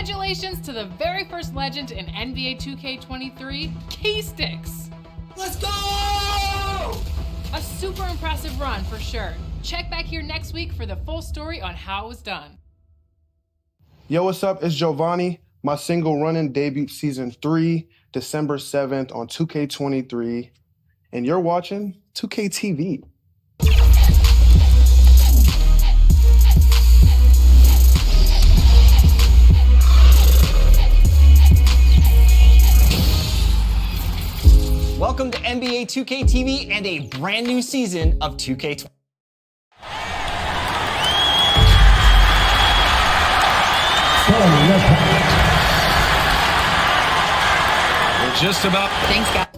Congratulations to the very first legend in NBA 2K23, K-Sticks. Let's go! A super impressive run for sure. Check back here next week for the full story on how it was done. Yo, what's up? It's Giovanni. My single Running debuted Season 3, December 7th on 2K23. And you're watching 2K TV. Welcome to NBA 2K TV and a brand new season of 2K20. We're just about. Thanks, guys.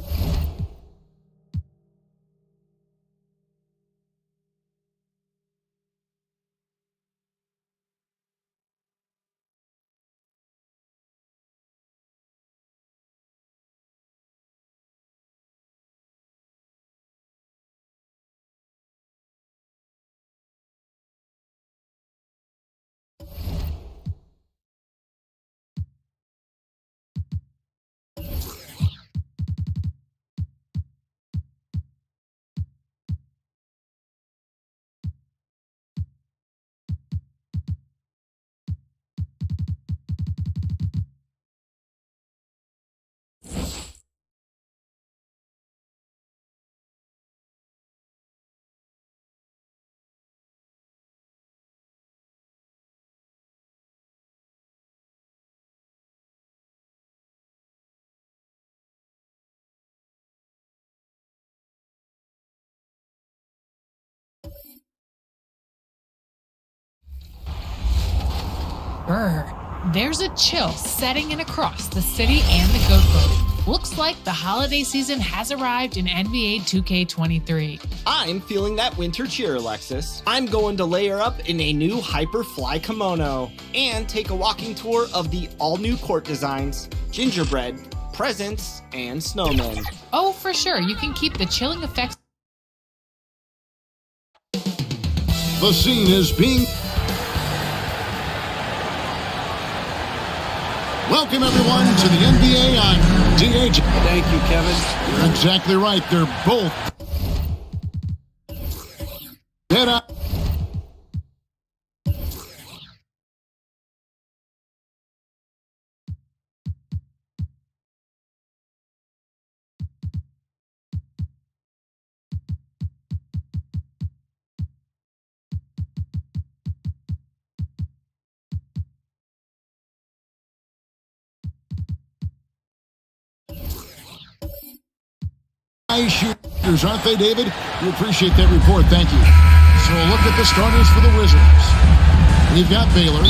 Brr. There's a chill setting in across the city and the goat boat. Looks like the holiday season has arrived in NBA 2K23. I'm feeling that winter cheer, Alexis. I'm going to layer up in a new Hyperfly kimono and take a walking tour of the all-new court designs, gingerbread, presents, and snowmen. Oh, for sure. You can keep the chilling effects. The scene is being... Welcome, everyone, to the NBA on DH. Thank you, Kevin. You're exactly right. They're both... Get up. Nice shooters, aren't they, David? We appreciate that report. Thank you. So look at the starters for the Wizards. We've got Baylor.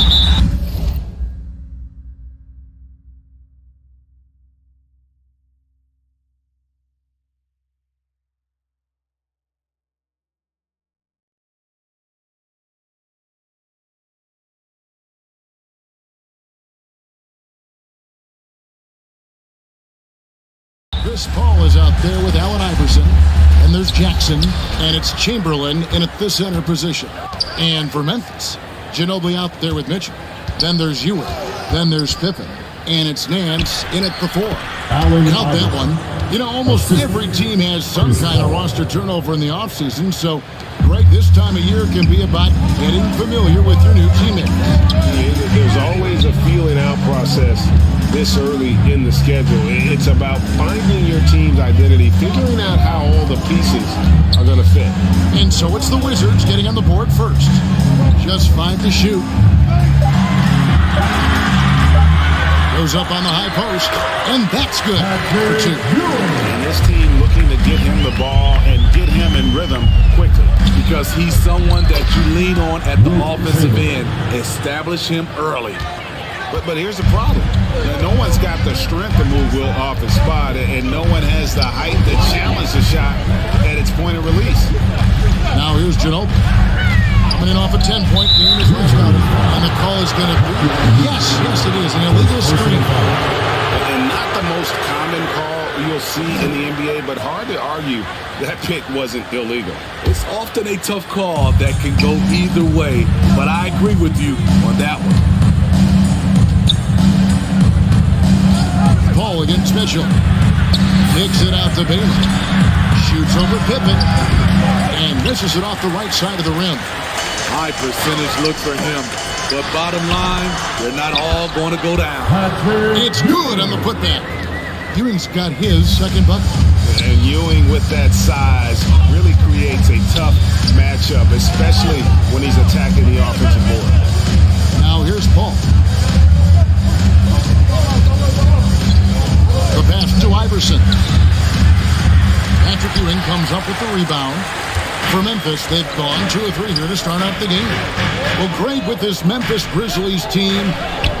Chris Paul is out there with Allen Iverson, and there's Jackson, and it's Chamberlain in at the center position. And for Memphis, Ginobili out there with Mitchell. Then there's Ewing. Then there's Pippen, and it's Nance in at the 4. Count that one. You know, almost every team has some kind of roster turnover in the offseason, so Greg, this time of year can be about getting familiar with your new teammates. There's always a feeling out process this early in the schedule. It's about finding your team's identity, figuring out how all the pieces are going to fit. And so it's the Wizards getting on the board first. Just 5 to shoot. Goes up on the high post, and that's good for 2. And this team looking to get him the ball and get him in rhythm quickly. Because he's someone that you lean on at the offensive end. Establish him early. But here's the problem. No one's got the strength to move Will off his spot, and no one has the height to challenge the shot at its point of release. Now here's Ginobili. Coming off a 10-point game is restarted. And the call is going to be, yes, it is, an illegal screen. And not the most common call you'll see in the NBA, but hard to argue that pick wasn't illegal. It's often a tough call that can go either way, but I agree with you on that one. Paul against Mitchell. Kicks it out to Baylor. Shoots over Pippen. And misses it off the right side of the rim. High percentage look for him. But bottom line, they're not all going to go down. It's good on the putback. Ewing's got his second bucket. And Ewing with that size really creates a tough matchup, especially when he's attacking the offensive board. Now here's Paul. The pass to Iverson. Patrick Ewing comes up with the rebound. For Memphis, they've gone 2 or 3 here to start out the game. Well, great with this Memphis Grizzlies team.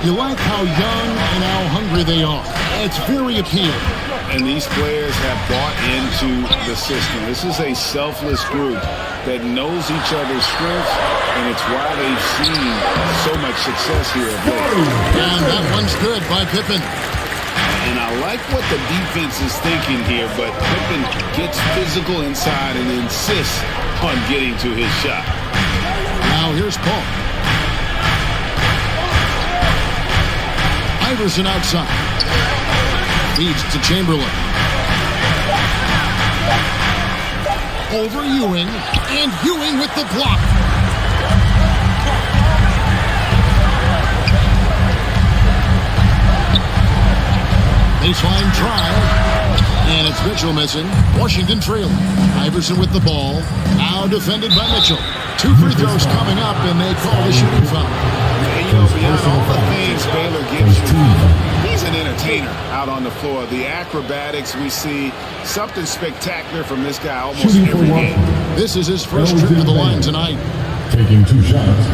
You like how young and how hungry they are. It's very appealing. And these players have bought into the system. This is a selfless group that knows each other's strengths, and it's why they've seen so much success here of late. And that one's good by Pippen. And I like what the defense is thinking here, but Pippen gets physical inside and insists on getting to his shot. Now here's Paul. Iverson outside. Feeds to Chamberlain. Over Ewing, and Ewing with the block. Baseline try, and it's Mitchell missing. Washington trailing. Iverson with the ball, now defended by Mitchell. 2 free throws coming up, and they call the shooting foul. And, you know, beyond all the things Baylor gives you, he's an entertainer out on the floor. The acrobatics we see, something spectacular from this guy almost every game. This is his first trip to the line tonight. Taking 2 shots.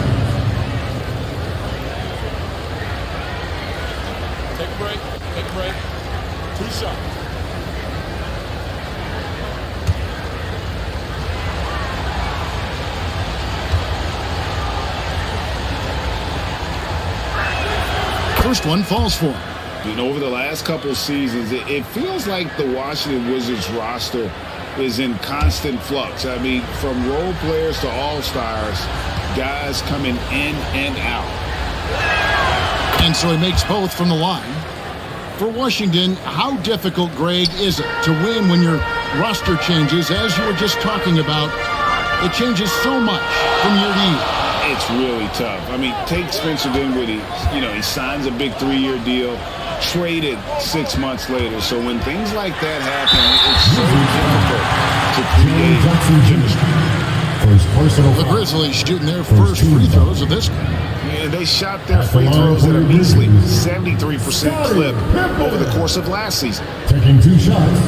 2 shots. First one falls for him. And over the last couple of seasons, it feels like the Washington Wizards roster is in constant flux. I mean, from role players to all-stars, guys coming in and out. And so he makes both from the line. For Washington, how difficult, Greg, is it to win when your roster changes, as you were just talking about? It changes so much from year to year. It's really tough. I mean, take Spencer Dinwiddie. He signs a big 3-year deal, traded 6 months later. So when things like that happen, it's so difficult to create chemistry. The Grizzlies shooting their first free throws of this game. Yeah, they shot their free throws at a measly 73% clip over the course of last season. Taking 2 shots.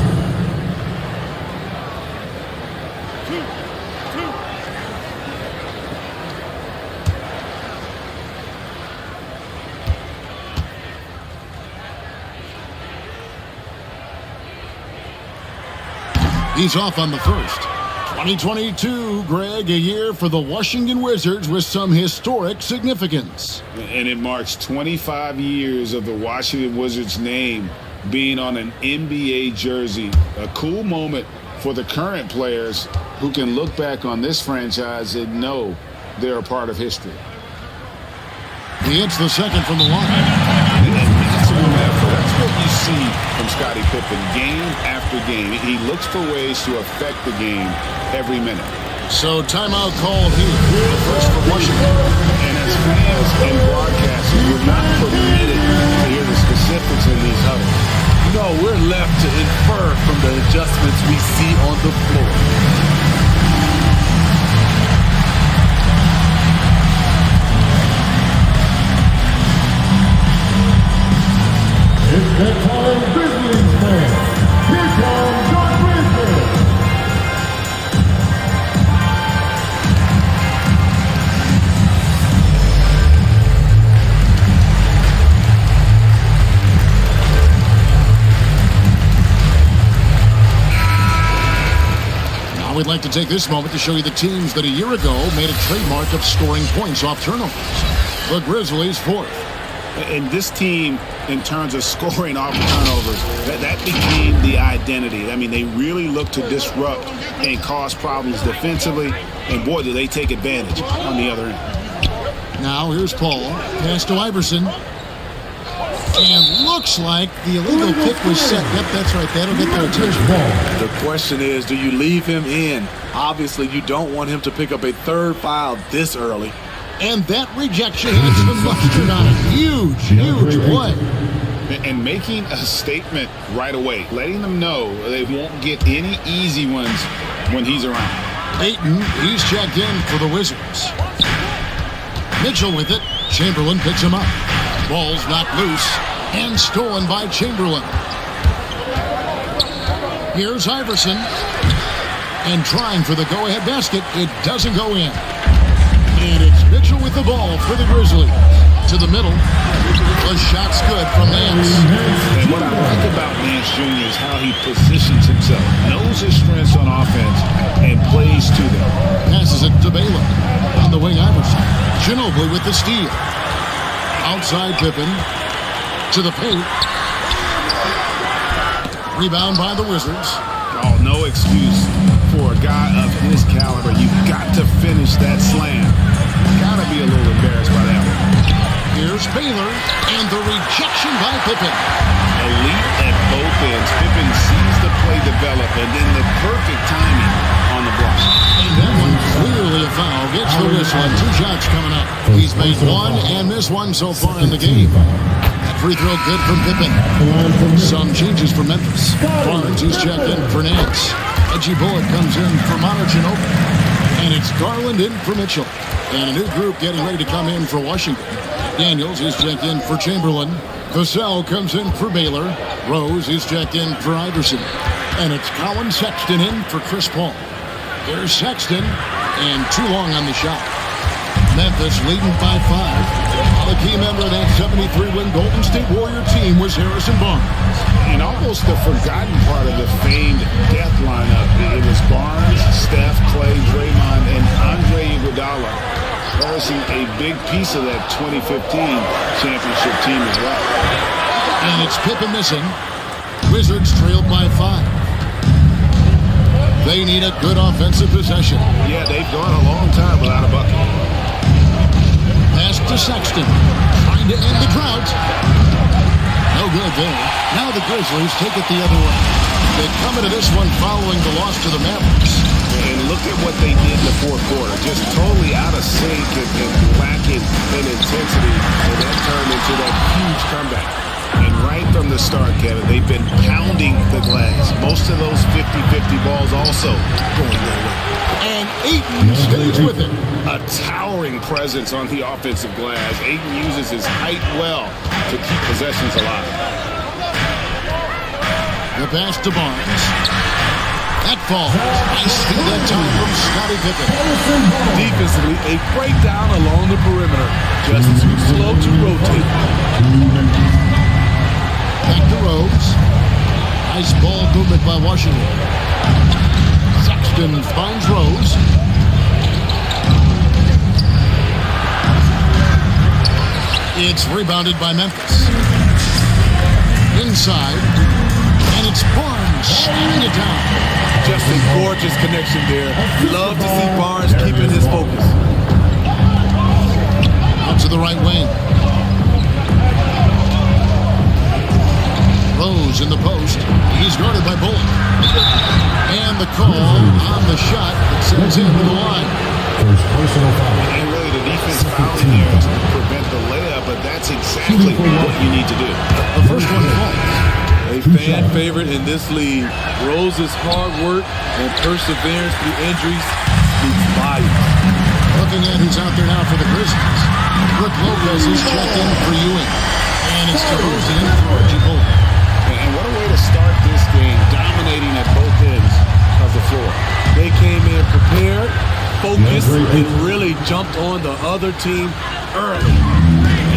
He's off on the first. 2022, Greg, a year for the Washington Wizards with some historic significance. And it marks 25 years of the Washington Wizards name being on an NBA jersey. A cool moment for the current players who can look back on this franchise and know they're a part of history. He hits the second from the line. That's what you see from Scottie Pippen game after game. He looks for ways to affect the game every minute. So timeout call here. First for Washington. And as fans and broadcasters, we're not permitted to hear the specifics in these huddles. No, we're left to infer from the adjustments we see on the floor. It's that time, Grizzlies fans. Here comes the Grizzlies. Now we'd like to take this moment to show you the teams that a year ago made a trademark of scoring points off turnovers. The Grizzlies fourth. And this team, in terms of scoring off turnovers, that became the identity. I mean, they really look to disrupt and cause problems defensively, and boy, do they take advantage on the other end. Now here's Paul, pass to Iverson, and looks like the illegal kick was set. Yep, that's right, that'll get their attention. The question is, do you leave him in? Obviously, you don't want him to pick up a third foul this early. And that rejection hits the mustard on a huge play. And making a statement right away, letting them know they won't get any easy ones when he's around. Ayton, he's checked in for the Wizards. Mitchell with it. Chamberlain picks him up. Ball's knocked loose and stolen by Chamberlain. Here's Iverson. And trying for the go-ahead basket. It doesn't go in. And it's Mitchell with the ball for the Grizzlies. To the middle. The shot's good from Nance. And what I like about Nance Jr. is how he positions himself. Knows his strengths on offense and plays to them. Passes it to Baylor. On the wing, Iverson. Ginobili with the steal. Outside Pippen. To the paint. Rebound by the Wizards. Oh, no excuse for a guy of his caliber. You've got to finish that slam. Gotta be a little embarrassed by that one. Here's Baylor, and the rejection by Pippen. Elite at both ends. Pippen sees the play develop, and then the perfect timing on the block. And that one clearly a foul. Gets the whistle, and 2 shots coming up. He's made 1 and missed 1 so far in the game. That free throw good from Pippen. Some changes for Memphis. Barnes, he's checked in for Nance. Reggie Bullock comes in for Ginobili. And it's Garland in for Mitchell. And a new group getting ready to come in for Washington. Daniels is checked in for Chamberlain. Vassell comes in for Baylor. Rose is checked in for Iverson. And it's Colin Sexton in for Chris Paul. There's Sexton, and too long on the shot. Memphis leading by 5. The key member of that 73-win Golden State Warrior team was Harrison Barnes. And almost the forgotten part of the famed death lineup, it was Barnes, Steph, Clay, Draymond, and Andre Iguodala. Harrison, a big piece of that 2015 championship team as well. And it's Pippen missing. Wizards trailed by 5. They need a good offensive possession. Yeah, they've gone a long time without a bucket. Pass to Sexton, trying to end the drought. No good there. Now the Grizzlies take it the other way. They come into this one following the loss to the Mavericks. And look at what they did in the fourth quarter. Just totally out of sync and lacking in intensity. And that turned into that huge comeback. And right from the start, Kevin, they've been pounding the glass. Most of those 50-50 balls also going their way. And Ayton stays with it. A towering presence on the offensive glass. Ayton uses his height well to keep possessions alive. The pass to Barnes. That falls. Nice steal that time from Scottie Pippen. Defensively, a breakdown along the perimeter. Just too slow to rotate. Back to Rose. Nice ball movement by Washington. Sexton finds Rose. It's rebounded by Memphis. Inside. And it's Barnes slamming it down. Just a gorgeous connection there. Love to see Barnes keeping his focus. Out to the right wing. Rose in the post. He's guarded by Bullock. And the call on the shot that sends him to the line. First personal foul. And really the defense fouling here to prevent the layup, but that's exactly what you need to do. The first one falls. A fan favorite in this league. Rose's hard work and perseverance through injuries speaks volumes. Looking at who's out there now for the Grizzlies. Brook Lopez is checked in for Ewing. And it's DeRozan in for Reggie Bullock. And what a way to start this game, dominating at both ends of the floor. They came in prepared, focused, and really jumped on the other team early.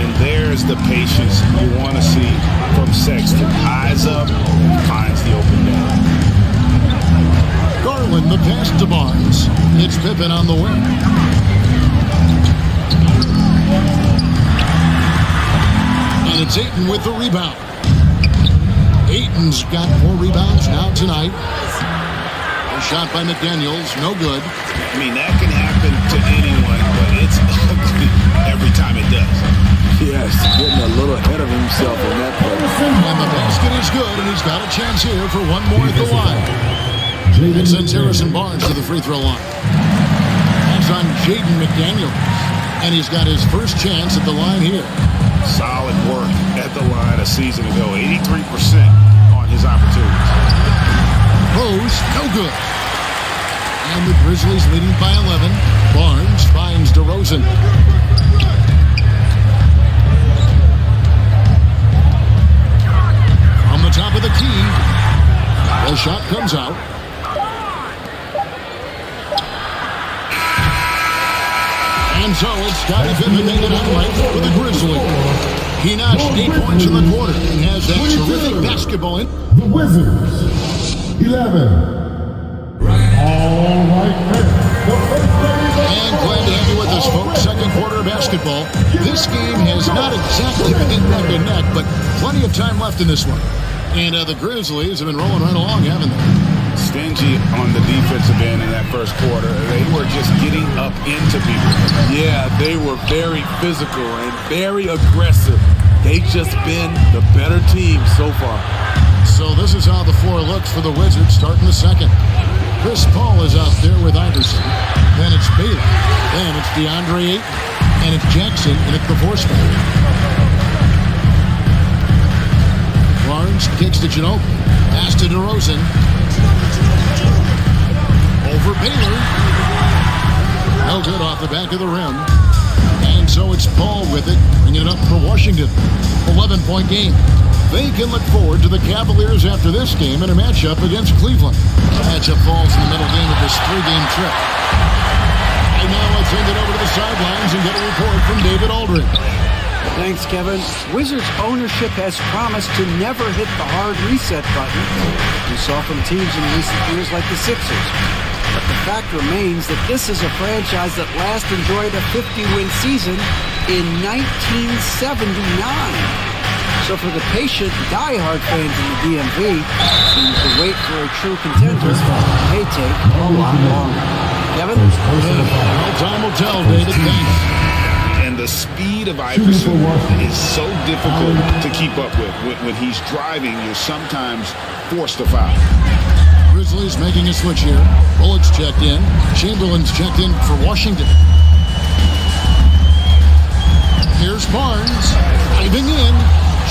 And there's the patience you want to see from Sexton. Eyes up, finds the open man. Garland, the pass to Barnes. It's Pippen on the wing. And it's Ayton with the rebound. Ayton's got 4 rebounds now tonight. A shot by McDaniels, no good. I mean, that can happen to anyone, but it's ugly every time it does. Yes, getting a little ahead of himself in that play. And the basket is good, and he's got a chance here for one more at the line. It sends Harrison Barnes to the free throw line. That's on Jaden McDaniels, and he's got his first chance at the line here. Solid work at the line a season ago. 83% on his opportunities. Rose, no good. And the Grizzlies leading by 11. Barnes finds DeRozan. From the top of the key, the shot comes out. And so it's Scottie Pippen making it right for the Grizzlies. He notched 8 points in the quarter and has that terrific basketball in. The Wizards, 11. All right, and glad to have you with us, folks. Second quarter of basketball. This game has not exactly been neck and neck, but plenty of time left in this one. And the Grizzlies have been rolling right along, haven't they? Stingy on the defensive end in that first quarter. They were just getting up into people. Yeah, they were very physical and very aggressive. They've just been the better team so far. So this is how the floor looks for the Wizards starting the second. Chris Paul is out there with Iverson. Then it's Bailey. Then it's DeAndre Ayton. And it's Jackson and it's the 4 spot. Barnes kicks to Ginobili. Pass to DeRozan. Over Baylor. No good off the back of the rim. And so it's Paul with it, bringing it up for Washington. 11-point game. They can look forward to the Cavaliers after this game in a matchup against Cleveland. Matchup falls in the middle game of this 3-game trip. And now let's send it over to the sidelines and get a report from David Aldridge. Thanks, Kevin. Wizards ownership has promised to never hit the hard reset button we saw from teams in recent years like the Sixers. But the fact remains that this is a franchise that last enjoyed a 50-win season in 1979. So for the patient, die-hard fans in the DMV, to wait for a true contender may take a lot longer. Kevin? Well, time will tell, David. Thanks. And the speed of Iverson is so difficult to keep up with. When he's driving, you're sometimes forced to foul. Grizzlies making a switch here. Bullock's checked in. Chamberlain's checked in for Washington. Here's Barnes. Diving in.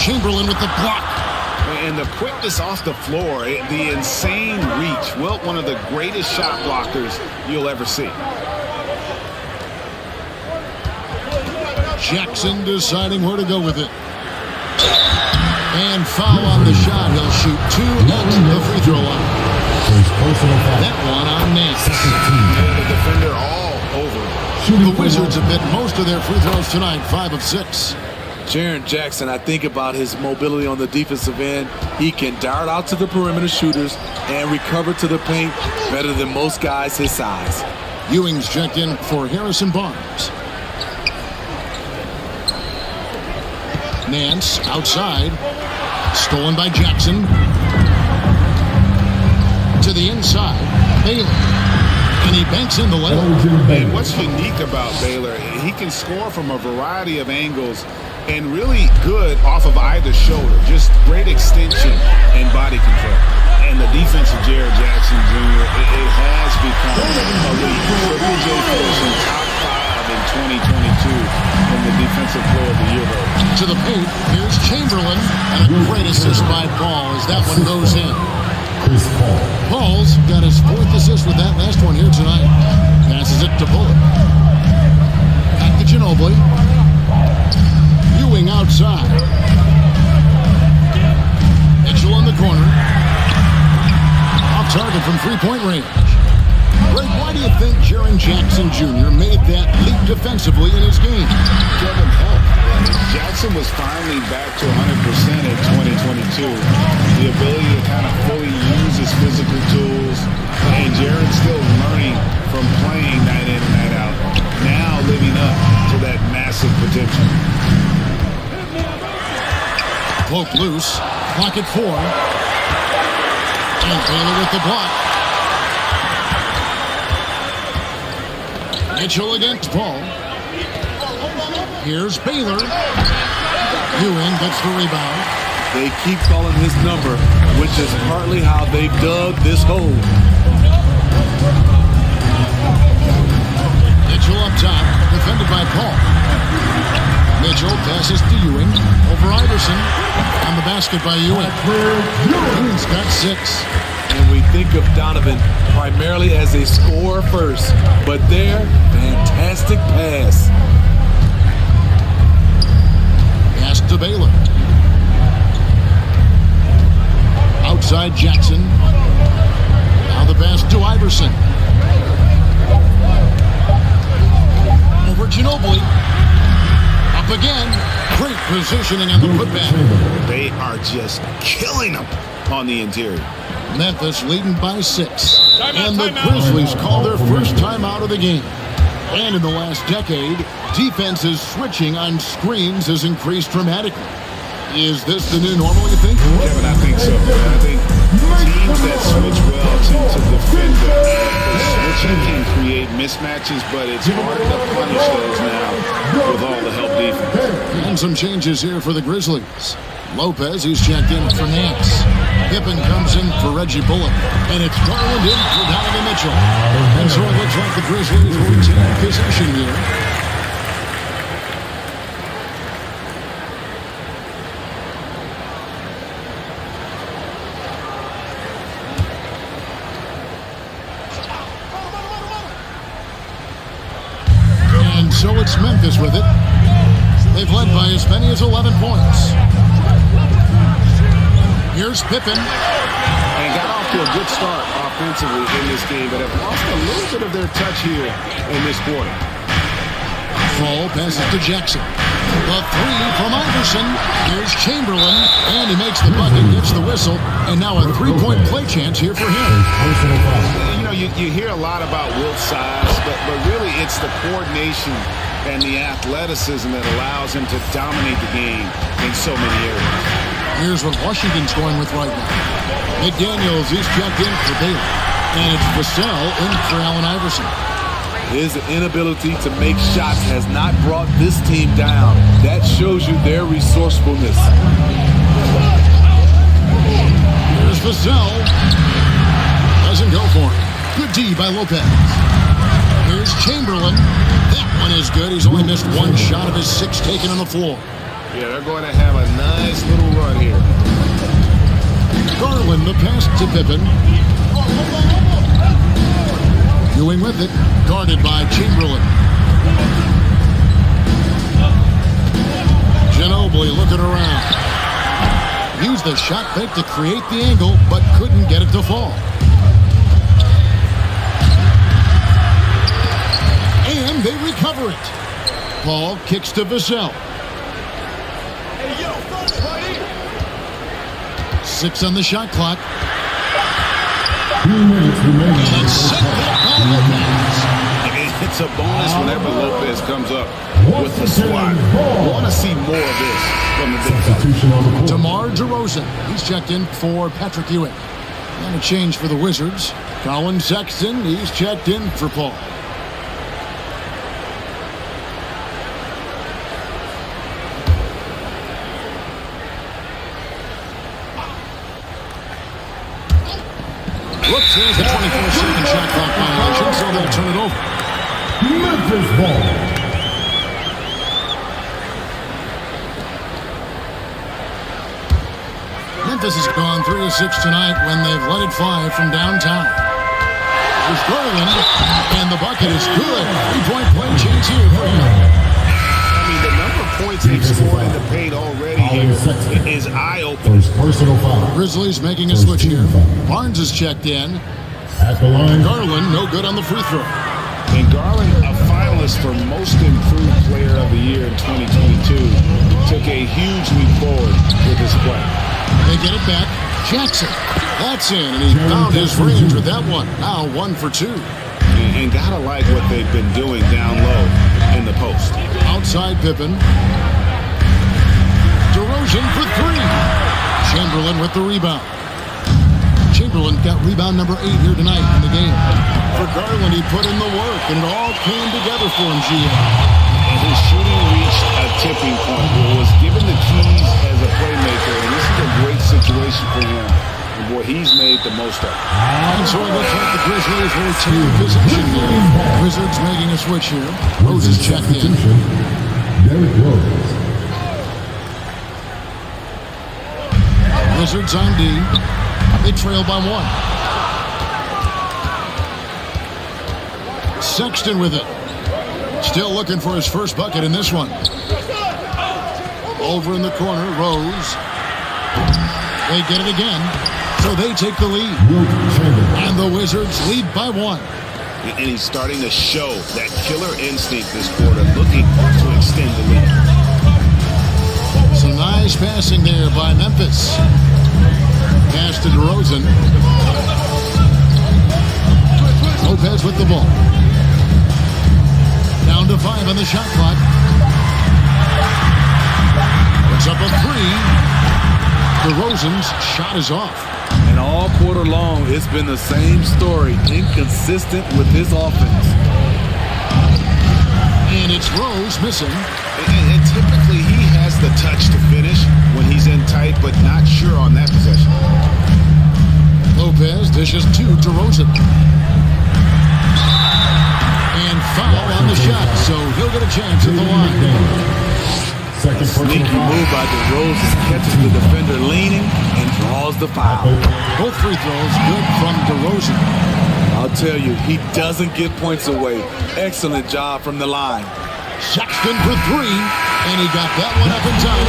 Chamberlain with the block. And the quickness off the floor, the insane reach. Wilt, one of the greatest shot blockers you'll ever see. Jackson deciding where to go with it. And foul on the shot. He'll shoot 2 at the free throw line. That one on Nance. The defender all over. The Wizards have hit most of their free throws tonight, 5 of 6. Jaren Jackson, I think about his mobility on the defensive end. He can dart out to the perimeter shooters and recover to the paint better than most guys his size. Ewing's checked in for Harrison Barnes. Nance outside. Stolen by Jackson. To the inside. Baylor. And he banks in the layup. And what's unique about Baylor, he can score from a variety of angles and really good off of either shoulder. Just great extension and body control. And the defense of Jaren Jackson Jr., it has become elite. Triple J finishing top 5 in 2022 in the Defensive Player of the Year vote. To the paint, here's Chamberlain, and a great assist by Paul as that one goes in. Paul's got his 4th assist with that last one here tonight. Passes it to Bullock. Back to Ginobili. Ewing outside. Mitchell in the corner. Off target from three-point range. Greg, why do you think Jaren Jackson Jr. made that leap defensively in his game? Kevin, help. Jackson was finally back to 100% in 2022. The ability to kind of fully use his physical tools. And Jaren's still learning from playing night in and night out. Now living up to that massive potential. Poke loose. Clock at 4. And Baylor with the block. Mitchell against Paul. Here's Baylor. Ewing gets the rebound. They keep calling his number, which is partly how they've dug this hole. Mitchell up top, defended by Paul. Mitchell passes to Ewing. Over Iverson. On the basket by Ewing. Ewing's got 6. And we think of Donovan primarily as a scorer first, but their fantastic pass. Pass to Baylor. Outside Jackson. Now the pass to Iverson. Over Ginobili. Up again. Great positioning on the putback. They are just killing them on the interior. Memphis leading by 6. And the Grizzlies call their first timeout of the game. And in the last decade, defenses switching on screens has increased dramatically. Is this the new normal, you think? Kevin, I think so. I think teams that switch well tend to defend well. Switching can create mismatches, but it's harder to punish those now with all the help defense. And some changes here for the Grizzlies. Lopez, he's checked in for Nance. Pippen comes in for Reggie Bullock. And it's Garland in for Donovan Mitchell. And so it looks like the Grizzlies will retain possession here. And so it's Memphis with it. They've led by as many as 11 points. Here's Pippen. And got off to a good start offensively in this game, but have lost a little bit of their touch here in this quarter. Paul passes to Jackson. The three from Iverson. Here's Chamberlain, and he makes the bucket, gets the whistle, and now a three-point play chance here for him. You know, you hear a lot about Wilt's size, but really it's the coordination and the athleticism that allows him to dominate the game in so many areas. Here's what Washington's going with right now. McDaniels is checked in for Baylor, and it's Vassell in for Allen Iverson. His inability to make shots has not brought this team down. That shows you their resourcefulness. Here's Vassell. Doesn't go for it. Good D by Lopez. Here's Chamberlain. That one is good. He's only missed one shot of his 6 taken on the floor. Yeah, they're going to have a nice little run here. Garland, the pass to Pippen. Ewing with it, guarded by Chamberlain. Ginobili looking around. Used the shot fake to create the angle, but couldn't get it to fall. And they recover it. Paul kicks to Vassell. 6 on the shot clock. 2 minutes remaining. And set back by Lopez. It's a bonus whenever Lopez comes up with the squad. Want to see more of this from the big fella. DeMar DeRozan. He's checked in for Patrick Ewing. And a change for the Wizards. Colin Sexton. He's checked in for Paul. Whoops, there's the 24-second shot clock violation, so they'll turn it over. Memphis ball. Memphis has gone 3 of 6 tonight when they've let it fly from downtown. Here's Garland, and the bucket is good. 3-point play chance here for him. I mean, the number of points they've scored in the paint already here is eye-opening. Personal foul. Grizzlies making a switch here. Barnes is checked in. At the line. Garland, no good on the free throw. And Garland, a finalist for Most Improved Player of the Year in 2022, took a huge leap forward with his play. They get it back. Jackson. That's in, and he found his range with that one. Now 1 for 2. And gotta like what they've been doing down low in the post. Outside Pippen. DeRozan for 3. Chamberlain with the rebound. Chamberlain got rebound number 8 here tonight in the game. For Garland, he put in the work, and it all came together for him, GM. And his shooting reached a tipping point where it was given the keys as a playmaker, and this is a great situation for him. And boy, he's made the most of it. And so it looks like the Grizzlies will take possession here. Wizards making a switch here. Rose is checked in. Derrick Rose. Wizards on D. They trail by 1. Sexton with it. Still looking for his first bucket in this one. Over in the corner, Rose. They get it again, so they take the lead. And the Wizards lead by 1. And he's starting to show that killer instinct this quarter, looking to extend the lead. So nice passing there by Memphis. Pass to DeRozan. Lopez with the ball. Down to 5 on the shot clock. It's up a 3. DeRozan's shot is off. And all quarter long, it's been the same story. Inconsistent with his offense. And it's Rose missing. And typically he has the touch to finish when he's in tight, but not sure on that possession. Lopez dishes to DeRozan. And foul on the shot, so he'll get a chance at the line. A sneaky move by DeRozan, catches the defender leaning and draws the foul. Both free throws good from DeRozan. I'll tell you, he doesn't give points away. Excellent job from the line. Sexton for 3, and he got that one up in time.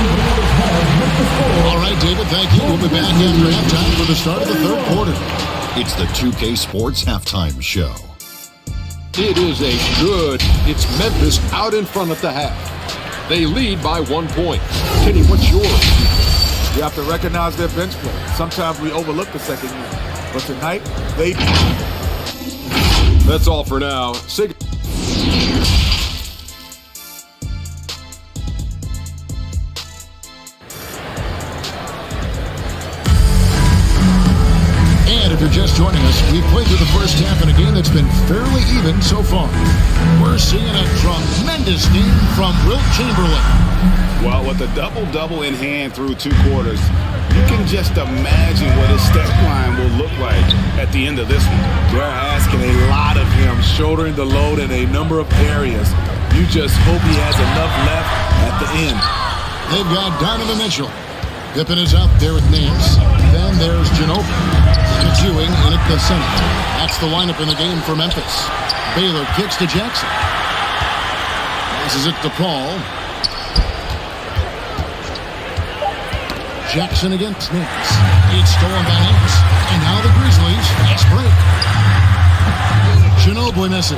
All right, David, thank you. We'll be back after halftime for the start of the third quarter. It's the 2K Sports Halftime Show. It is it's Memphis out in front at the half. They lead by 1 point. Kenny, what's yours? You have to recognize their bench play. Sometimes we overlook the second unit, but tonight they do. That's all for now. And if you're just joining us, we've played through the first half in a game that's been fairly even so far. We're seeing a tremendous game from Wilt Chamberlain. Well, with a double-double in hand through 2 quarters, you can just imagine what his stat line will look like at the end of this one. They're asking a lot of him, shouldering the load in a number of areas. You just hope he has enough left at the end. They've got Donovan Mitchell. Pippen is out there with Nance. Then there's Ginobili. It's Ewing in at the center. That's the lineup in the game for Memphis. Baylor kicks to Jackson. Passes it to Paul. Jackson against Nance. It's stolen by Nance. And now the Grizzlies fast break. Ginobili misses.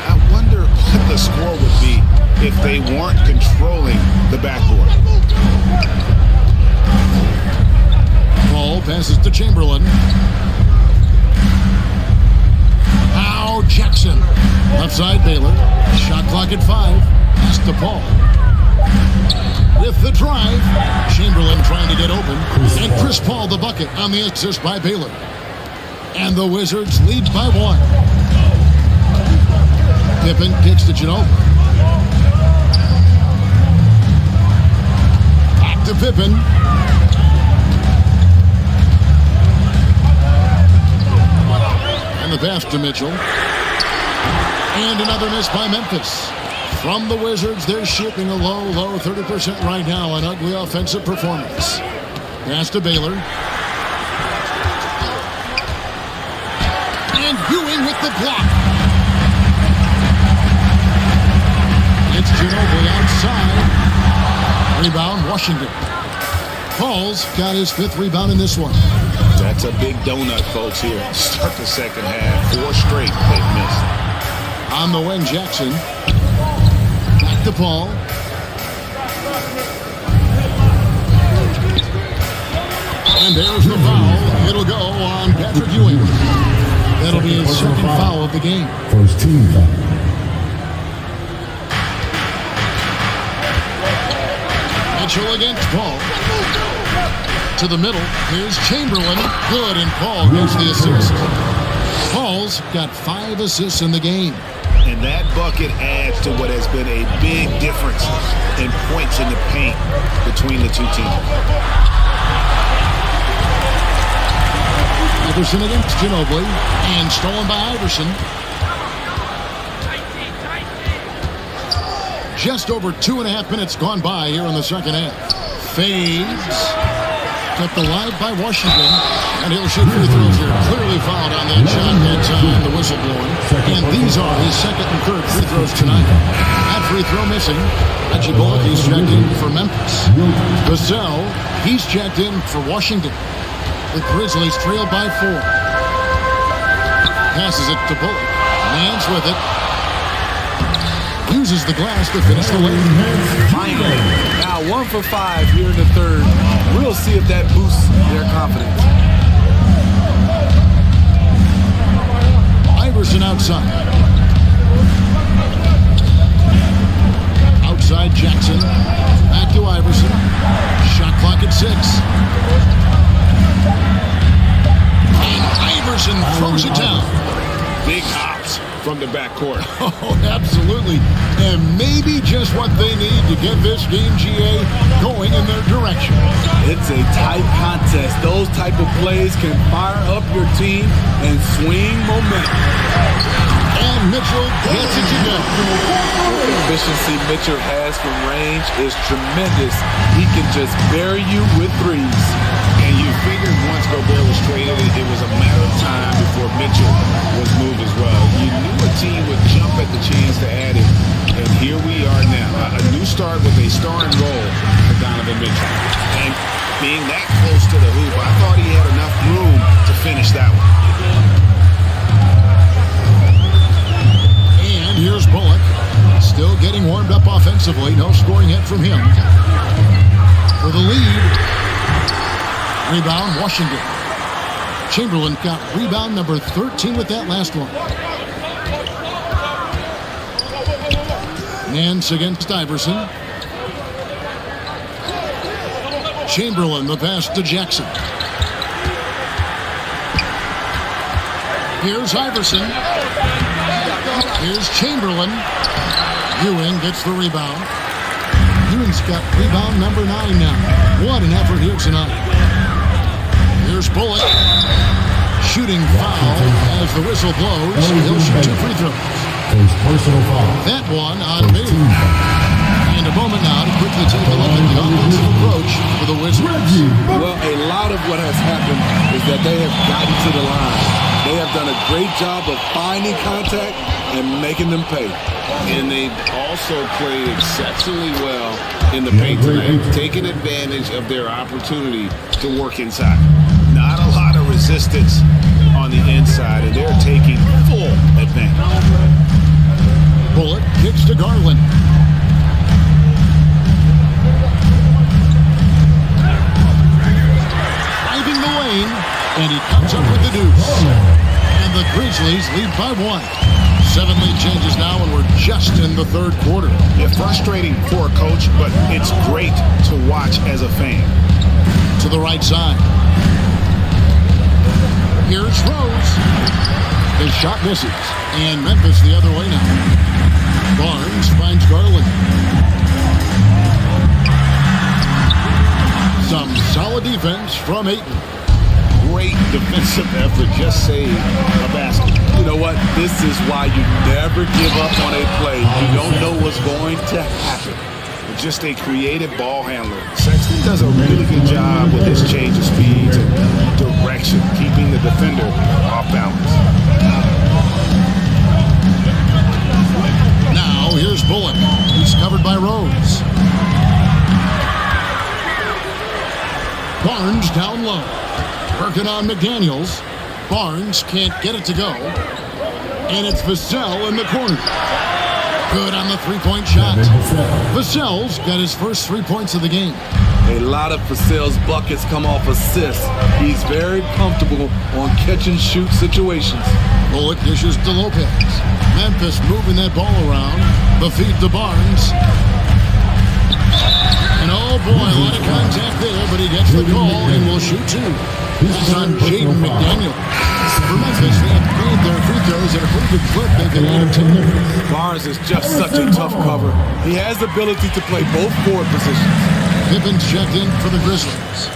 I wonder what the score would be if they weren't controlling the backboard. Paul passes to Chamberlain. Now Jackson. Left side Baylor. Shot clock at 5. Pass to Paul. With the drive, Chamberlain trying to get open, and Chris Paul the bucket on the assist by Baylor. And the Wizards lead by 1. Pippen kicks to Ginobili. Back to Pippen. And the pass to Mitchell. And another miss by Memphis. From the Wizards, they're shipping a low 30% right now. An ugly offensive performance. Pass to Baylor. And Ewing with the block. It's Ginobili outside. Rebound, Washington. Paul's got his 5th rebound in this one. That's a big donut, folks, here. Start the second half. 4 straight they've missed. On the wing, Jackson. Back to Paul. And there's the foul. It'll go on Patrick Ewing. That'll be his second foul of the game. First team foul. Mitchell against Paul. To the middle. Here's Chamberlain. Good, and Paul gets the assist. Paul's got 5 assists in the game. And that bucket adds to what has been a big difference in points in the paint between the two teams. Iverson against Ginobili, and stolen by Iverson. Just over 2.5 minutes gone by here in the second half. Fades. Kept alive by Washington. And he'll shoot free throws here. Clearly fouled on that shot that time, the whistle blowing. And these are his second and third free throws tonight. That free throw missing. Reggie Bullock, he's checked in for Memphis. Vassell, he's checked in for Washington. The Grizzlies trail by 4. Passes it to Bullock. Nance with it. Uses the glass to finish the lead. Finally. Now 1 for 5 here in the third. We'll see if that boosts their confidence. Iverson outside. Outside Jackson. Back to Iverson. Shot clock at 6. And Iverson throws it down. Big hops from the backcourt. Oh, absolutely. And maybe just what they need to get this game, GA, going in their direction. It's a tight contest. Those type of plays can fire up your team and swing momentum. And Mitchell gets it to go. The efficiency Mitchell has from range is tremendous. He can just bury you with threes. And you figured once Gobert was traded, it was a matter of time before Mitchell was moved as well. You knew a team would jump at the chance to add him. And here we are now. A new start with a starring role for Donovan Mitchell. And being that close to the hoop, I thought he had enough room to finish that one. getting warmed up offensively. No scoring hit from him. For the lead. Rebound, Washington. Chamberlain got rebound number 13 with that last one. Nance against Iverson. Chamberlain, the pass to Jackson. Here's Iverson. Here's Chamberlain. Ewing gets the rebound. Ewing's got rebound number 9 now. What an effort here tonight. Here's Bullock. Shooting foul as the whistle blows. He'll shoot 2 free throws. Personal foul. That one on Bailey. And a moment now to quickly take a look at the offensive approach for the Wizards. Well, a lot of what has happened is that they have gotten to the line. They have done a great job of finding contact and making them pay. And they've also played exceptionally well in the paint tonight, taking advantage of their opportunity to work inside. Not a lot of resistance on the inside, and they're taking full advantage. Bullock kicks to Garland. Driving the lane, and he comes up with the deuce. And the Grizzlies lead by 1. 7 lead changes now, and we're just in the third quarter. Yeah, frustrating for a coach, but it's great to watch as a fan. To the right side. Here's Rose. His shot misses. And Memphis the other way now. Barnes finds Garland. Some solid defense from Ayton. Great defensive effort, just saved a basket. You know what? This is why you never give up on a play. You don't know what's going to happen. Just a creative ball handler. Sexton does a really good job with his change of speeds and direction, keeping the defender off balance. Now here's Bullock. He's covered by Rose. Barnes down low. Working on McDaniels. Barnes can't get it to go. And it's Vassell in the corner. Good on the three-point shot. Vassell's got his first 3 points of the game. A lot of Vassell's buckets come off assists. He's very comfortable on catch-and-shoot situations. Bullock dishes to Lopez. Memphis moving that ball around. The feed to Barnes. And oh boy, a lot of contact there, but he gets the call and will shoot 2. This is on Jaden McDaniel. For Memphis, they have made their free throws at a pretty good clip. They can add 10. Barnes is just such a tough cover. He has the ability to play both forward positions. Pippin's checked in for the Grizzlies.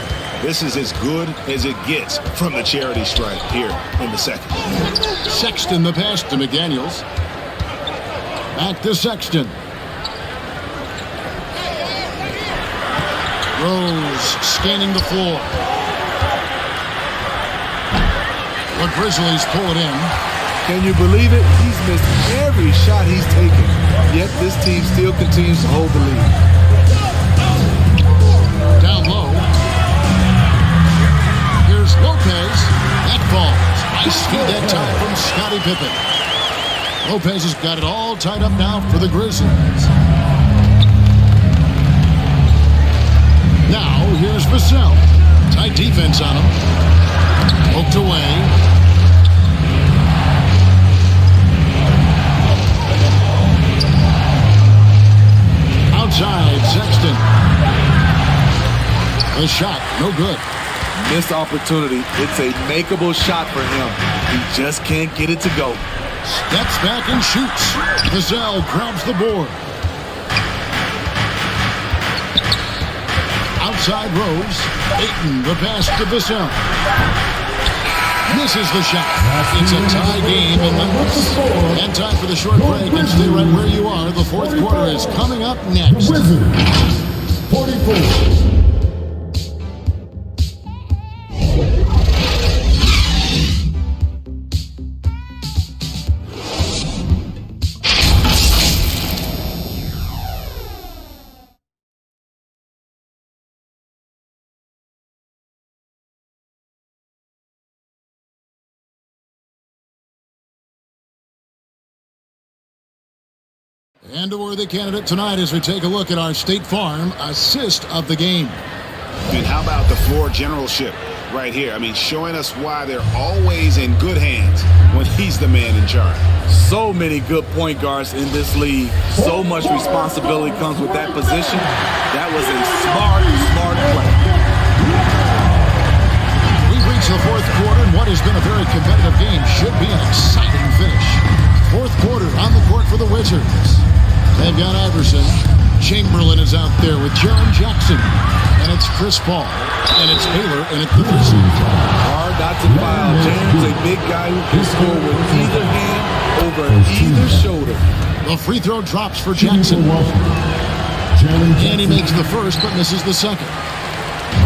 This is as good as it gets from the charity stripe here in the second. Sexton the pass to McDaniels. Back to Sexton. Rose scanning the floor. The Grizzlies pull it in. Can you believe it? He's missed every shot he's taken. Yet this team still continues to hold the lead. Down low. Here's Lopez. That falls. Nice feed that time from Scottie Pippen. Lopez has got it all tied up now for the Grizzlies. Now, here's Vassell. Tight defense on him. Poked away. Outside, Sexton. The shot, no good. Missed opportunity. It's a makeable shot for him. He just can't get it to go. Steps back and shoots. Vassell grabs the board. Outside Rose. Ayton, the pass to Vassell. Misses the shot. It's a tie game in Memphis. And time for the short break, and stay right where you are. The fourth quarter is coming up next. 44. And a worthy candidate tonight as we take a look at our State Farm assist of the game. And how about the floor generalship right here? I mean, showing us why they're always in good hands when he's the man in charge. So many good point guards in this league. So much responsibility comes with that position. That was a smart play. We've reached the fourth quarter, and what has been a very competitive game should be an exciting finish. Fourth quarter on the court for the Wizards. They've got Iverson. Chamberlain is out there with Jaren Jackson. And it's Chris Paul. And it's Taylor, and it's the three. Hard not to foul. Jaren's a big guy who can score with either hand over either shoulder. The free throw drops for Jackson. And he makes the first, but misses the second.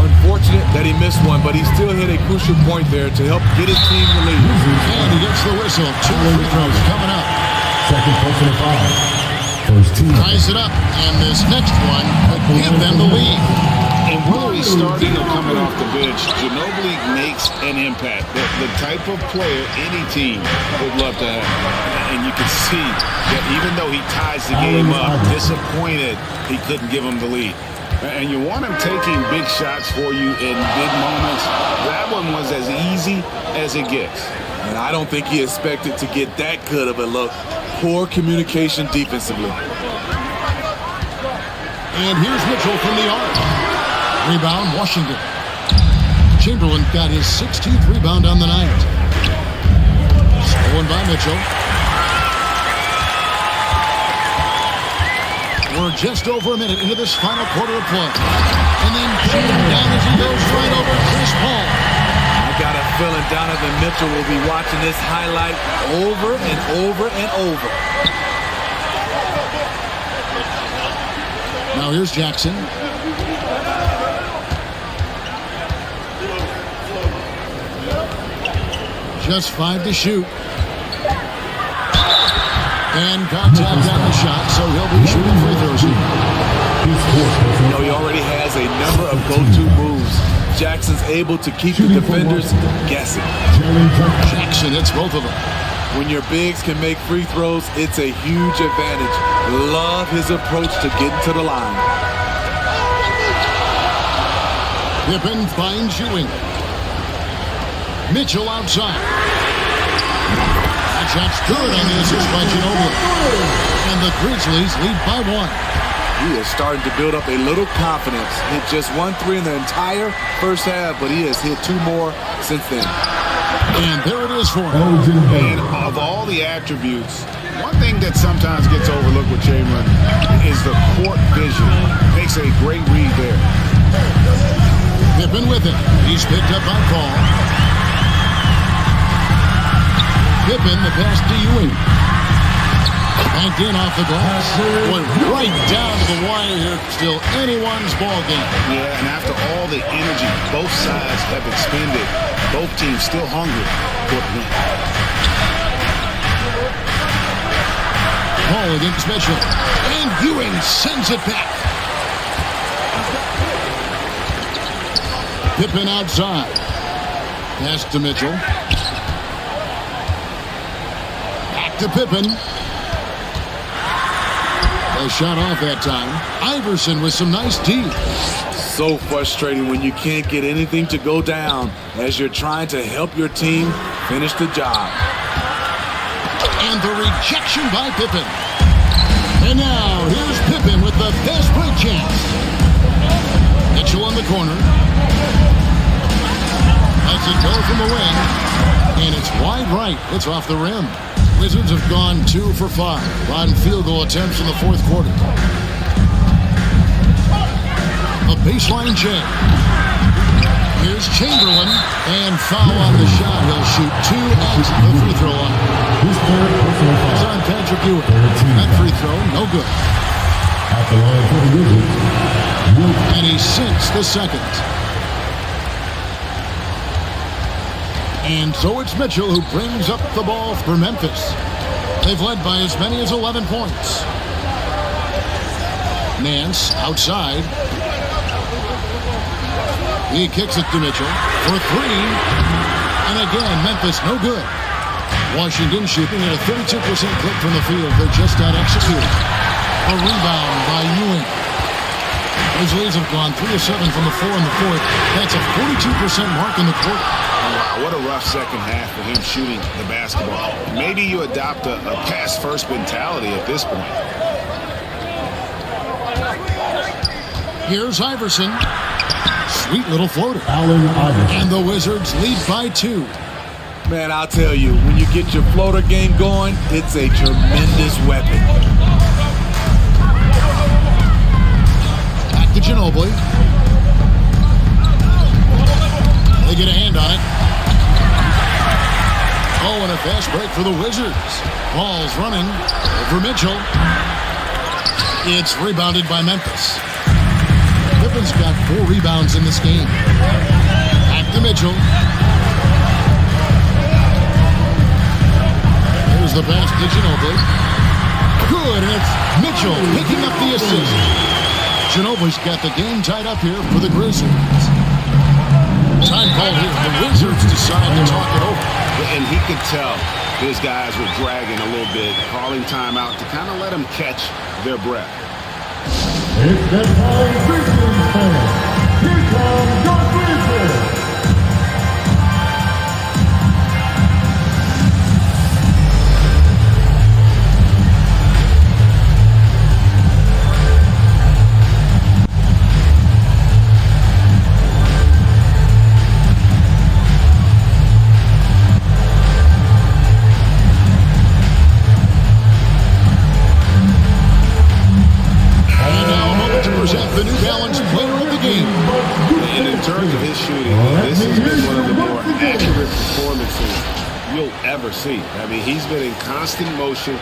Unfortunate that he missed one, but he still hit a crucial point there to help get his team the lead. And he gets the whistle. 2 free throws coming up. Second personal foul. First team. Ties it up, and this next one could give them the lead. And whether he's starting or coming off the bench, Ginobili makes an impact. The type of player any team would love to have. And you can see that even though he ties the game up, disappointed he couldn't give him the lead. And you want him taking big shots for you in big moments. That one was as easy as it gets. And I don't think he expected to get that good of a look. Poor communication defensively. And here's Mitchell from the arc. Rebound, Washington. Chamberlain got his 16th rebound on the night. Stolen by Mitchell. We're just over a minute into this final quarter of play. And then jammed down as he goes right over Chris Paul. I got a feeling Donovan Mitchell will be watching this highlight over and over and over. Now here's Jackson. Just 5 to shoot. And contact on the shot, so he'll be shooting free throws here. You know, he already has a number of go-to moves. Jackson's able to keep the defenders guessing. Jackson hits both of them. When your bigs can make free throws, it's a huge advantage. Love his approach to getting to the line. Pippen finds Ewing. Mitchell outside. That shot's good on the assist by Ginobili. And the Grizzlies lead by 1. He is starting to build up a little confidence. Hit just 1 3 in the entire first half, but he has hit 2 more since then. And there it is for him. And of all the attributes, one thing that sometimes gets overlooked with Chamberlain is the court vision. Makes a great read there. Pippen with it. He's picked up by Paul. Pippen, the pass to Ewing. Banked in off the glass. Went right down to the wire here. Still anyone's ball game. Yeah, and after all the energy both sides have expended, both teams still hungry for the win. Paul against Mitchell. And Ewing sends it back. Pippen outside. Pass to Mitchell. Back to Pippen. A shot off that time. Iverson with some nice D. So frustrating when you can't get anything to go down as you're trying to help your team finish the job. And the rejection by Pippen. And now here's Pippen with the fast break chance. Mitchell on the corner. Lets it go from the wing. And it's wide right. It's off the rim. Wizards have gone 2 for 5 on field goal attempts in the fourth quarter. A baseline check. Here's Chamberlain, and foul on the shot. He'll shoot 2 at the free throw line. It's on Patrick Ewing. That free throw, no good. At the line for the Wizards. And he sinks the second. And so it's Mitchell who brings up the ball for Memphis. They've led by as many as 11 points. Nance outside. He kicks it to Mitchell for 3. And again, Memphis no good. Washington shooting at a 32% clip from the field. They're just not executing. A rebound by Ewing. Grizzlies have gone 3 of 7 from the floor in the fourth. That's a 42% mark in the quarter. Wow, what a rough second half for him shooting the basketball. Maybe you adopt a pass-first mentality at this point. Here's Iverson. Sweet little floater. And the Wizards lead by 2. Man, I'll tell you, when you get your floater game going, it's a tremendous weapon. Back to Ginobili. They get a hand on it. Oh, and a fast break for the Wizards. Ball's running over Mitchell. It's rebounded by Memphis. Pippen's got 4 rebounds in this game. Back to Mitchell. Here's the pass to Ginobili. Good, and it's Mitchell picking up the assist. Ginobili's got the game tied up here for the Grizzlies. Time called here. The Wizards decide to talk it over. And he could tell his guys were dragging a little bit, calling timeout to kind of let them catch their breath. It's the time Grizzlies fans. Here comes your Grizzlies. The New Balance player of the game. And in terms of his shooting, this has been one of the more accurate performances you'll ever see. I mean, he's been in constant motion,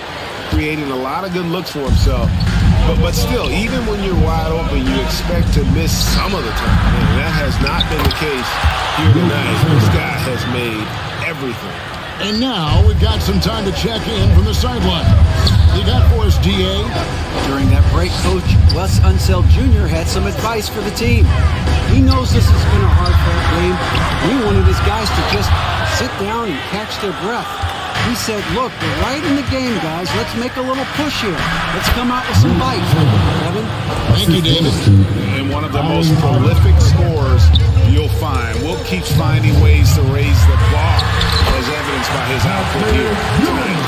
creating a lot of good looks for himself. But still, even when you're wide open, you expect to miss some of the time. And that has not been the case here tonight. This guy has made everything. And now we've got some time to check in from the sideline. You got for us, DA? During that break, Coach Wes Unseld Jr. had some advice for the team. He knows this has been a hard-fought game. He wanted his guys to just sit down and catch their breath. He said, look, we're right in the game, guys. Let's make a little push here. Let's come out with some bites. Kevin? Thank you, David. And one of the most prolific scorers you'll find. Will keeps finding ways to raise the bar, as evidenced by his output here tonight.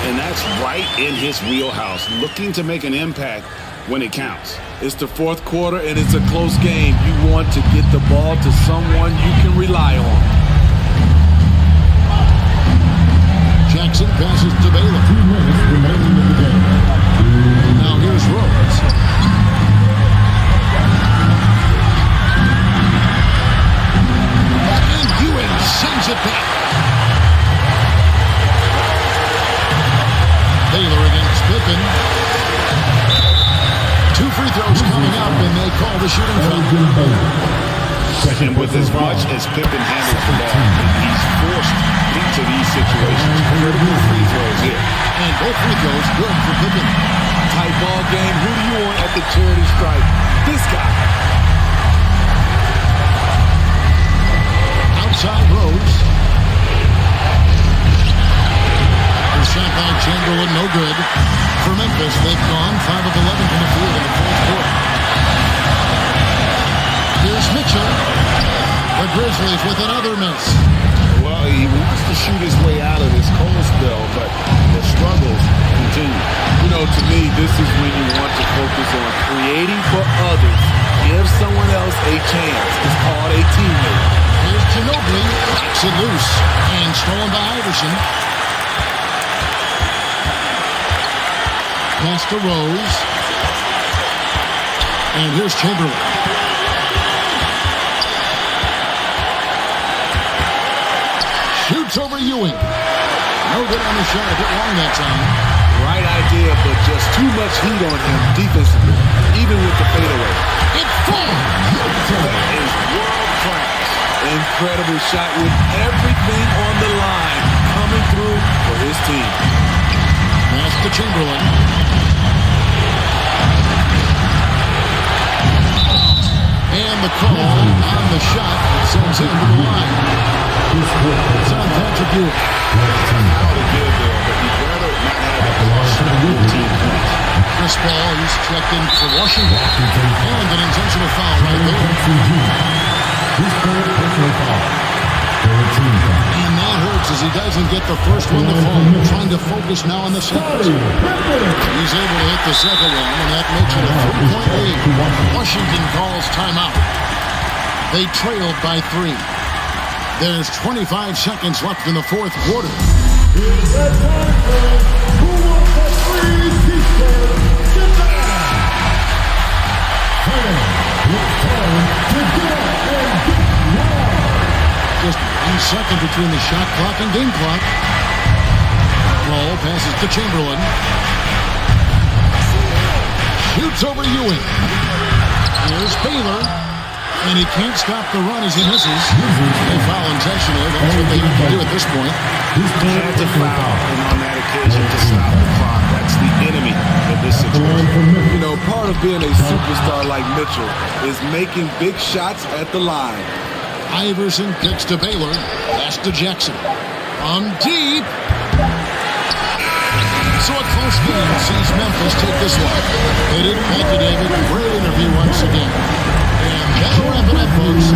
And that's right in his wheelhouse, looking to make an impact when it counts. It's the fourth quarter, and it's a close game. You want to get the ball to someone you can rely on. Jackson passes to Baylor. 2 minutes remaining in the game. Now here's Rose. And Ewing sends it back. Baylor against Pippen. 2 free throws coming up, and they call the shooting foul. And with as much as Pippen handles the ball, he's forced into these situations. Critical free throws here. And both free throws good for Pippen. Tight ball game. Who do you want at the charity stripe? This guy. Outside Rose. The shot by Chamberlain, no good. For Memphis, they've gone 5 of 11 from the field in the fourth quarter. Here's Mitchell. The Grizzlies with another miss. Well, he wants to shoot his way out of this cold spell, but the struggles continue. You know, to me, this is when you want to focus on creating for others. Give someone else a chance. It's called a teammate. Here's Ginobili. Backs it loose. And stolen by Iverson. Pass to Rose. And here's Chamberlain. Shoots over Ewing. No good on the shot. A bit long that time. Right idea, but just too much heat on him defensively, even with the fadeaway. It falls. That is world class. Incredible shot with everything on the line coming through for his team. Pass to Chamberlain. And the call on the shot sends him to the line. It's on Patrick Ewing. How to give there, but you'd rather not have a caution of 15 points. fastball. He's checked in for Washington. And an intentional foul right there. And that hurts as he doesn't get the first one to fall. Trying to focus now on the second. He's able to hit the second one, and that makes it a 3-point lead. Washington calls timeout. They trailed by 3. There's 25 seconds left in the fourth quarter. It's that time for Who Wants a Free T-shirt? Get down! It's time to get up and get wild. Just 1 second between the shot clock and game clock. Roll passes to Chamberlain. Shoots over Ewing. Here's Baylor. And he can't stop the run as he misses. They foul intentionally. That's what they have to do at this point. He had to foul, and on that occasion to stop the clock. That's the enemy in this situation. You know, part of being a superstar like Mitchell is making big shots at the line. Iverson kicks to Baylor. Pass to Jackson. On deep. So a close game sees Memphis take this one. They did. Thank you, David. Great interview once again. And that'll wrap it up, folks.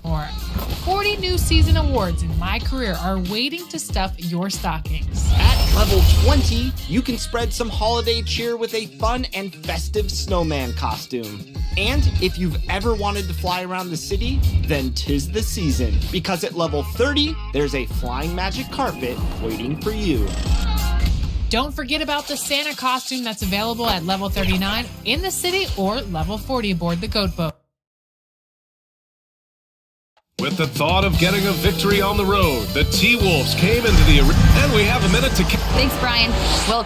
more. 40 new season awards in my career are waiting to stuff your stockings. At level 20, you can spread some holiday cheer with a fun and festive snowman costume. And if you've ever wanted to fly around the city, then 'tis the season. Because at level 30, there's a flying magic carpet waiting for you. Don't forget about the Santa costume that's available at level 39 in the city or level 40 aboard the Goat Boat. With the thought of getting a victory on the road, the T-Wolves came into the arena, and we have a minute to... Thanks, Brian. Well...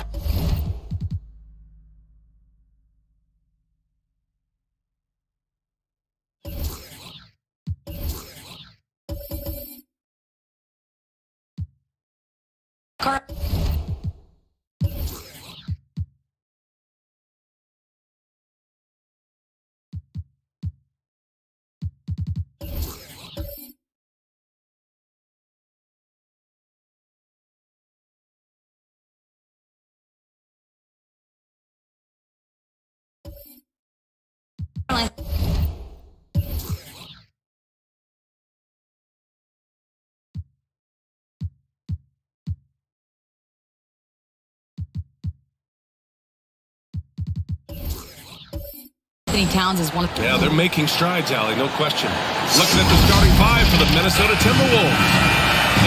Anthony Towns is one of the... Yeah, they're making strides, Allie, no question. Looking at the starting five for the Minnesota Timberwolves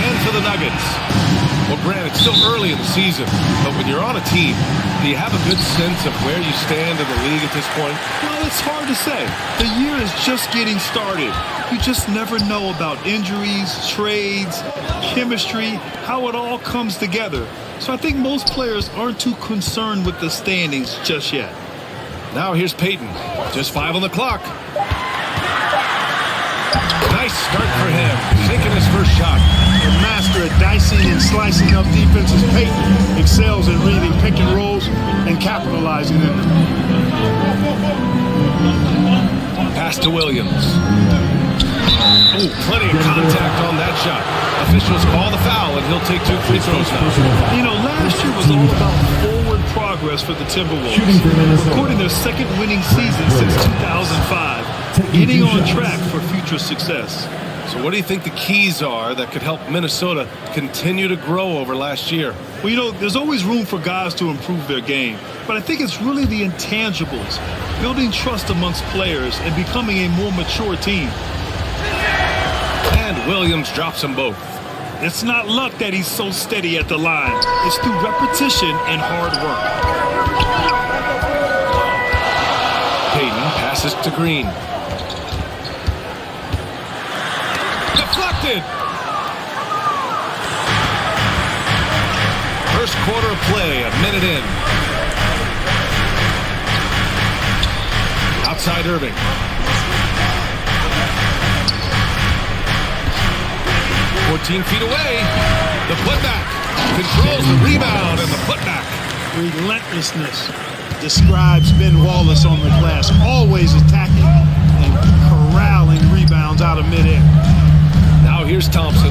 and for the Nuggets. Well, Grant, it's still early in the season, but when you're on a team, do you have a good sense of where you stand in the league at this point? Well, it's hard to say. The year is just getting started. You just never know about injuries, trades, chemistry, how it all comes together. So I think most players aren't too concerned with the standings just yet. Now here's Peyton. Just 5 on the clock. Nice start for him. Taking his first shot. The master at dicing and slicing up defenses, Peyton excels at reading pick and rolls and capitalizing in them. Pass to Williams. Oh, plenty of contact on that shot. Officials call the foul, and he'll take 2 free throws now. You know, last year was all about forward progress for the Timberwolves. Recording their second winning season since 2005. Getting on track for future success. So what do you think the keys are that could help Minnesota continue to grow over last year? Well, you know, there's always room for guys to improve their game. But I think it's really the intangibles. Building trust amongst players and becoming a more mature team. And Williams drops them both. It's not luck that he's so steady at the line. It's through repetition and hard work. Payton passes to Green. Deflected! First quarter of play, a minute in. Outside Irving. Feet away, the putback, controls the rebound and the putback. Relentlessness describes Ben Wallace on the glass, always attacking and corralling rebounds out of midair. Now here's Thompson.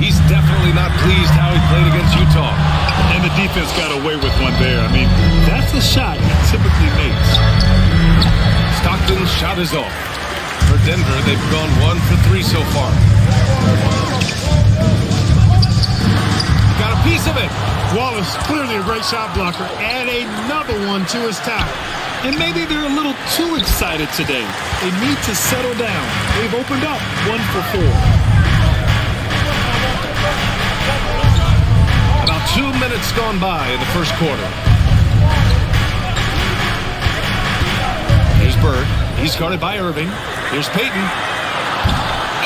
He's definitely not pleased how he played against Utah. And the defense got away with one there. I mean, that's a shot he typically makes. Stockton's shot is off. For Denver, they've gone 1 for 3 so far. Got a piece of it. Wallace, clearly a great shot blocker. Add another one to his tally. And maybe they're a little too excited today. They need to settle down. They've opened up 1 for 4. About 2 minutes gone by in the first quarter. Here's Bird. He's guarded by Irving. Here's Peyton.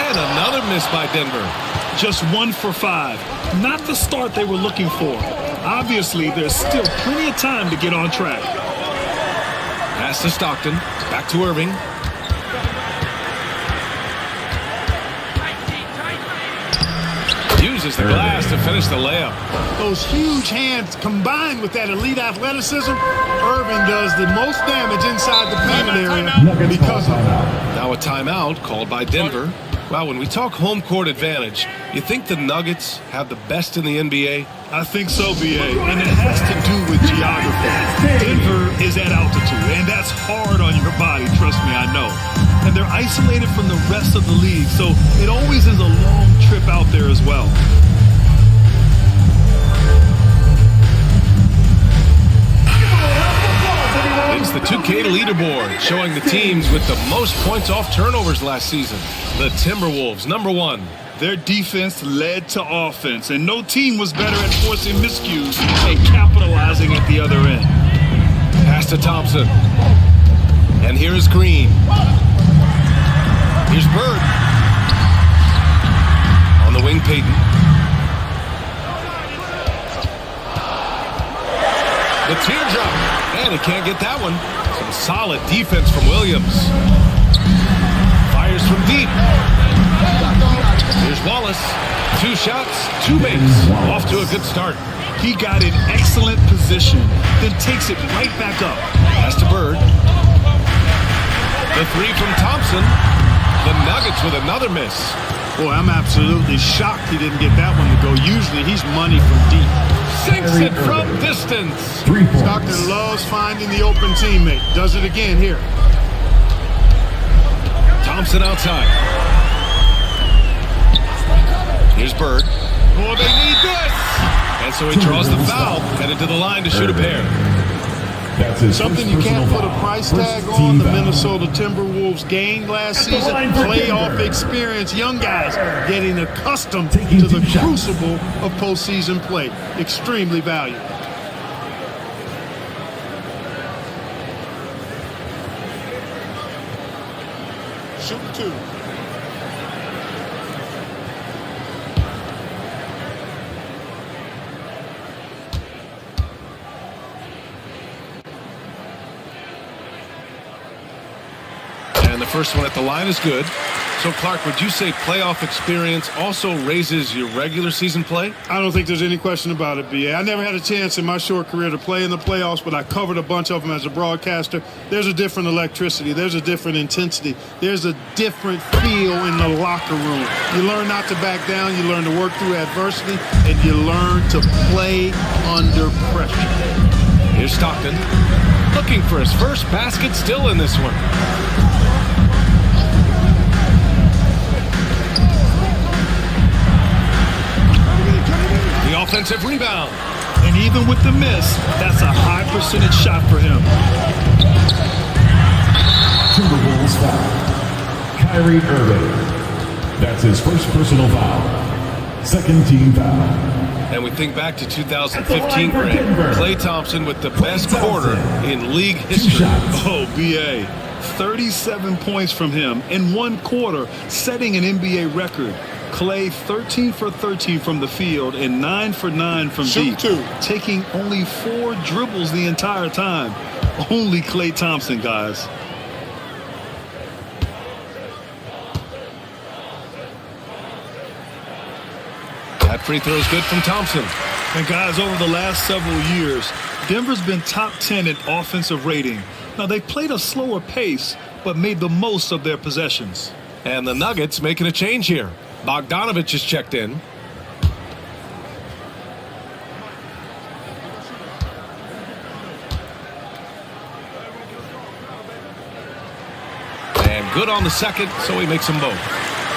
And another miss by Denver. Just 1 for 5. Not the start they were looking for. Obviously, there's still plenty of time to get on track. Pass to Stockton. Back to Irving. Uses the glass to finish the layup. Those huge hands combined with that elite athleticism, Irving does the most damage inside the paint area because of that. Now a timeout called by Denver. Well, when we talk home court advantage, you think the Nuggets have the best in the NBA? I think so, B.A., and it has to do with geography. Denver is at altitude, and that's hard on your body, trust me, I know. And they're isolated from the rest of the league, so it always is a long trip out there as well. It's the 2K leaderboard showing the teams with the most points off turnovers last season. The Timberwolves, number 1. Their defense led to offense, and no team was better at forcing miscues and capitalizing at the other end. Pass to Thompson. And here is Green. Here's Bird. On the wing, Payton. The teardrop. And he can't get that one. Some solid defense from Williams. Fires from deep. Here's Wallace. 2 shots, 2 makes. Off to a good start. He got in excellent position, then takes it right back up. Pass to Bird. The 3 from Thompson. The Nuggets with another miss. Boy, I'm absolutely shocked he didn't get that one to go. Usually he's money from deep. Sinks it from distance. Stockton loves finding the open teammate. Does it again here. Thompson outside. Here's Bird. Oh, they need this. And so he draws the foul, headed to the line to shoot a pair. Something you can't put a price tag on. The Minnesota Timberwolves gained last season. Playoff experience. Young guys getting accustomed to the crucible of postseason play. Extremely valuable. Shoot 2. And the first one at the line is good. So, Clark, would you say playoff experience also raises your regular season play? I don't think there's any question about it, B.A. I never had a chance in my short career to play in the playoffs, but I covered a bunch of them as a broadcaster. There's a different electricity. There's a different intensity. There's a different feel in the locker room. You learn not to back down. You learn to work through adversity, and you learn to play under pressure. Here's Stockton. Looking for his first basket still in this one. The offensive rebound. And even with the miss, that's a high percentage shot for him. Timberwolves foul. Kyrie Irving. That's his first personal foul. Second team foul. And we think back to 2015, Greg. Klay Thompson with the best quarter in league history. Oh, B.A. 37 points from him in one quarter, setting an NBA record. Klay 13 for 13 from the field and 9 for 9 from deep. Taking only 4 dribbles the entire time. Only Klay Thompson, guys. That free throw is good from Thompson. And guys, over the last several years, Denver's been top 10 in offensive rating. Now, they played a slower pace, but made the most of their possessions. And the Nuggets making a change here. Bogdanovich is checked in. And good on the second, so he makes them both.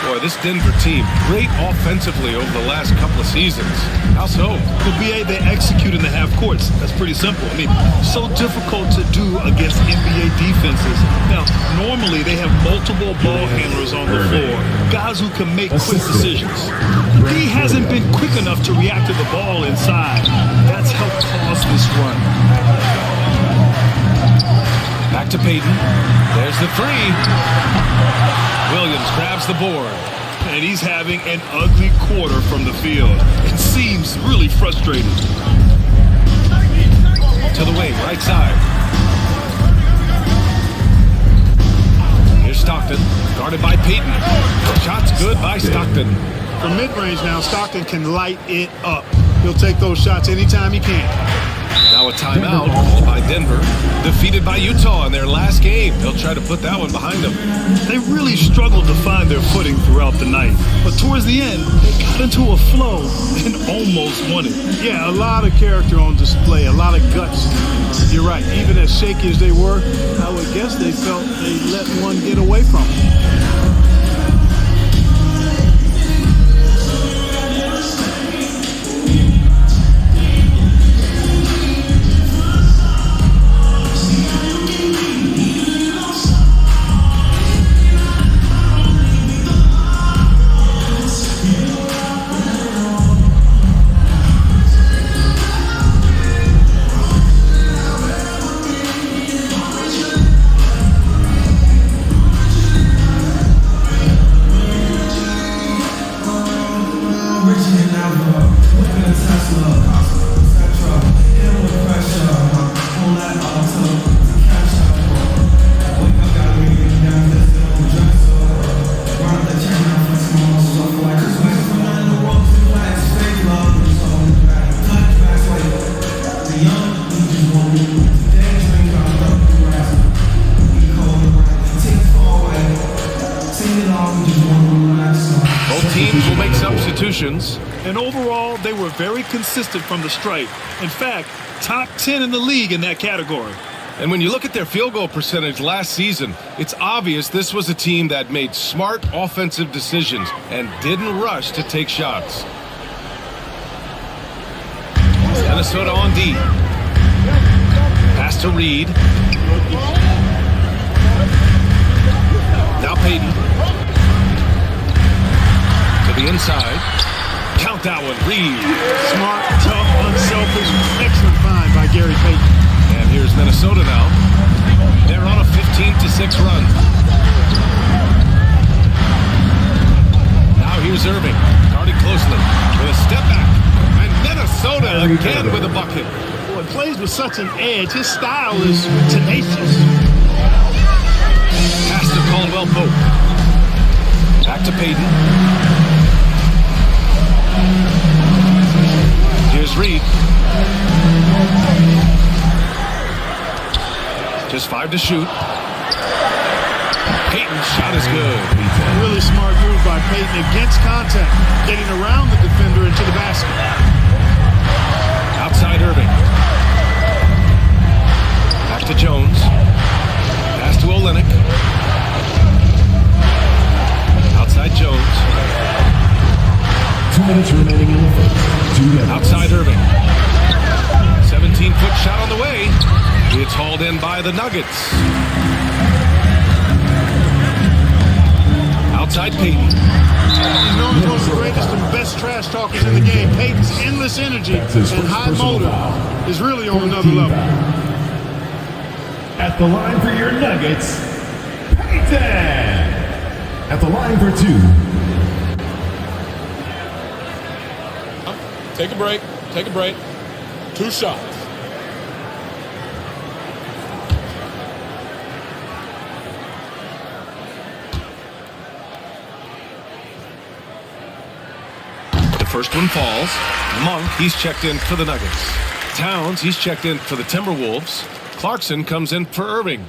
Boy, this Denver team, great offensively over the last couple of seasons. How so? Well, B.A., they execute in the half courts. That's pretty simple. I mean, so difficult to do against NBA defenses. Now, normally they have multiple ball handlers on the floor, guys who can make quick decisions. He hasn't been quick enough to react to the ball inside. That's helped cause this run. Back to Payton. There's the three. Williams grabs the board. And he's having an ugly quarter from the field. It seems really frustrating. To the wing, right side. Here's Stockton, guarded by Payton. Shot's good by Stockton. From mid-range now, Stockton can light it up. He'll take those shots anytime he can. Now a timeout called by Denver. Defeated by Utah in their last game. They'll try to put that one behind them. They really struggled to find their footing throughout the night. But towards the end, they got into a flow and almost won it. Yeah, a lot of character on display, a lot of guts. You're right. Even as shaky as they were, I would guess they felt they let one get away from them. And overall, they were very consistent from the stripe. In fact, top 10 in the league in that category. And when you look at their field goal percentage last season, it's obvious this was a team that made smart offensive decisions and didn't rush to take shots. Minnesota on D. Pass to Reed. Now Payton. To the inside. Count that one, Reed. Smart, tough, unselfish, excellent find by Gary Payton. And here's Minnesota now. They're on a 15-6 run. Now here's Irving, guarded closely with a step back. And Minnesota again with a bucket. Boy, plays with such an edge. His style is tenacious. Pass to Caldwell Pope. Back to Payton. Here's Reed. Just 5 to shoot. Payton's shot is good. A really smart move by Payton against contact, getting around the defender into the basket. Outside Irving. Back to Jones. Pass to Olynyk. Outside Jones. 2 minutes remaining in the first. Outside Irving. 17-foot shot on the way. It's hauled in by the Nuggets. Outside Payton. He's known as one of the greatest and best trash talkers in the game. Payton's endless energy and high motor is really on another level. At the line for your Nuggets, Payton. At the line for 2. Take a break. Take a break. 2 shots. The first one falls. Monk, he's checked in for the Nuggets. Towns, he's checked in for the Timberwolves. Clarkson comes in for Irving.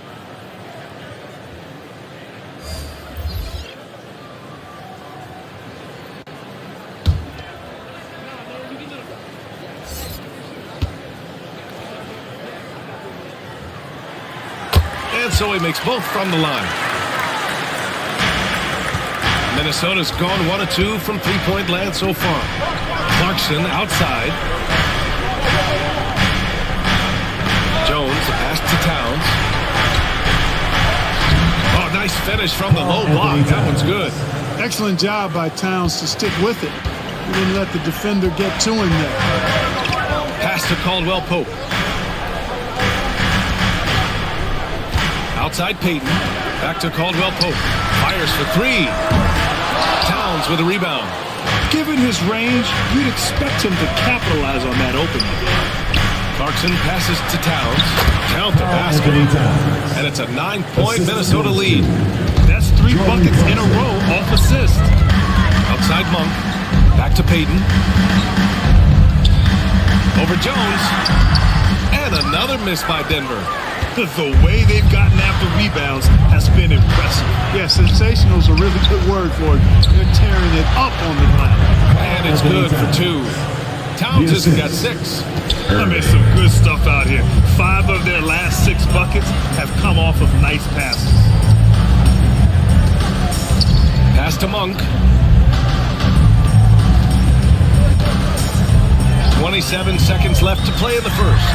And so he makes both from the line. Minnesota's gone 1 of 2 from three-point land so far. Clarkson outside. Jones, the pass to Towns. Oh, nice finish from the low block. That one's good. Excellent job by Towns to stick with it. He didn't let the defender get to him there. Pass to Caldwell Pope. Outside Payton. Back to Caldwell Pope. Fires for 3. Towns with a rebound. Given his range, you'd expect him to capitalize on that opening. Clarkson passes to Towns. Count the basket. And it's a 9-point Minnesota lead. That's 3 buckets in a row off assist. Outside Monk. Back to Payton. Over Jones. another miss by Denver. The way they've gotten after rebounds has been impressive. Yeah, sensational is a really good word for it. They're tearing it up on the ground. And it's good for 2. Towns has got 6. I mean, some good stuff out here. 5 of their last 6 buckets have come off of nice passes. Pass to Monk. 27 seconds left to play in the first.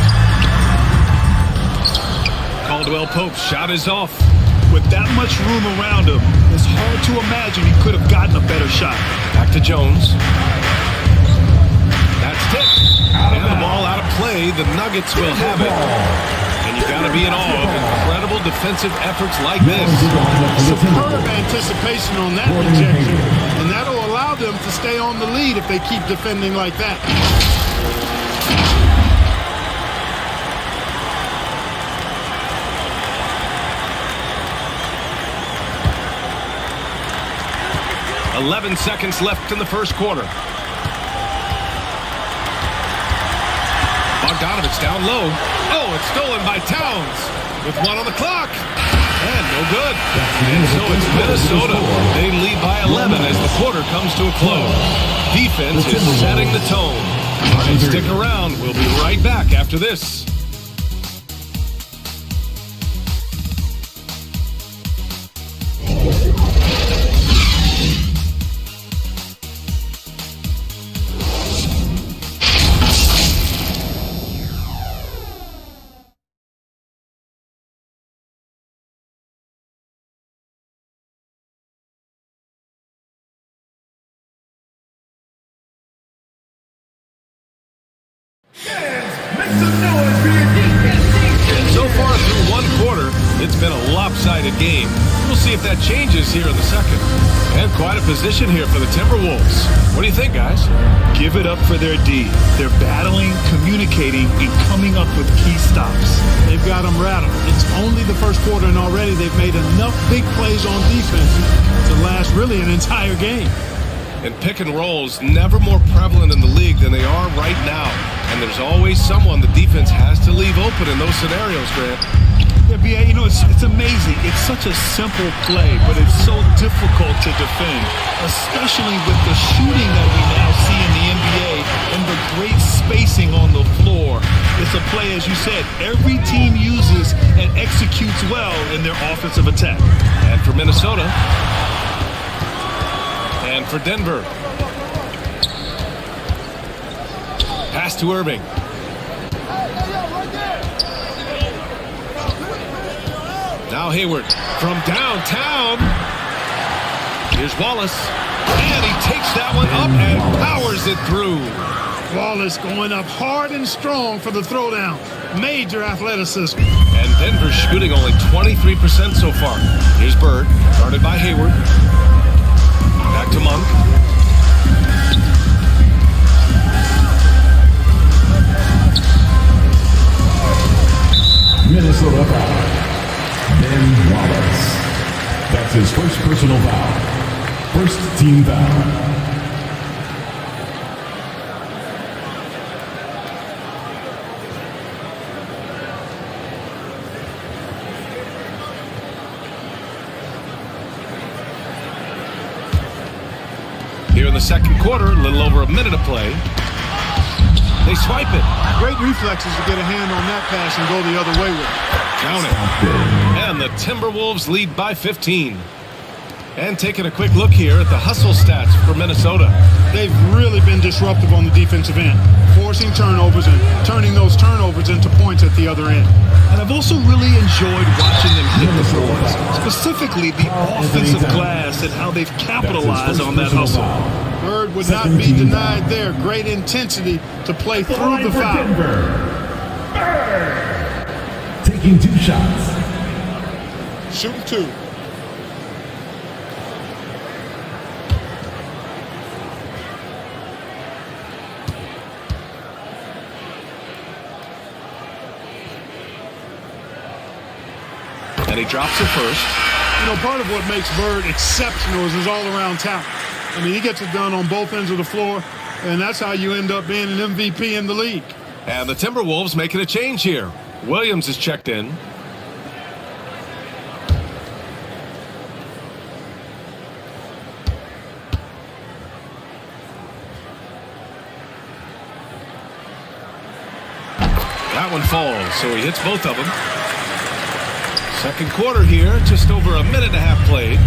Caldwell Pope's shot is off. With that much room around him, it's hard to imagine he could have gotten a better shot. Back to Jones. That's tipped. And the ball out of play. The Nuggets will have it. And you got to be in awe of incredible defensive efforts like this. Superb anticipation on that rejection. And that'll allow them to stay on the lead if they keep defending like that. .11 seconds left in the first quarter. Bogdanovich down low. Oh, it's stolen by Towns with 1 on the clock. And no good. And so it's Minnesota. They lead by 11 as the quarter comes to a close. Defense is setting the tone. All right, stick around. We'll be right back after this. So far through one quarter, it's been a lopsided game. We'll see if that changes here in the second. And quite a position here for the Timberwolves. What do you think, guys? Give it up for their D. They're battling, communicating, and coming up with key stops. They've got them rattled. It's only the first quarter, and already they've made enough big plays on defense to last really an entire game. And pick and rolls never more prevalent in the league than they are right now. And there's always someone the defense has to leave open in those scenarios, Grant. Yeah, B.A., you know, it's amazing. It's such a simple play, but it's so difficult to defend, especially with the shooting that we now see in the NBA and the great spacing on the floor. It's a play, as you said, every team uses and executes well in their offensive attack. And for Minnesota, and for Denver. Pass to Irving. Now Hayward from downtown. Here's Wallace. And he takes that one up and powers it through. Wallace going up hard and strong for the throwdown. Major athleticism. And Denver shooting only 23% so far. Here's Bird, guarded by Hayward. Back to Monk. Minnesota foul. Ben Wallace. That's his first personal foul. First team foul. Here in the second quarter, a little over a minute of play. They swipe it. Great reflexes to get a hand on that pass and go the other way with it. Count it. And the Timberwolves lead by 15. And taking a quick look here at the hustle stats for Minnesota. They've really been disruptive on the defensive end, forcing turnovers and turning those turnovers into points at the other end. And I've also really enjoyed watching them hit the boards, specifically the offensive glass and how they've capitalized on that hustle. Bird would not be denied there. Great intensity to play through the foul. Bird taking 2 shots. Shooting 2. And he drops it first. You know, part of what makes Bird exceptional is his all-around talent. I mean, he gets it done on both ends of the floor, and that's how you end up being an MVP in the league. And the Timberwolves making a change here. Williams is checked in. That one falls, so he hits both of them. Second quarter here, just over a minute and a half played.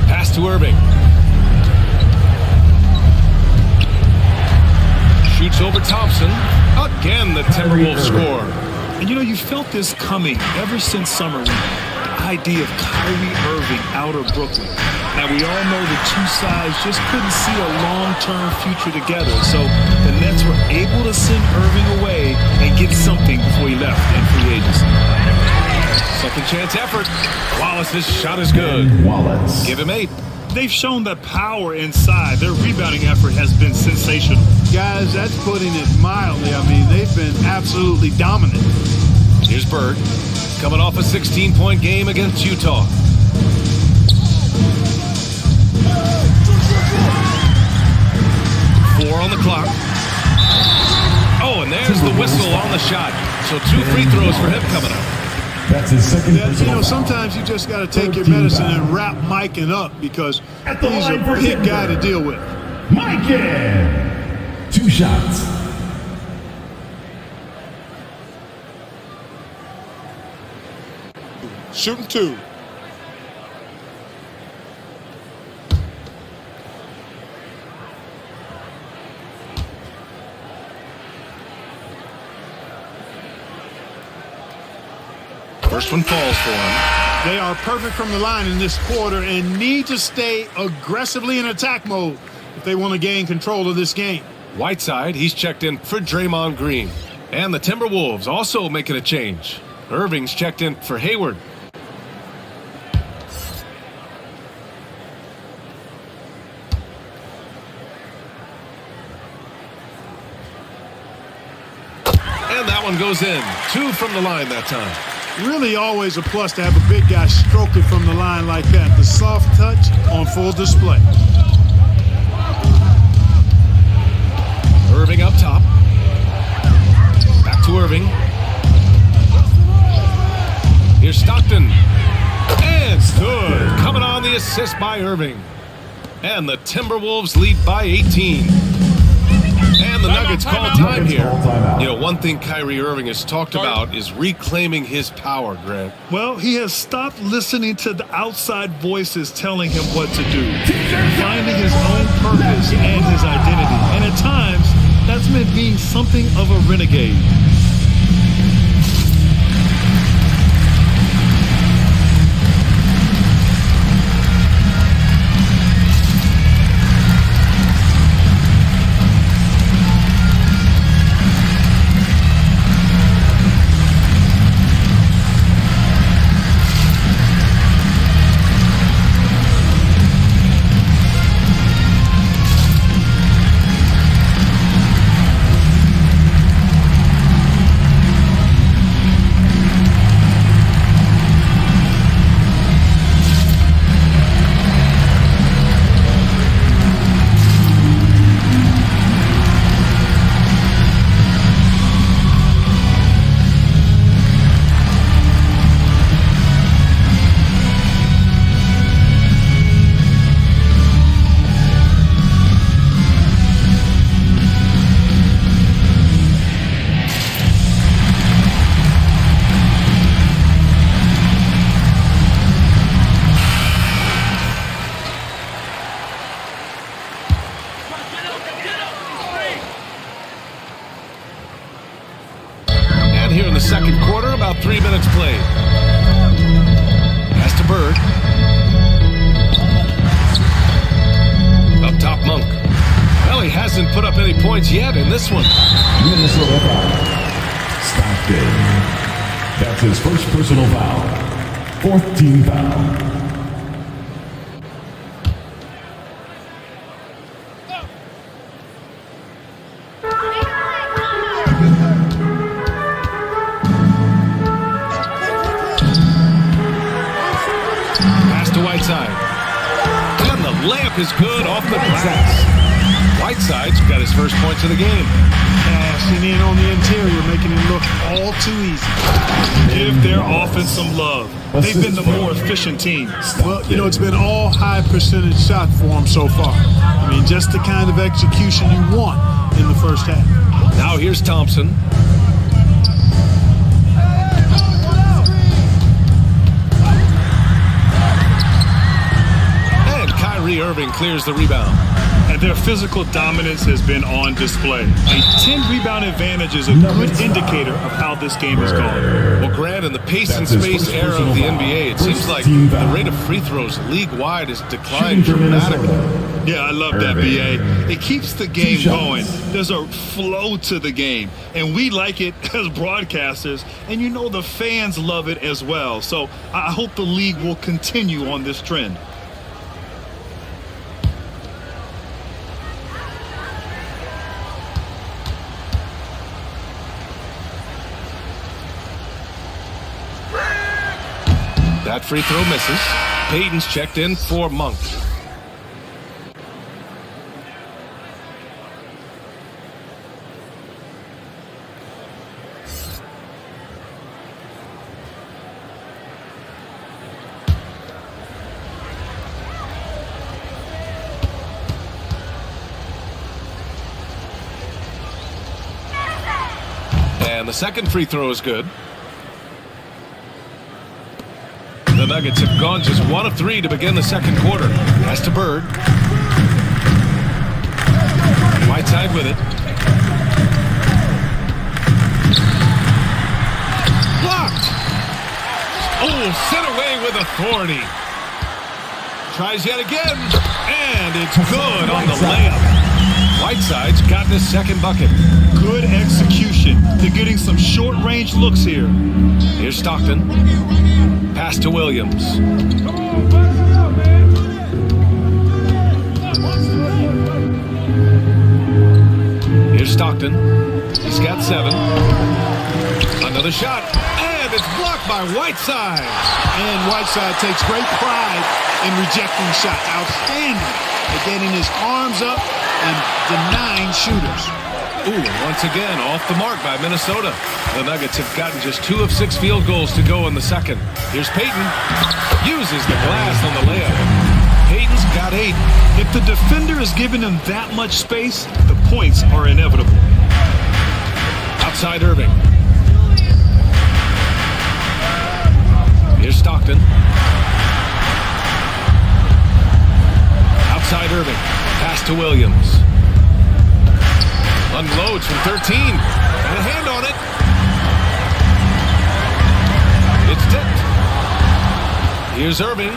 Pass to Irving. Shoots over Thompson. Again, the Timberwolves score. And you felt this coming ever since summer league. The idea of Kyrie Irving out of Brooklyn. Now, we all know the two sides just couldn't see a long-term future together. So the Nets were able to send Irving away and get something before he left in free agency. Second chance effort. Wallace's shot is good. Wallace. Give him 8. They've shown the power inside. Their rebounding effort has been sensational. Guys, that's putting it mildly. I mean, they've been absolutely dominant. Here's Bird, coming off a 16-point game against Utah. Four on the clock. Oh, and there's the whistle on the shot. So 2 free throws for him coming up. That's his second personal foul. Sometimes you just got to take your medicine and wrap Mikan up because he's a big guy to deal with. Mikan. 2 shots. Shooting 2. First one falls for him. They are perfect from the line in this quarter and need to stay aggressively in attack mode if they want to gain control of this game. Whiteside, he's checked in for Draymond Green. And the Timberwolves also making a change. Irving's checked in for Hayward. And that one goes in. 2 from the line that time. Really always a plus to have a big guy stroke it from the line like that. The soft touch on full display. Irving up top. Back to Irving. Here's Stockton. And good. Coming on the assist by Irving. And the Timberwolves lead by 18. And the Nuggets call time here. One thing Kyrie Irving has talked about is reclaiming his power, Greg. Well, he has stopped listening to the outside voices telling him what to do. Finding his own purpose and his identity. And at times, that's meant being something of a renegade. Here in the second quarter, about 3 minutes played. Pass to Bird. Up top, Monk. Well, he hasn't put up any points yet in this one. Minnesota foul. Stockton. That's his first personal foul. 4th team foul. Whiteside. And the layup is good off the glass. Whiteside's got his first points of the game. Passing in on the interior, making it look all too easy. Give their offense some love. They've been the more efficient team. Well, it's been all high percentage shot for them so far. I mean, just the kind of execution you want in the first half. Now here's Thompson. And Kyrie Irving clears the rebound. And their physical dominance has been on display. A 10-rebound advantage is a good indicator of how this game has gone. Well, Grant, in the pace and space era of the NBA, it seems like the rate of free throws league-wide has declined dramatically. Yeah, I love that, B.A. It keeps the game going. There's a flow to the game, and we like it as broadcasters, and the fans love it as well. So I hope the league will continue on this trend. That free throw misses. Payton's checked in for Monk. And the second free throw is good. The Nuggets have gone just 1 of 3 to begin the second quarter. Pass to Bird. Whiteside with it. Blocked. Oh, sent away with authority. Tries yet again. And it's good on the layup. Whiteside's gotten his second bucket. Good execution. They're getting some short-range looks here. Here's Stockton. Pass to Williams. Here's Stockton. He's got 7. Another shot. And it's blocked by Whiteside. And Whiteside takes great pride in rejecting shots. Outstanding at getting his arms up and denying shooters. Ooh, once again, off the mark by Minnesota. The Nuggets have gotten just 2 of 6 field goals to go in the second. Here's Payton. Uses the glass on the layup. Payton's got 8. If the defender is giving him that much space, the points are inevitable. Outside Irving. Here's Stockton. Outside Irving. Pass to Williams. Unloads from 13. And a hand on it. It's tipped. Here's Irving.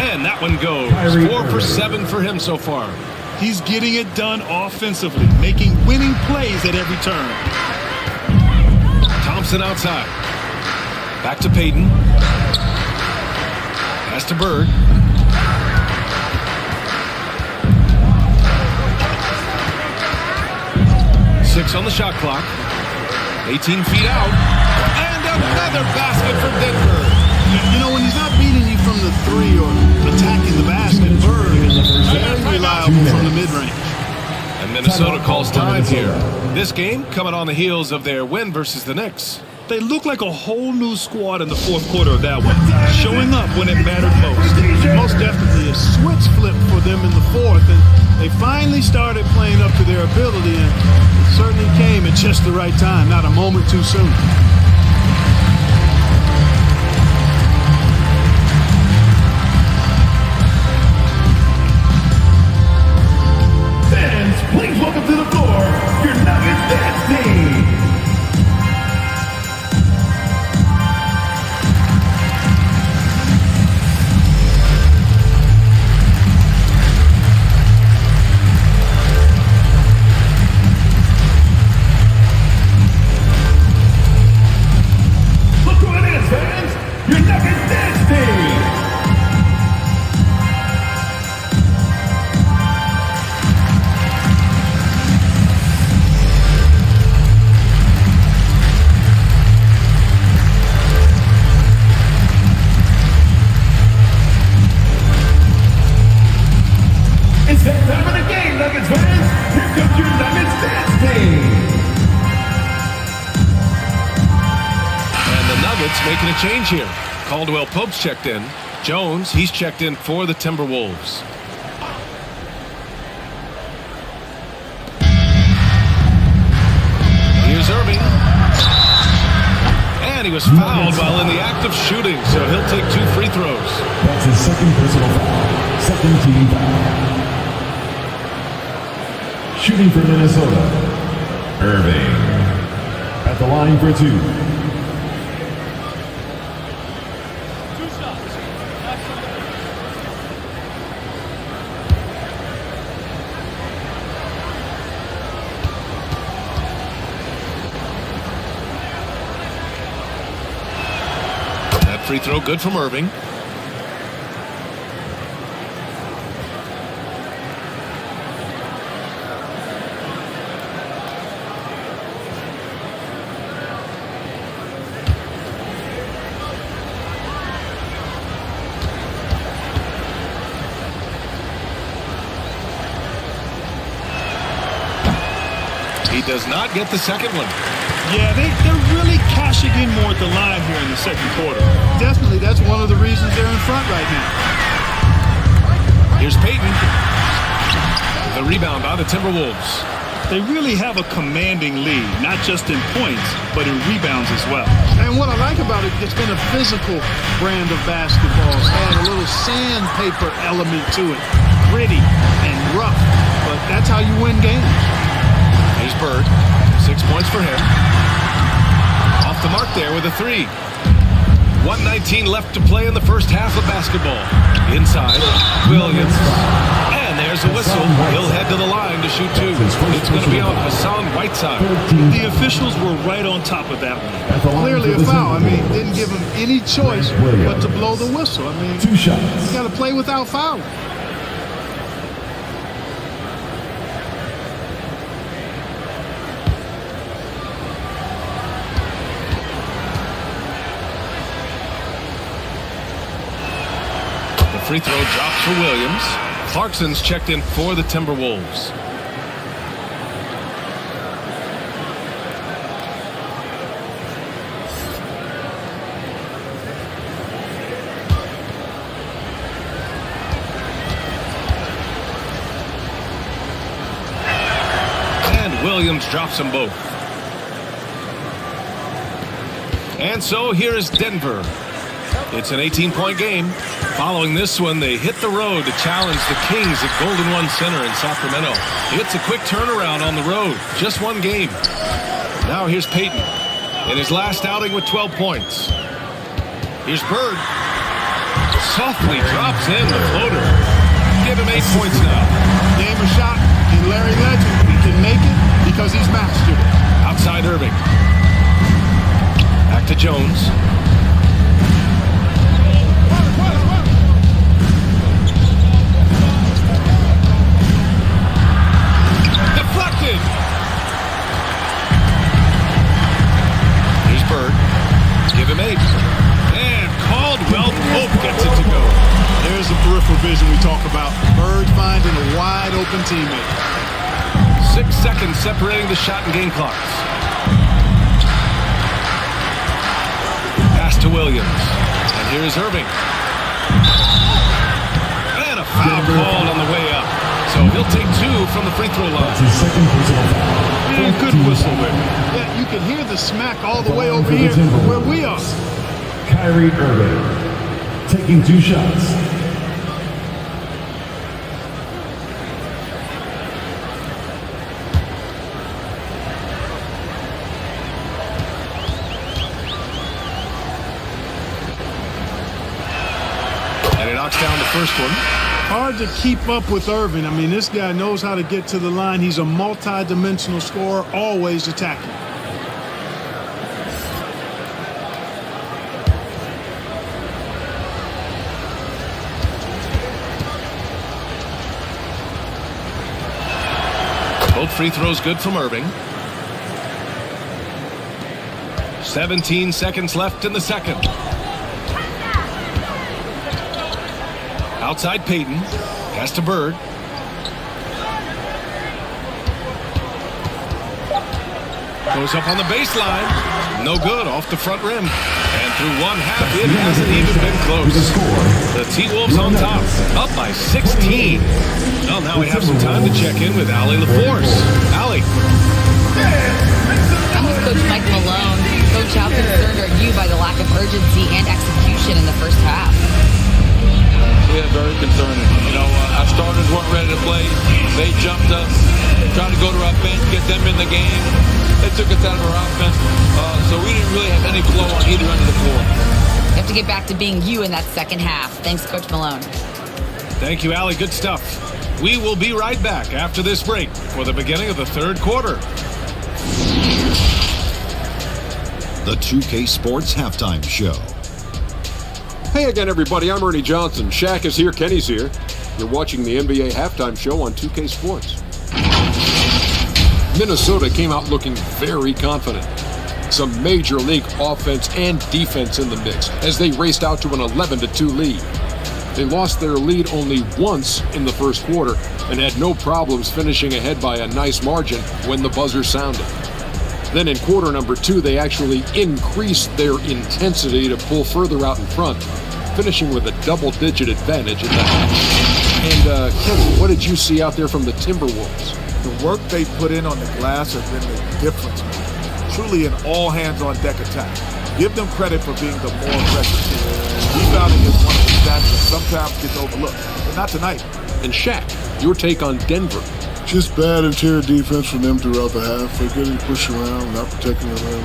And that one goes. 4 for 7 for him so far. He's getting it done offensively, making winning plays at every turn. Thompson outside. Back to Payton. Pass to Bird. Six on the shot clock. 18 feet out. And another basket for Denver. When he's not beating you from the 3 or attacking the basket, Bird is very reliable from the mid-range. And Minnesota calls time here. This game coming on the heels of their win versus the Knicks. They look like a whole new squad in the fourth quarter of that one, showing up when it mattered most. Most definitely a switch flip for them in the fourth, and they finally started playing up to their ability, and it certainly came at just the right time, not a moment too soon. Fans, please welcome to the floor your Nuggets dance team. time of the game, Nuggets fans. Here comes your Nuggets dance team. And the Nuggets making a change here. Caldwell Pope's checked in. Jones, he's checked in for the Timberwolves. Here's Irving. And he was fouled while in the act of shooting, so he'll take 2 free throws. That's his second personal foul. Second team foul. Shooting for Minnesota, Irving. At the line for 2. Free throw good from Irving. He does not get the second one. Yeah, they're really cashing in more at the line here in the second quarter. Definitely, that's one of the reasons they're in front right now. Here's Payton. The rebound by the Timberwolves. They really have a commanding lead, not just in points, but in rebounds as well. And what I like about it, it's been a physical brand of basketball. It's had a little sandpaper element to it. Gritty and rough, but that's how you win games. Here's Bird. 6 points for him. Off the mark there with a 3. 1:19 left to play in the first half of basketball. Inside, Williams. And there's a whistle. He'll head to the line to shoot 2. It's going to be on Hassan Whiteside. The officials were right on top of that one. Clearly a foul. I mean, didn't give him any choice but to blow the whistle. I mean, 2 shots. You got to play without fouling. Free throw drops for Williams. Clarkson's checked in for the Timberwolves. And Williams drops them both. And so here is Denver. It's an 18-point game. Following this one, they hit the road to challenge the Kings at Golden One Center in Sacramento. It's a quick turnaround on the road. Just one game. Now here's Payton in his last outing with 12 points. Here's Bird. Softly drops in the floater. Give him 8 points now. Game a shot, and Larry Legend, he can make it because he's mastered it. Outside Irving. Back to Jones. Here's Bird. Give him 8. And Caldwell Pope gets it to go. There's the peripheral vision we talk about. Bird finding a wide open teammate. 6 seconds separating the shot and game clocks. Pass to Williams. And here's Irving. And a foul called on the way up. So he'll take 2 from the free throw line. That's his second personal foul. And good whistle there. Yeah, you can hear the smack all the way over here where we are. Kyrie Irving taking 2 shots. And he knocks down the first one. Hard to keep up with Irving. I mean, this guy knows how to get to the line. He's a multi-dimensional scorer, always attacking. Both free throws good from Irving. 17 seconds left in the second. Outside Payton. Pass to Bird. Goes up on the baseline. No good, off the front rim. And through one half, it hasn't even been close. The T-Wolves on top, up by 16. Well, now we have some time to check in with Allie LaForce. Allie. I'm with Coach Mike Malone. Coach, how concerned are you by the lack of urgency and execution in the first half? Yeah, very concerning. Our starters weren't ready to play. They jumped us, trying to go to our bench, get them in the game. They took us out of our offense, so we didn't really have any flow on either end of the floor. You have to get back to being you in that second half. Thanks, Coach Malone. Thank you, Allie. Good stuff. We will be right back after this break for the beginning of the third quarter. The 2K Sports Halftime Show. Hey again, everybody. I'm Ernie Johnson. Shaq is here. Kenny's here. You're watching the NBA Halftime Show on 2K Sports. Minnesota came out looking very confident. Some major league offense and defense in the mix as they raced out to an 11-2 lead. They lost their lead only once in the first quarter and had no problems finishing ahead by a nice margin when the buzzer sounded. Then in quarter number 2, they actually increased their intensity to pull further out in front, finishing with a double-digit advantage at the half. And Kenny, what did you see out there from the Timberwolves? The work they put in on the glass has been the difference maker. Truly an all-hands-on-deck attack. Give them credit for being the more aggressive team. Rebounding is one of the stats that sometimes gets overlooked, but not tonight. And Shaq, your take on Denver. Just bad interior defense from them throughout the half. They're getting pushed around, not protecting the rim,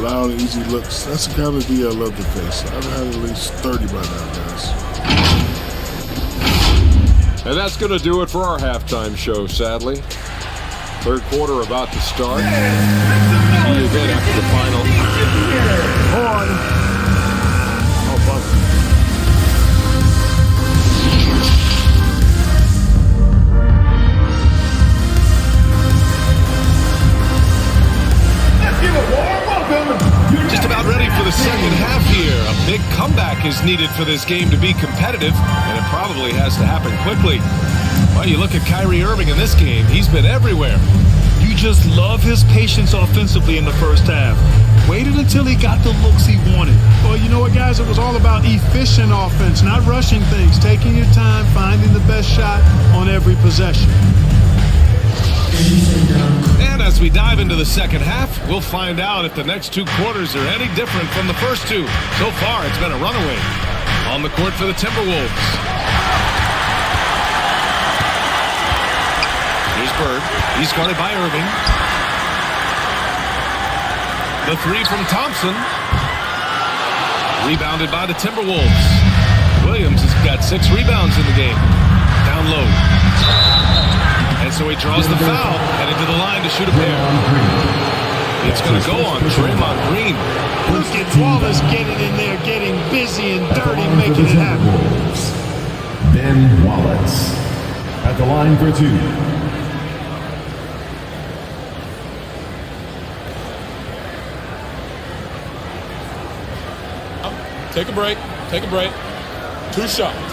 allowing easy looks. That's the kind of D I love to face. I've had at least 30 by now, guys. And that's going to do it for our halftime show, sadly. Third quarter about to start. See you again after the final. Oh, buzzer. Just about ready for the second half here. A big comeback is needed for this game to be competitive, and it probably has to happen quickly. Well, you look at Kyrie Irving in this game. He's been everywhere. You just love his patience offensively in the first half. Waited until he got the looks he wanted. Well, you know what, guys? It was all about efficient offense, not rushing things, taking your time, finding the best shot on every possession. And as we dive into the second half, we'll find out if the next two quarters are any different from the first two. So far, it's been a runaway. On the court for the Timberwolves. Here's Bird. He's guarded by Irving. The three from Thompson. Rebounded by the Timberwolves. Williams has got 6 rebounds in the game. Down low. And so he draws the foul, headed to the line to shoot a pair. It's going to go on Draymond Green. Look at Wallace getting in there, getting busy and dirty, making it happen. Ben Wallace at the line for 2. Take a break. Take a break. 2 shots.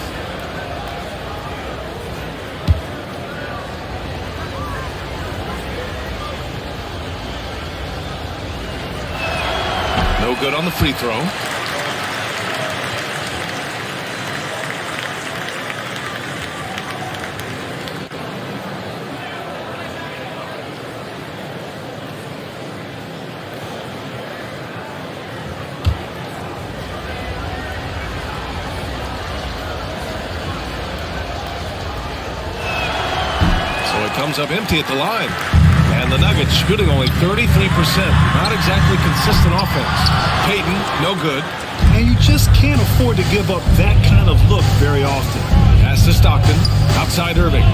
No good on the free throw. So it comes up empty at the line. And the Nuggets shooting only 33%. Not exactly consistent offense. Payton, no good. And you just can't afford to give up that kind of look very often. Pass to Stockton. Outside Irving.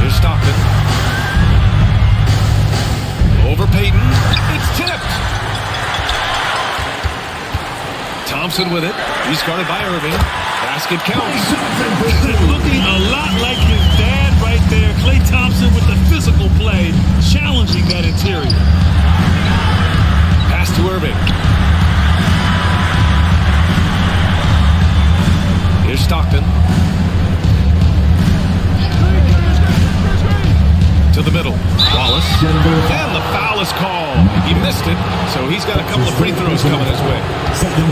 Here's Stockton. Over Payton. It's tipped. Thompson with it. He's guarded by Irving. Basket counts. Looking a lot like his dad right there. Klay Thompson with the physical play, challenging that interior. Pass to Irving. Here's Stockton. To the middle. he's got a couple of free throws coming his way.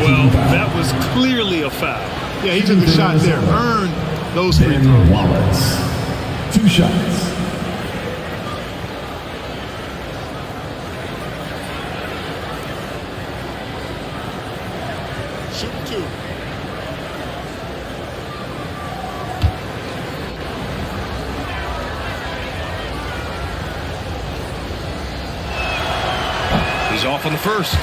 Well, that was clearly a foul. Yeah, he took a shot there. Earned those free throws. Wallace. 2 shots. Shoot 2. He's off on the first.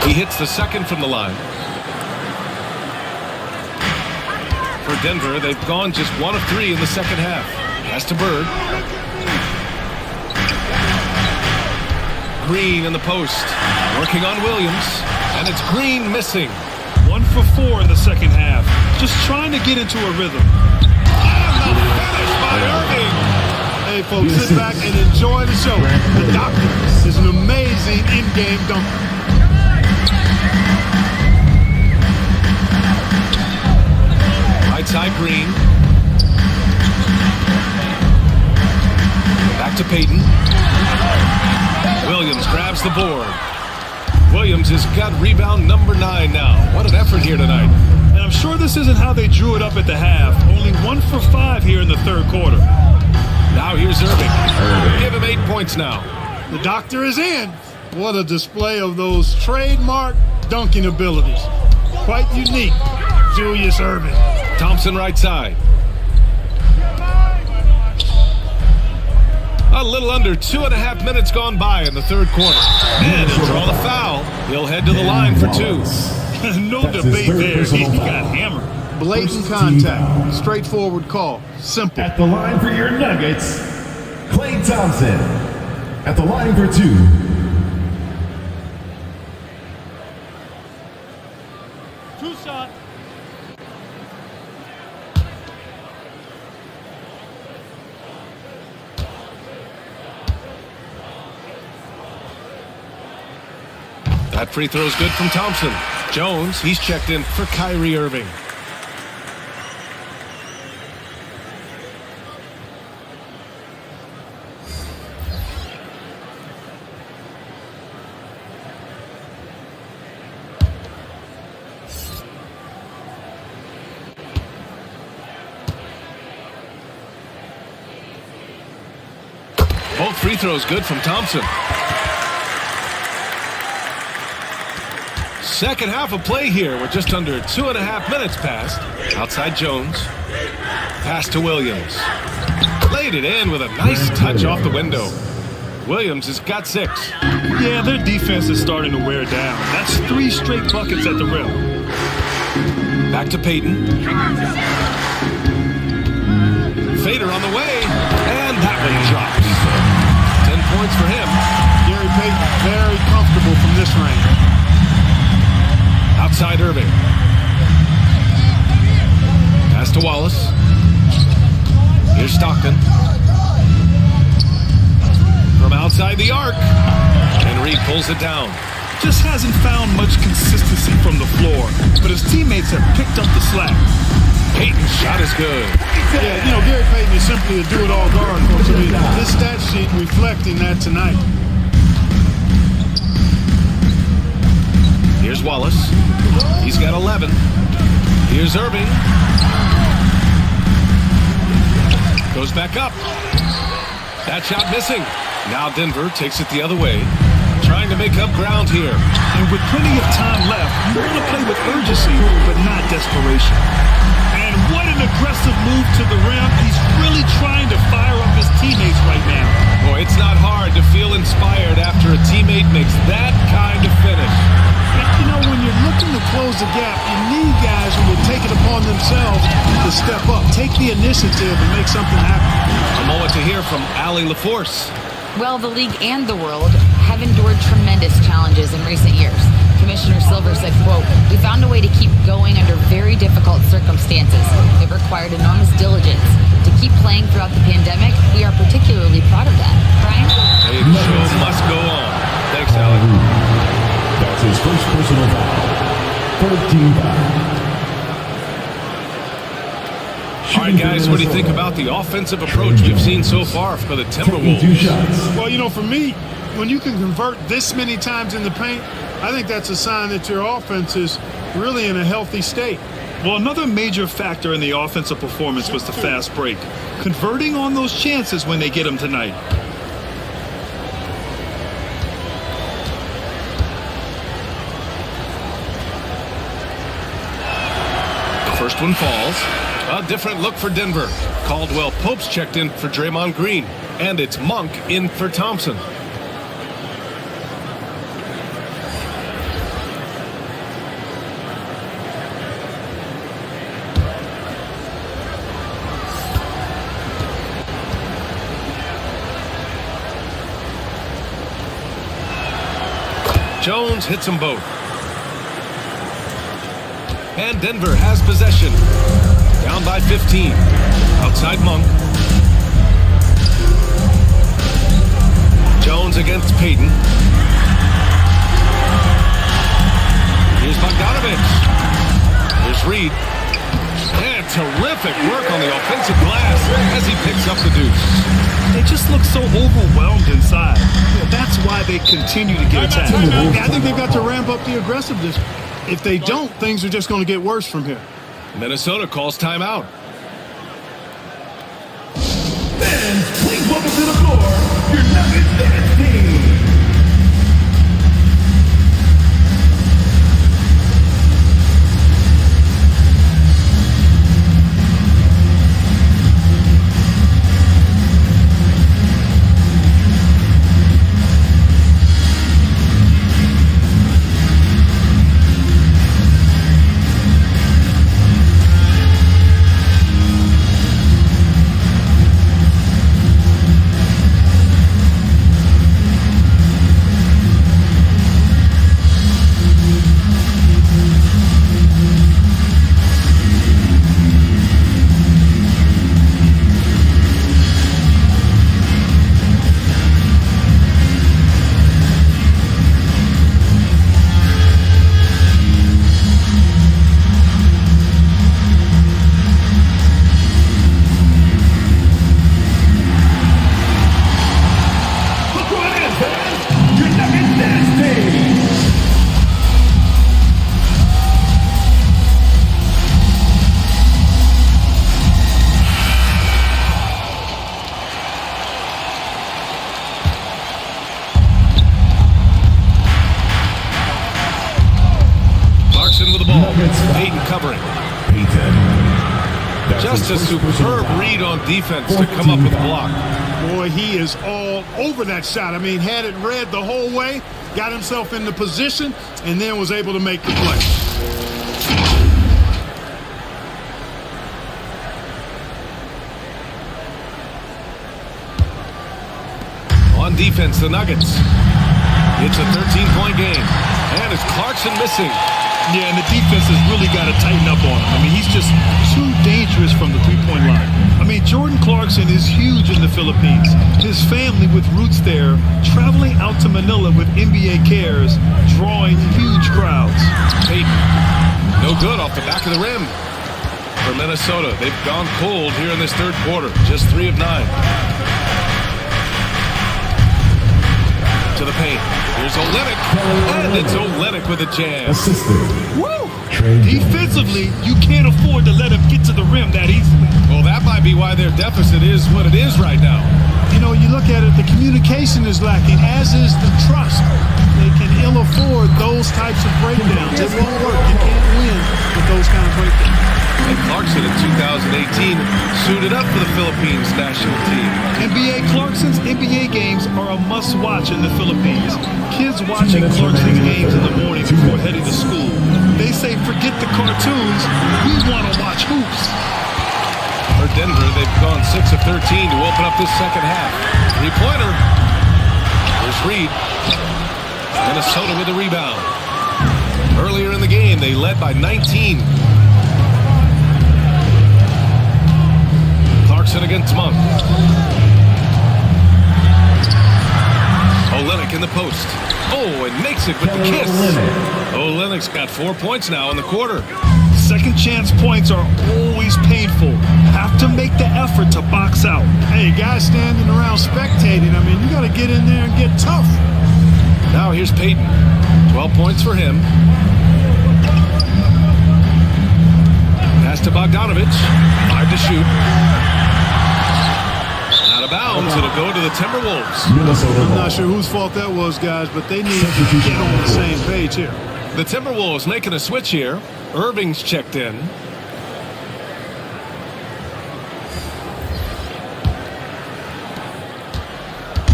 He hits the second from the line. For Denver, they've gone just 1 of 3 in the second half. Pass to Bird. Green in the post. Working on Williams. And it's Green missing. 1 for 4 in the second half. Just trying to get into a rhythm. And the finish by Irving. Hey, folks, sit back and enjoy the show. The Doctor is an amazing in-game dunker. Right side Green. Back to Payton. Williams grabs the board. Williams has got rebound number 9 now. What an effort here tonight. And I'm sure this isn't how they drew it up at the half. Only 1 for 5 here in the third quarter. Now here's Irving. Give him 8 points now. The Doctor is in. What a display of those trademark dunking abilities. Quite unique. Julius Irving. Thompson right side. A little under 2.5 minutes gone by in the third quarter. And he'll draw the foul. He'll head to the line for 2. No debate there. He got hammered. Blatant contact. Straightforward call. Simple. At the line for your Nuggets, Klay Thompson. At the line for 2. Shot. That free throw is good from Thompson. Jones, he's checked in for Kyrie Irving. Both free throws good from Thompson. Second half of play here. We're just under 2.5 minutes past. Outside Jones. Pass to Williams. Laid it in with a nice touch off the window. Williams has got 6. Yeah, their defense is starting to wear down. That's 3 straight buckets at the rim. Back to Payton. Fader on the way. And that one drops. 10 points for him. Gary Payton very comfortable from this range. Outside Irving. Pass to Wallace. Here's Stockton. From outside the arc. And Reed pulls it down. Just hasn't found much consistency from the floor, but his teammates have picked up the slack. Payton's shot is good. Yeah, Gary Payton is simply a do-it-all guard, folks. I mean, this stat sheet reflecting that tonight. Here's Wallace. He's got 11. Here's Irving. Goes back up. That shot missing. Now Denver takes it the other way. Trying to make up ground here. And with plenty of time left, you want to play with urgency, but not desperation. And what an aggressive move to the rim. He's really trying to fire up his teammates right now. Boy, it's not hard to feel inspired after a teammate makes that kind of finish. When you're looking to close the gap, you need guys who will take it upon themselves to step up, take the initiative, and make something happen. A moment to hear from Allie LaForce. Well, the league and the world have endured tremendous challenges in recent years. Commissioner Silver said, quote, "We found a way to keep going under very difficult circumstances. It required enormous diligence. To keep playing throughout the pandemic, we are particularly proud of that." Brian? Hey, the show must go on. Thanks, Alec. That's his first personal foul. Third team foul. All right, guys, what do you think about the offensive approach we've seen so far for the Timberwolves? Well, you know, for me, when you can convert this many times in the paint, I think that's a sign that your offense is really in a healthy state. Well, another major factor in the offensive performance was the fast break. Converting on those chances when they get them tonight. First one falls. A different look for Denver. Caldwell Pope's checked in for Draymond Green. And it's Monk in for Thompson. Jones hits them both. And Denver has possession. Down by 15. Outside Monk. Jones against Payton. Here's Bogdanovich. Here's Reed. And terrific work on the offensive glass as he picks up the deuce. They just look so overwhelmed inside. That's why they continue to get attacked. I think they've got to ramp up the aggressiveness. If they don't, things are just going to get worse from here. Minnesota calls timeout. Fans, please welcome to the floor your Nuggets dance team. With the ball. Payton covering. Just a superb read on defense to come up with a block. Boy, he is all over that shot. I mean, had it read the whole way, got himself in the position, and then was able to make the play. On defense, the Nuggets. It's a 13-point game. And it's Clarkson missing. Yeah, and the defense has really got to tighten up on him. I mean, he's just too dangerous from the three-point line. I mean, Jordan Clarkson is huge in the Philippines. His family with roots there, traveling out to Manila with NBA Cares, drawing huge crowds. Payton, no good off the back of the rim. For Minnesota, they've gone cold here in this third quarter. Just 3 of 9. To the paint. Here's Olynyk, and it's Olynyk with a jam. Woo! Defensively, you can't afford to let him get to the rim that easily. Well, that might be why their deficit is what it is right now. You know, you look at it, the communication is lacking, as is the trust. They can ill afford those types of breakdowns. It won't work. You can't win with those kind of breakdowns. And Clarkson in 2018 suited up for the Philippines national team. Clarkson's NBA games are a must-watch in the Philippines. Kids watching Clarkson's games in the morning before heading to school. They say, forget the cartoons, we want to watch hoops. For Denver, they've gone 6 of 13 to open up this second half. Three-pointer. Here's Reed. Minnesota with the rebound. They led by 19. Clarkson against Monk. Olynyk in the post. Oh, and makes it with the kiss. Olynyk's got 4 points now in the quarter. Second chance points are always painful. Have to make the effort to box out. Hey, guys standing around spectating, I mean, you got to get in there and get tough. Now here's Payton. 12 points for him. Pass to Bogdanovich. 5 to shoot. Out of bounds. It'll go to the Timberwolves. I'm not sure whose fault that was, guys, but they need to get on the same page here. The Timberwolves making a switch here. Irving's checked in.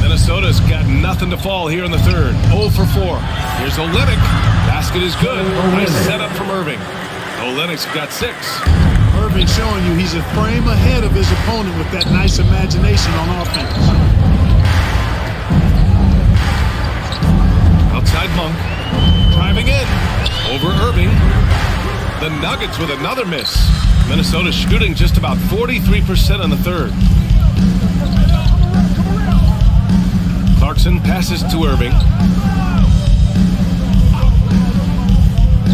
Minnesota's got nothing to fall here in the third. 0 for 4. Here's Olynyk. Basket is good. Nice setup from Irving. Olynyk's got 6. Irving showing you he's a frame ahead of his opponent with that nice imagination on offense. Outside Monk. Driving in. Over Irving. The Nuggets with another miss. Minnesota shooting just about 43% in the third. Clarkson passes to Irving.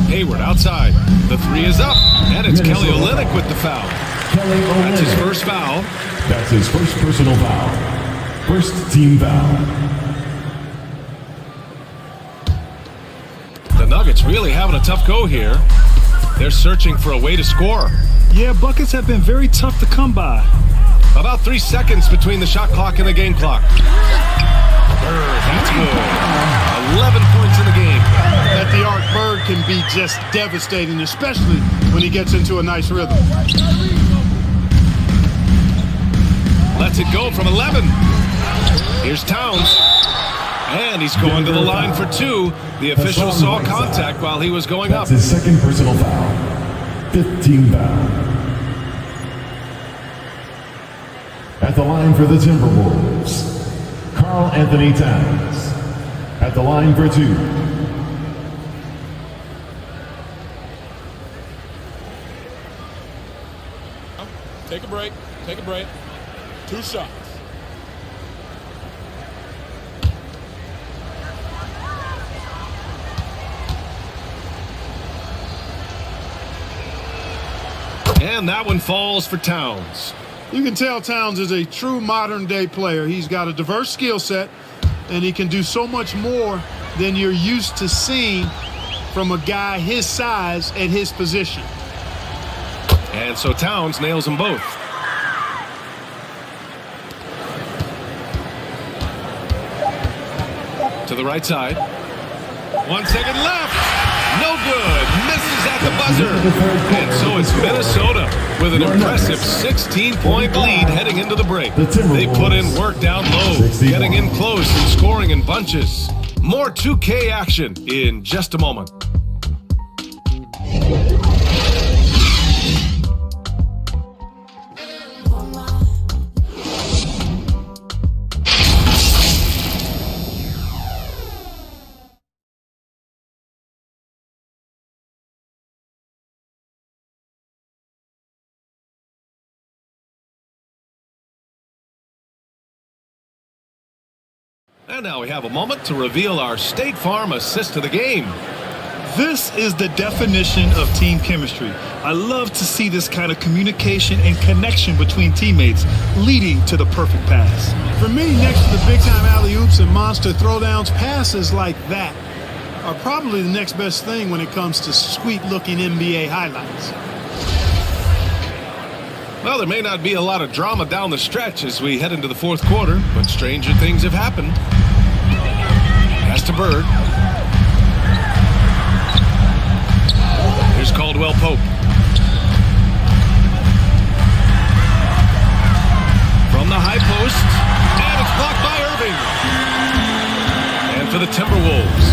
Hayward outside. The 3 is up. And it's Kelly Olynyk with the foul. That's his first foul. That's his first personal foul. First team foul. The Nuggets really having a tough go here. They're searching for a way to score. Yeah, buckets have been very tough to come by. About 3 seconds between the shot clock and the game clock. That's good. 11 points in the game. At the arc, Bird can be just devastating, especially when he gets into a nice rhythm. Lets it go from 11. Here's Towns. And he's going to the line for 2. The official saw contact while he was going up. That's his second personal foul. 5th team foul. At the line for the Timberwolves, Karl Anthony Towns. At the line for 2. Take a break. Take a break. 2 shots. And that one falls for Towns. You can tell Towns is a true modern-day player. He's got a diverse skill set, and he can do so much more than you're used to seeing from a guy his size at his position. And so Towns nails them both. To the right side. 1 second left. No good. Misses at the buzzer. And so it's Minnesota with an impressive 16-point lead heading into the break. They put in work down low, getting in close and scoring in bunches. More 2K action in just a moment. And now we have a moment to reveal our State Farm assist to the game. This is the definition of team chemistry. I love to see this kind of communication and connection between teammates leading to the perfect pass. For me, next to the big-time alley-oops and monster throwdowns, passes like that are probably the next best thing when it comes to sweet-looking NBA highlights. Well, there may not be a lot of drama down the stretch as we head into the fourth quarter, but stranger things have happened. Pass to Bird. Here's Caldwell Pope. From the high post, and it's blocked by Irving. And for the Timberwolves,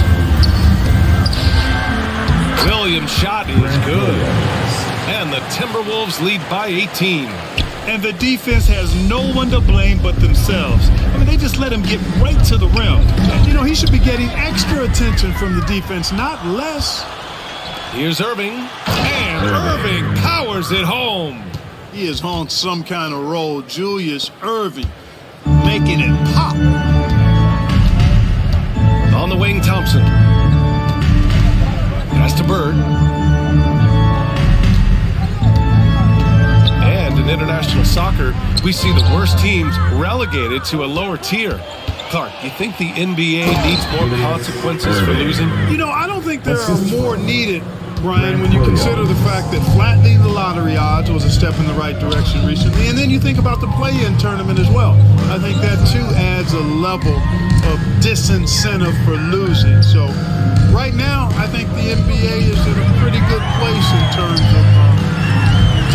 Williams' shot is good. And the Timberwolves lead by 18. And the defense has no one to blame but themselves. I mean, they just let him get right to the rim. You know, he should be getting extra attention from the defense, not less. Here's Irving. And Irving powers it home. He is on some kind of roll. Julius Irving making it pop. On the wing, Thompson. Pass to Bird. And in international soccer, we see the worst teams relegated to a lower tier. Clark, you think the NBA needs more consequences for losing? You know, I don't think there are more needed, Brian, when you consider the fact that flattening the lottery odds was a step in the right direction recently. And then you think about the play-in tournament as well. I think that, too, adds a level of disincentive for losing. So right now, I think the NBA is in a pretty good place in terms of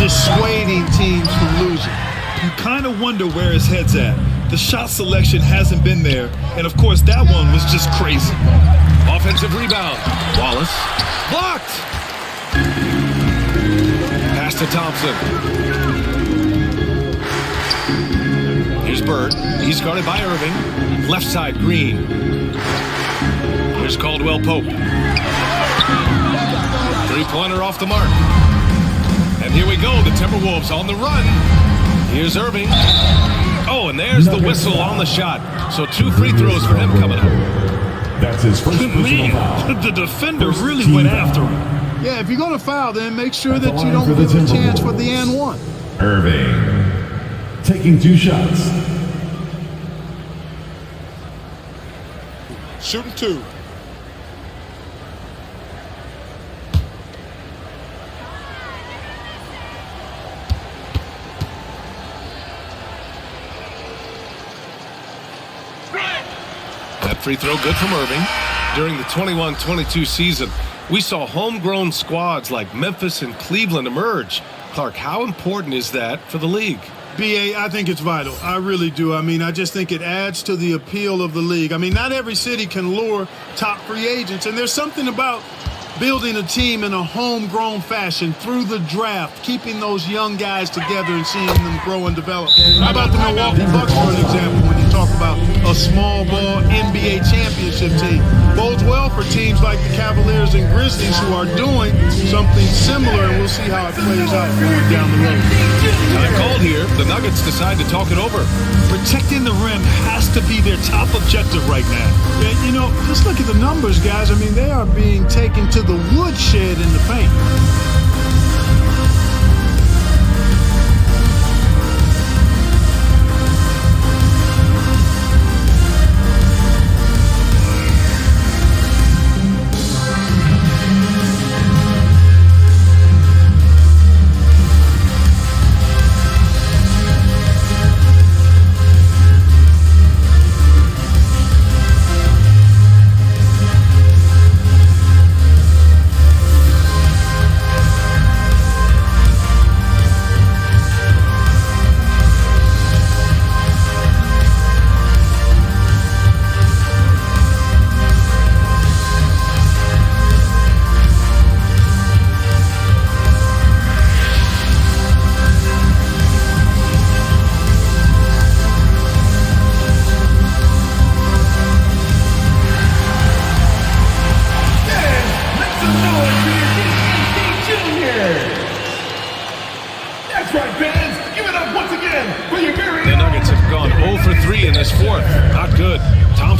dissuading teams from losing. You kind of wonder where his head's at. The shot selection hasn't been there. And, of course, that one was just crazy. Offensive rebound. Wallace. Blocked. Pass to Thompson. Here's Bird. He's guarded by Irving. Left side, Green. Here's Caldwell Pope. Three-pointer off the mark. And here we go. The Timberwolves on the run. Here's Irving. Oh, and there's the whistle on the shot. So 2 free throws for him coming up. That's his first personal foul. The defender really went after him. Yeah, if you're going to foul, then make sure that you don't give a chance for the and one. Irving taking 2 shots. Shooting 2. That free throw good from Irving. During the 21-22 season, we saw homegrown squads like Memphis and Cleveland emerge. Clark, how important is that for the league? BA, I think it's vital. I really do. I mean, I just think it adds to the appeal of the league. I mean, not every city can lure top free agents, and there's something about building a team in a homegrown fashion through the draft, keeping those young guys together and seeing them grow and develop. How about the Milwaukee Bucks, for an example, when you talk about a small ball NBA championship team? Bodes well for teams like the Cavaliers and Grizzlies who are doing something similar, and we'll see how it plays out going down the road. Time called here. The Nuggets decide to talk it over. Protecting the rim has to be their top objective right now. Yeah, you know, just look at the numbers, guys. I mean, they are being taken to the woodshed in the paint.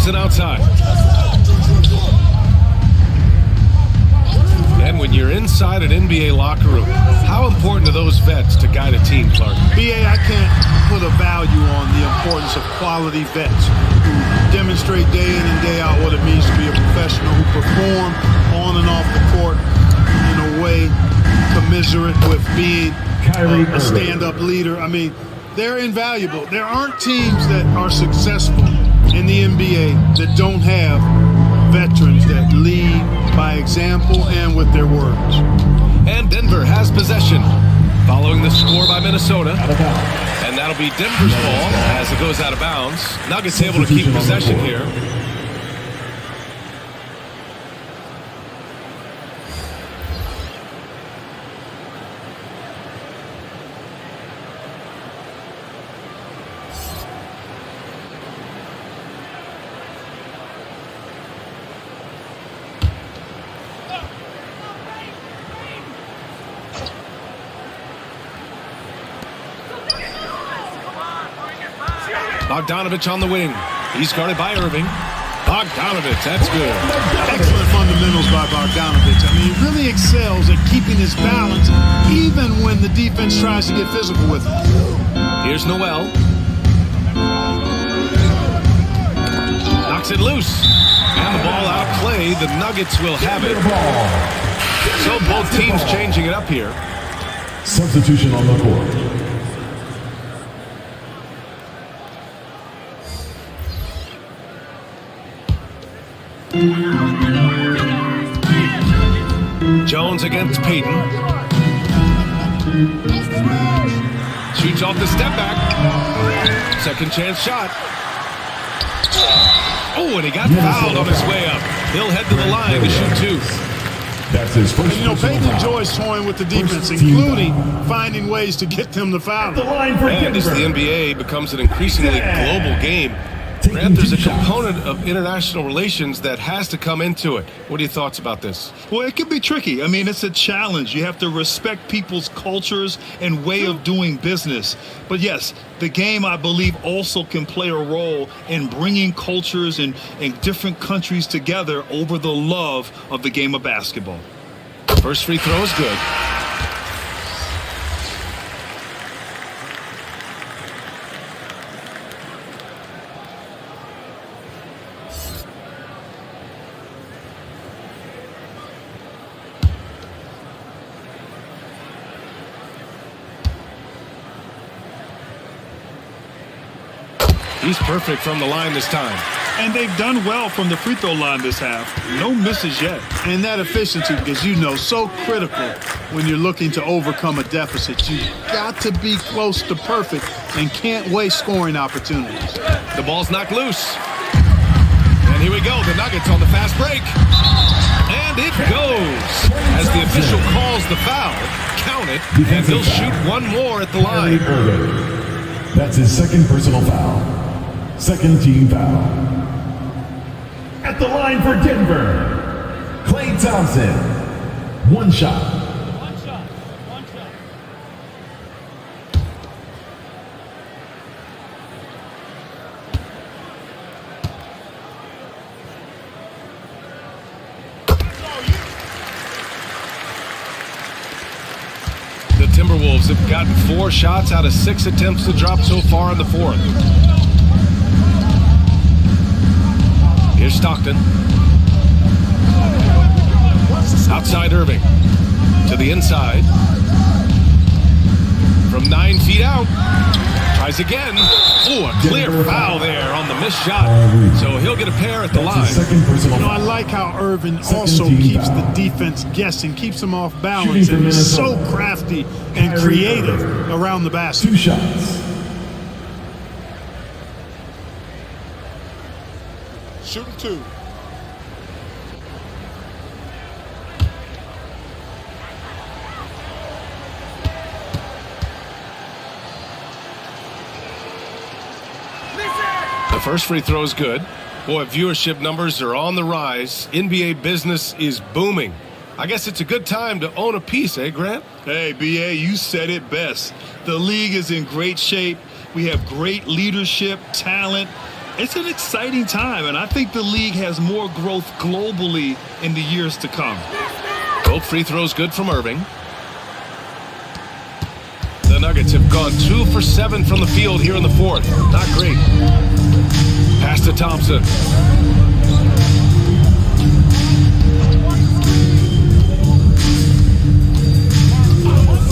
Outside. And when you're inside an NBA locker room, how important are those vets to guide a team, Clark? BA, I can't put a value on the importance of quality vets who demonstrate day in and day out what it means to be a professional, who perform on and off the court in a way commiserate with being a stand-up leader. I mean, they're invaluable. There aren't teams that are successful in the NBA that don't have veterans that lead by example and with their words. And Denver has possession following the score by Minnesota. And that'll be Denver's ball as it goes out of bounds. Nuggets able to keep possession here. Bogdanovich on the wing. He's guarded by Irving. Bogdanovich, that's good. Excellent fundamentals by Bogdanovich. I mean, he really excels at keeping his balance even when the defense tries to get physical with him. Here's Noel. Knocks it loose. And the ball out of play. The Nuggets will have it. So both teams changing it up here. Substitution on the court. Jones against Payton. Shoots off the step back. Second chance shot. Oh, and he got fouled on his way up. He'll head to the line to shoot two. That's his first. You know, Payton enjoys toying with the defense, including finding ways to get them to foul. And as the NBA becomes an increasingly global game, Grant, there's a component of international relations that has to come into it. What are your thoughts about this? Well, it can be tricky. I mean, it's a challenge. You have to respect people's cultures and way of doing business. But yes, the game, I believe, also can play a role in bringing cultures and different countries together over the love of the game of basketball. First free throw is good. He's perfect from the line this time. And they've done well from the free throw line this half. No misses yet. And that efficiency, because you know, so critical when you're looking to overcome a deficit. You've got to be close to perfect and can't waste scoring opportunities. The ball's knocked loose. And here we go. The Nuggets on the fast break. And it goes. As the official calls the foul, count it, and he'll shoot one more at the line. That's his second personal foul. Second team foul. At the line for Denver, Klay Thompson. One shot. The Timberwolves have gotten 4 shots out of 6 attempts to drop so far in the fourth. Here's Stockton. Outside Irving. To the inside. From 9 feet out. Tries again. Oh, a clear foul there on the missed shot. So he'll get a pair at the line. You know, I like how Irvin also keeps the defense guessing, keeps them off balance, and is so crafty and creative around the basket. 2 shots. Shooting 2. The first free throw is good. Boy, viewership numbers are on the rise. NBA business is booming. I guess it's a good time to own a piece, eh, Grant? Hey, BA, you said it best. The league is in great shape. We have great leadership, talent. It's an exciting time, and I think the league has more growth globally in the years to come. Both free throws good from Irving. The Nuggets have gone 2 for 7 from the field here in the fourth. Not great. Pass to Thompson.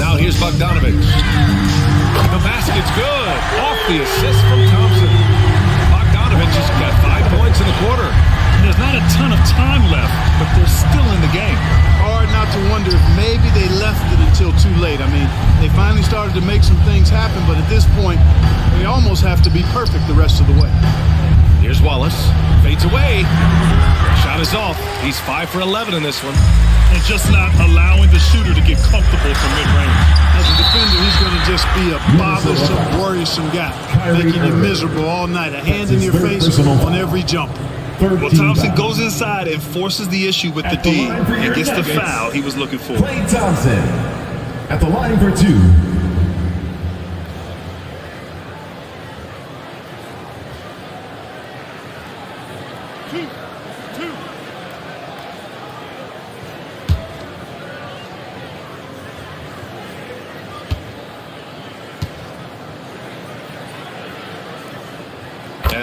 Now here's Bogdanovich. The basket's good. Off the assist from Thompson. Bogdanovich has got 5 points in the quarter. There's not a ton of time left, but they're still in the game. Hard not to wonder if maybe they left it until too late. I mean, they finally started to make some things happen, but at this point, they almost have to be perfect the rest of the way. Here's Wallace. Fades away. Shot is off. He's 5 for 11 in this one. And just not allowing the shooter to get comfortable from mid-range. As a defender, he's going to just be a bothersome, worrisome guy, making you miserable all night. A hand in your face on every jumper. Well, Thompson goes inside and forces the issue with the D and gets the foul he was looking for. Klay Thompson at the line for 2.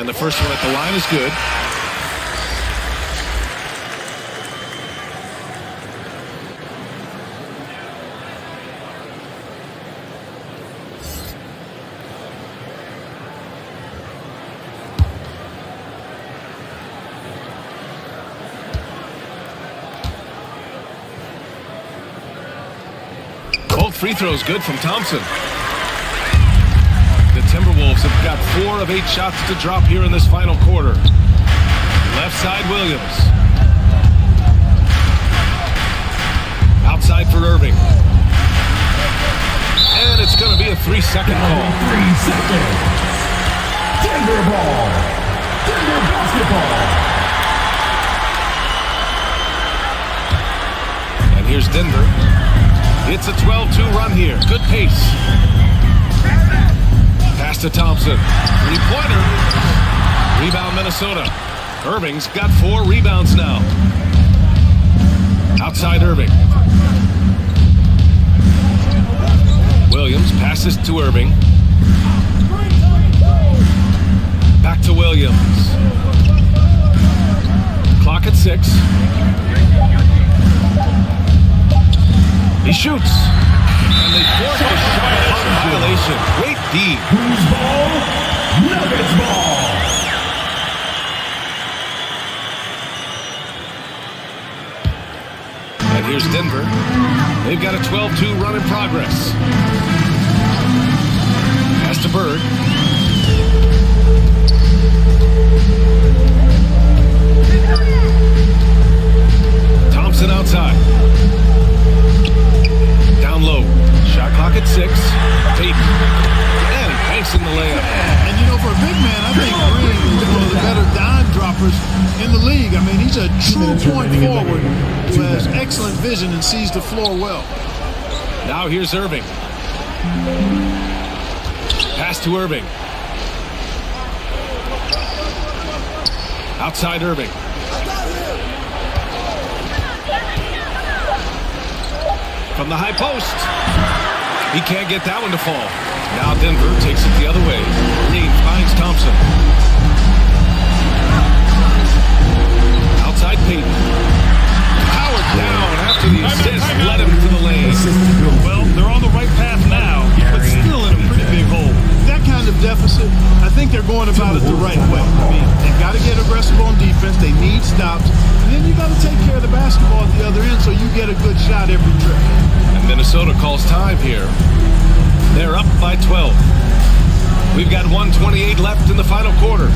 And the first one at the line is good. Both free throws good from Thompson. The Timberwolves have got 4 of 8 shots to drop here in this final quarter. Left side, Williams. Outside for Irving. And it's going to be a 3-second call. 3 seconds. Denver ball. Denver basketball. And here's Denver. It's a 12-2 run here. Good pace. Pass to Thompson. 3-pointer. Rebound Minnesota. Irving's got 4 rebounds now. Outside Irving. Williams passes to Irving. Back to Williams. Clock at 6. He shoots. And they force a shot violation. Great D. Who's ball? Nuggets ball. And here's Denver. They've got a 12-2 run in progress. Pass to Bird. Thompson outside. Down low. Shot clock at 6. Payton. And he banks in the layup. And you know, for a big man, I think Green is one of the better dime droppers in the league. I mean, he's a true point forward who has excellent vision and sees the floor well. Now here's Irving. Pass to Irving. Outside Irving. From the high post. He can't get that one to fall. Now Denver takes it the other way. Green finds Thompson. Outside Payton. Howard down after the assist. Led him to the lane. Well, they're on the right path now, but still in a pretty big hole. That kind of deficit, I think they're going about it the right way. I mean, they've got to get aggressive on defense. They need stops. And then you got to take care of the basketball at the other end so you get a good shot every trip. And Minnesota calls time here. They're up by 12. We've got 1:28 left in the final quarter.